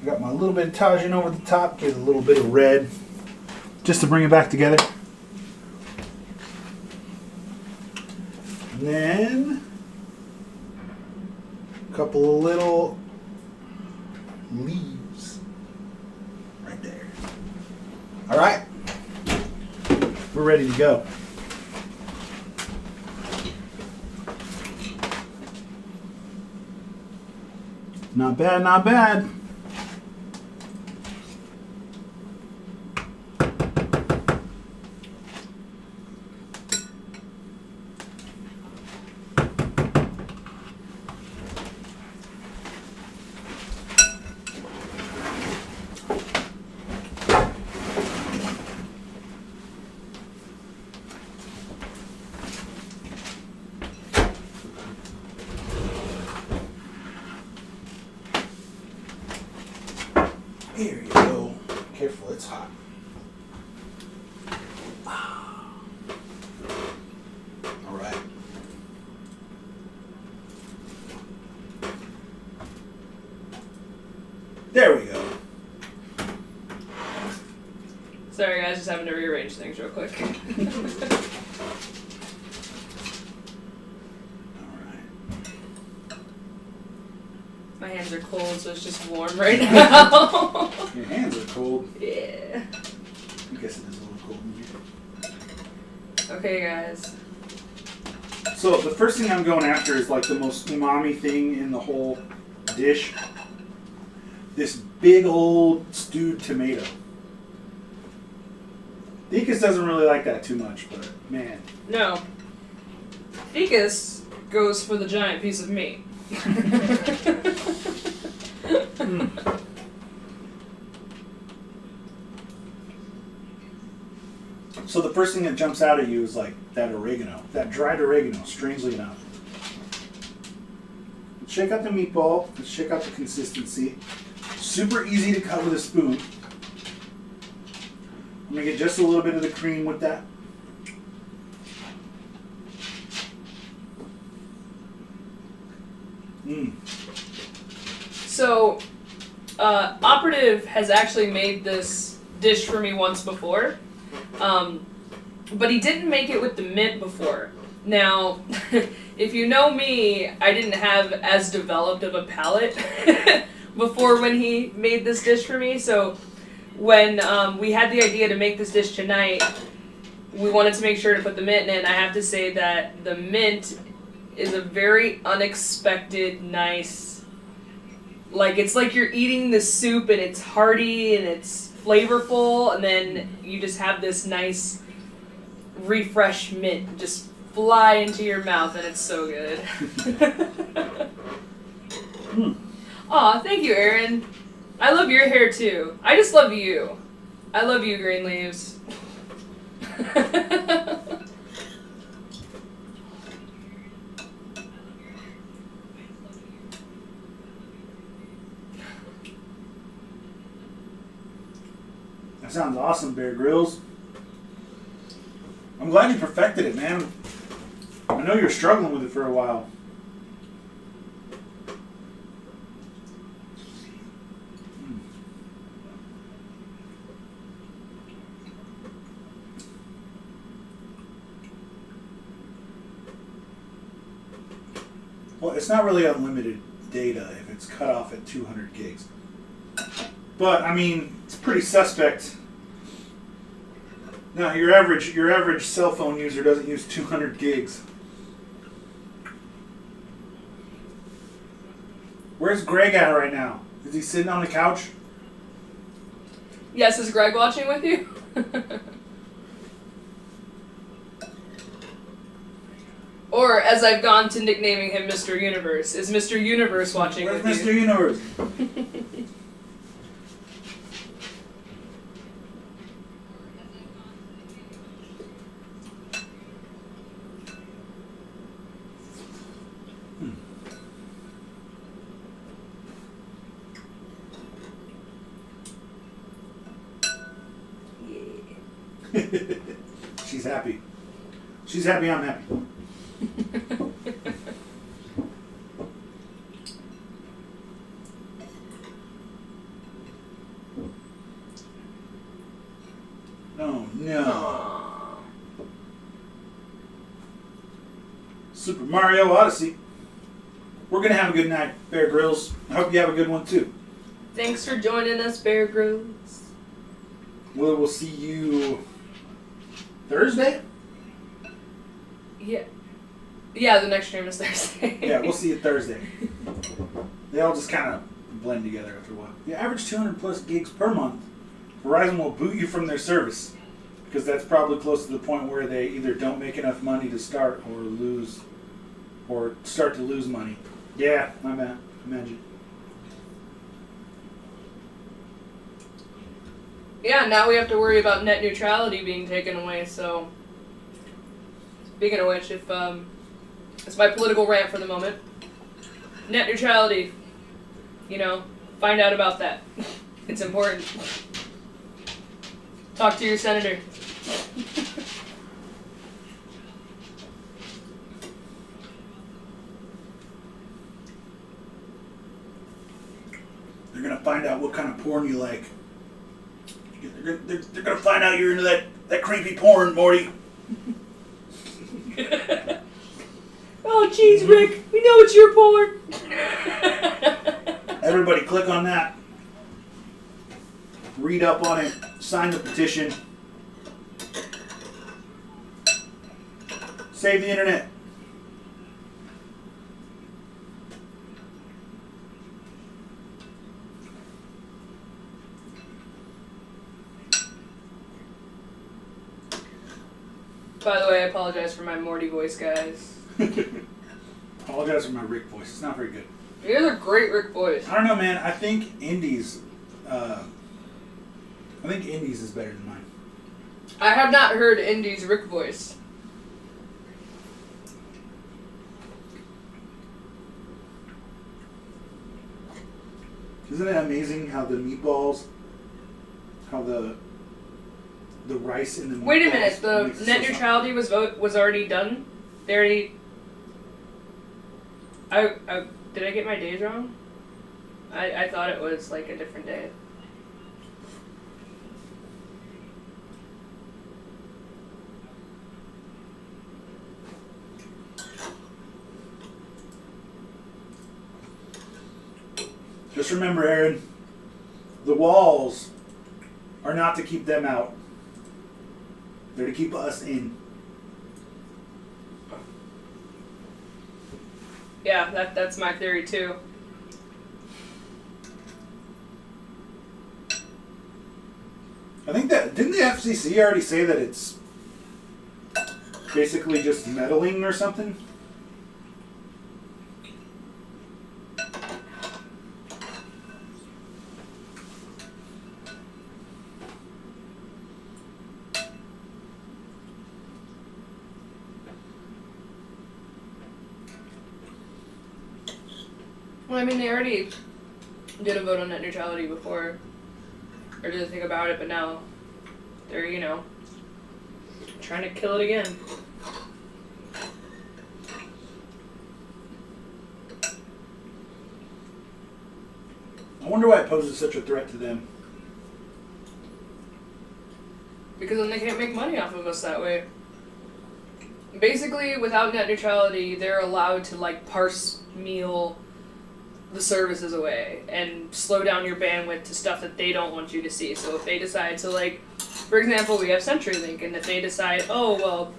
I got my little bit of Tajin over the top, get a little bit of red, just to bring it back together. And then a couple of little leaves right there. All right, we're ready to go. Not bad, not bad. Here you go. Careful, it's hot. All right. There we go. Sorry guys, just having to rearrange things real quick. My hands are cold, so it's just warm right now. Your hands are cold. Yeah. I guess it is a little cold in here. Okay, guys. So the first thing I'm going after is like the most umami thing in the whole dish. This big old stewed tomato. Ficus doesn't really like that too much, but man. No. Ficus goes for the giant piece of meat. So the first thing that jumps out at you is like that oregano, that dried oregano, strangely enough. Let's shake out the meatball. Let's shake out the consistency. Super easy to cut with a spoon. I'm going to get just a little bit of the cream with that. So, Operative has actually made this dish for me once before, but he didn't make it with the mint before. Now, if you know me, I didn't have as developed of a palate before when he made this dish for me, so when we had the idea to make this dish tonight, we wanted to make sure to put the mint in it. I have to say that the mint is a very unexpected, nice, like, it's like you're eating the soup and it's hearty and it's flavorful, and then you just have this nice, refreshed mint just fly into your mouth, and it's so good. Aw, thank you, Aaron. I love your hair, too. I just love you. I love you, Green Leaves. That sounds awesome, Bear Grylls. I'm glad you perfected it, man. I know you're struggling with it for a while. Well, it's not really unlimited data if it's cut off at 200 gigs. But, I mean, it's pretty suspect. No, your average cell phone user doesn't use 200 gigs. Where's Greg at right now? Is he sitting on the couch? Yes, is Greg watching with you? Or, as I've gone to nicknaming him Mr. Universe, is Mr. Universe watching Where's with Mr. you? Universe? She's happy. She's happy, I'm happy. Oh no. Super Mario Odyssey. We're gonna have a good night, Bear Grylls. I hope you have a good one too. Thanks for joining us, Bear Grylls. We'll see you Thursday? Yeah, the next stream is Thursday. Yeah, we'll see you Thursday. They all just kind of blend together after a while. You average 200 plus gigs per month. Verizon will boot you from their service because that's probably close to the point where they either don't make enough money to start or start to lose money. Yeah, imagine. Yeah, now we have to worry about net neutrality being taken away, so... Speaking of which, if, it's my political rant for the moment. Net neutrality. You know, find out about that. It's important. Talk to your senator. They're going to find out what kind of porn you like. They're going to find out you're into that creepy porn, Morty. Oh, jeez, Rick. We know it's your porn. Everybody click on that. Read up on it. Sign the petition. Save the internet. By the way, I apologize for my Morty voice, guys. Apologize for my Rick voice. It's not very good. You guys are great Rick voice. I don't know, man. I think Indies is better than mine. I have not heard Indy's Rick voice. Isn't it amazing how the meatballs, how the rice in the meatballs... Wait a minute, the net neutrality was already done? They already... Did I get my days wrong? I thought it was like a different day. Just remember, Aaron, the walls are not to keep them out. They're to keep us in. Yeah, that's my theory too. I think that, didn't the FCC already say that it's basically just meddling or something? Well, I mean, they already did a vote on net neutrality before, or did a thing about it, but now they're, trying to kill it again. I wonder why it poses such a threat to them. Because then they can't make money off of us that way. Basically, without net neutrality, they're allowed to, parse meal the services away and slow down your bandwidth to stuff that they don't want you to see. So if they decide for example, we have CenturyLink, and if they decide, oh, well,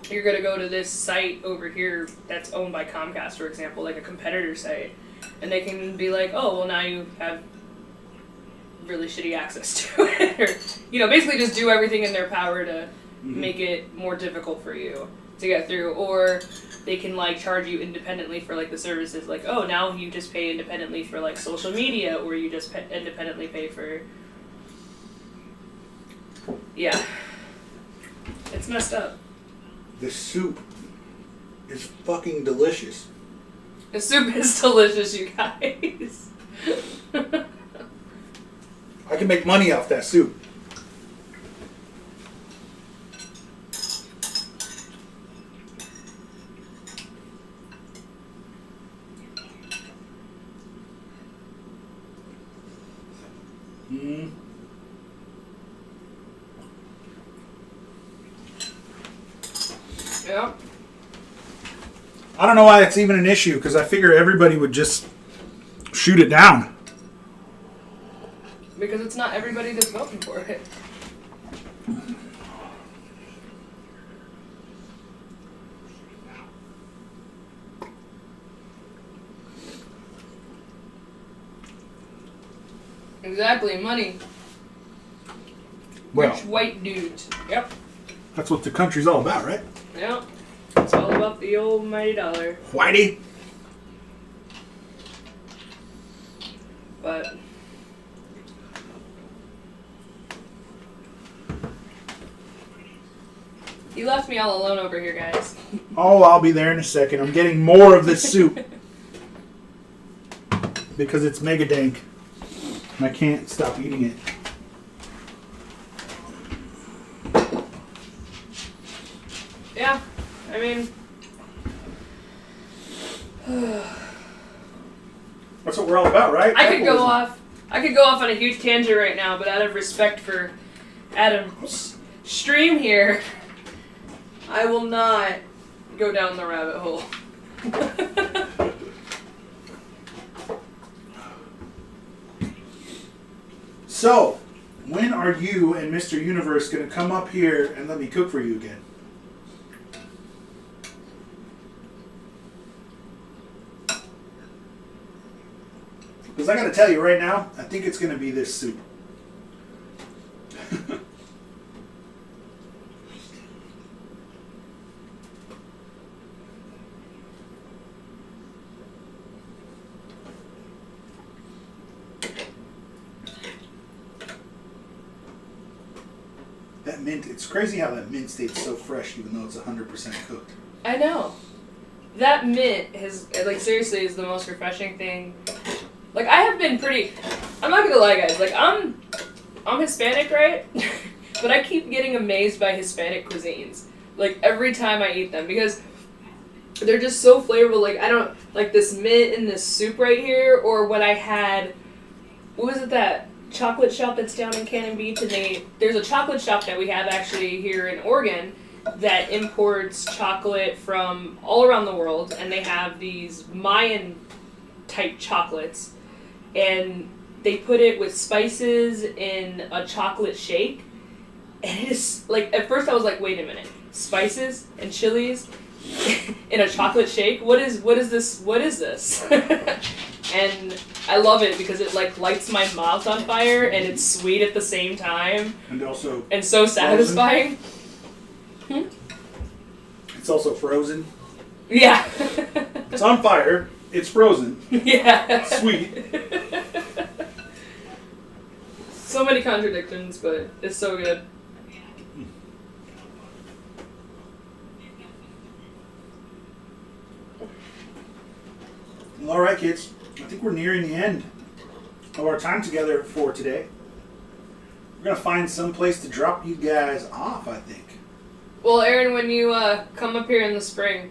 you're going to go to this site over here that's owned by Comcast, for example, like a competitor site, and they can be like, oh, well, now you have really shitty access to it. Or, basically just do everything in their power to make it more difficult for you to get through. Or they can, charge you independently for, the services. Oh, now you just pay independently for, social media, or you just independently pay for... Yeah. It's messed up. The soup is fucking delicious. The soup is delicious, you guys. I can make money off that soup. Yeah. I don't know why it's even an issue, because I figure everybody would just shoot it down. Because it's not everybody that's voting for it. Exactly, money. Well, Rich white dudes. Yep. that's what the country's all about, right? Yep. It's all about the old mighty dollar. Whitey. But you left me all alone over here, guys. Oh, I'll be there in a second. I'm getting more of this soup. Because it's mega dank. And I can't stop eating it. Yeah, I mean... That's what we're all about, right? I could go off on a huge tangent right now, but out of respect for Adam's stream here, I will not go down the rabbit hole. So, when are you and Mr. Universe going to come up here and let me cook for you again? Because I got to tell you right now, I think it's going to be this soup. That mint, it's crazy how that mint stays so fresh even though it's 100% cooked. I know. That mint seriously is the most refreshing thing. I have been I'm not gonna lie, guys, I'm Hispanic, right? But I keep getting amazed by Hispanic cuisines. Every time I eat them, because They're just so flavorful. Like, I don't like this mint in this soup right here, or when I had, what was it, that chocolate shop that's down in Cannon Beach, and there's a chocolate shop that we have actually here in Oregon that imports chocolate from all around the world, and they have these Mayan type chocolates, and they put it with spices in a chocolate shake, and it is like, at first I was like, wait a minute, spices and chilies in a chocolate shake? What is this? And I love it because it like lights my mouth on fire, and it's sweet at the same time. And also... And so satisfying. It's also frozen. Yeah. It's on fire. It's frozen. Yeah. Sweet. So many contradictions, but it's so good. All right, kids. I think we're nearing the end of our time together for today. We're going to find some place to drop you guys off, I think. Well, Aaron, when you come up here in the spring,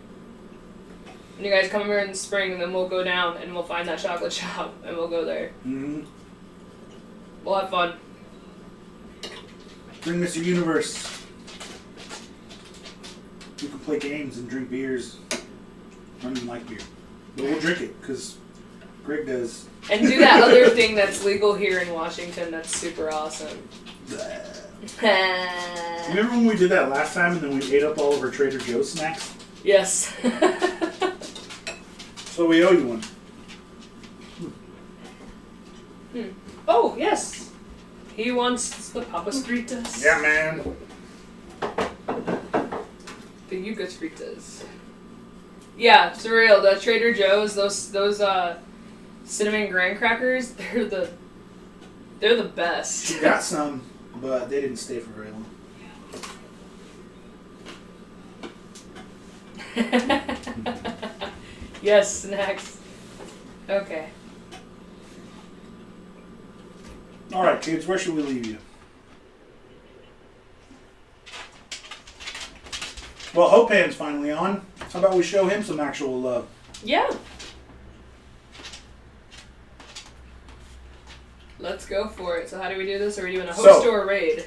when you guys come here in the spring, then we'll go down and we'll find that chocolate shop and we'll go there. Mm-hmm. We'll have fun. Bring Mr. Universe. We can play games and drink beers. I don't even like beer. But we'll drink it, because Greg does. And do that other thing that's legal here in Washington that's super awesome. Remember when we did that last time and then we ate up all of our Trader Joe's snacks? Yes. So we owe you one. Oh, yes. He wants the Papas Fritas. Yeah, man. The Yuca Fritas. Yeah, it's real. The Trader Joe's, those cinnamon graham crackers, they're the best. We got some, but they didn't stay for very long. Yes, snacks. Okay. All right, kids, where should we leave you? Well, Hopan's finally on. How about we show him some actual love? Yeah. Let's go for it. So how do we do this? Are we doing a host or a raid?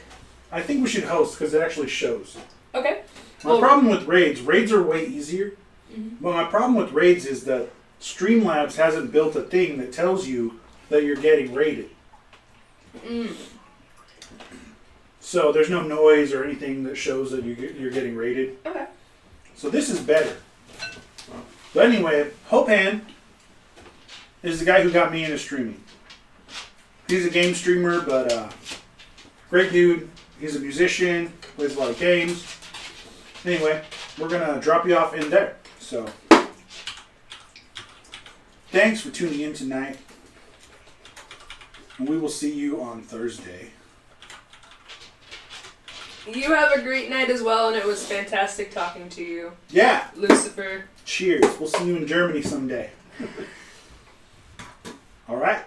I think we should host because it actually shows. Okay. My problem with raids are way easier. Mm-hmm. But my problem with raids is that Streamlabs hasn't built a thing that tells you that you're getting raided. So there's no noise or anything that shows that you're getting raided. Okay. So this is better. But anyway, Hopan is the guy who got me into streaming. He's a game streamer, but great dude. He's a musician, plays a lot of games. Anyway, we're going to drop you off in there. So, thanks for tuning in tonight. And we will see you on Thursday. You have a great night as well, and it was fantastic talking to you. Yeah. Lucifer. Cheers. We'll see you in Germany someday. All right.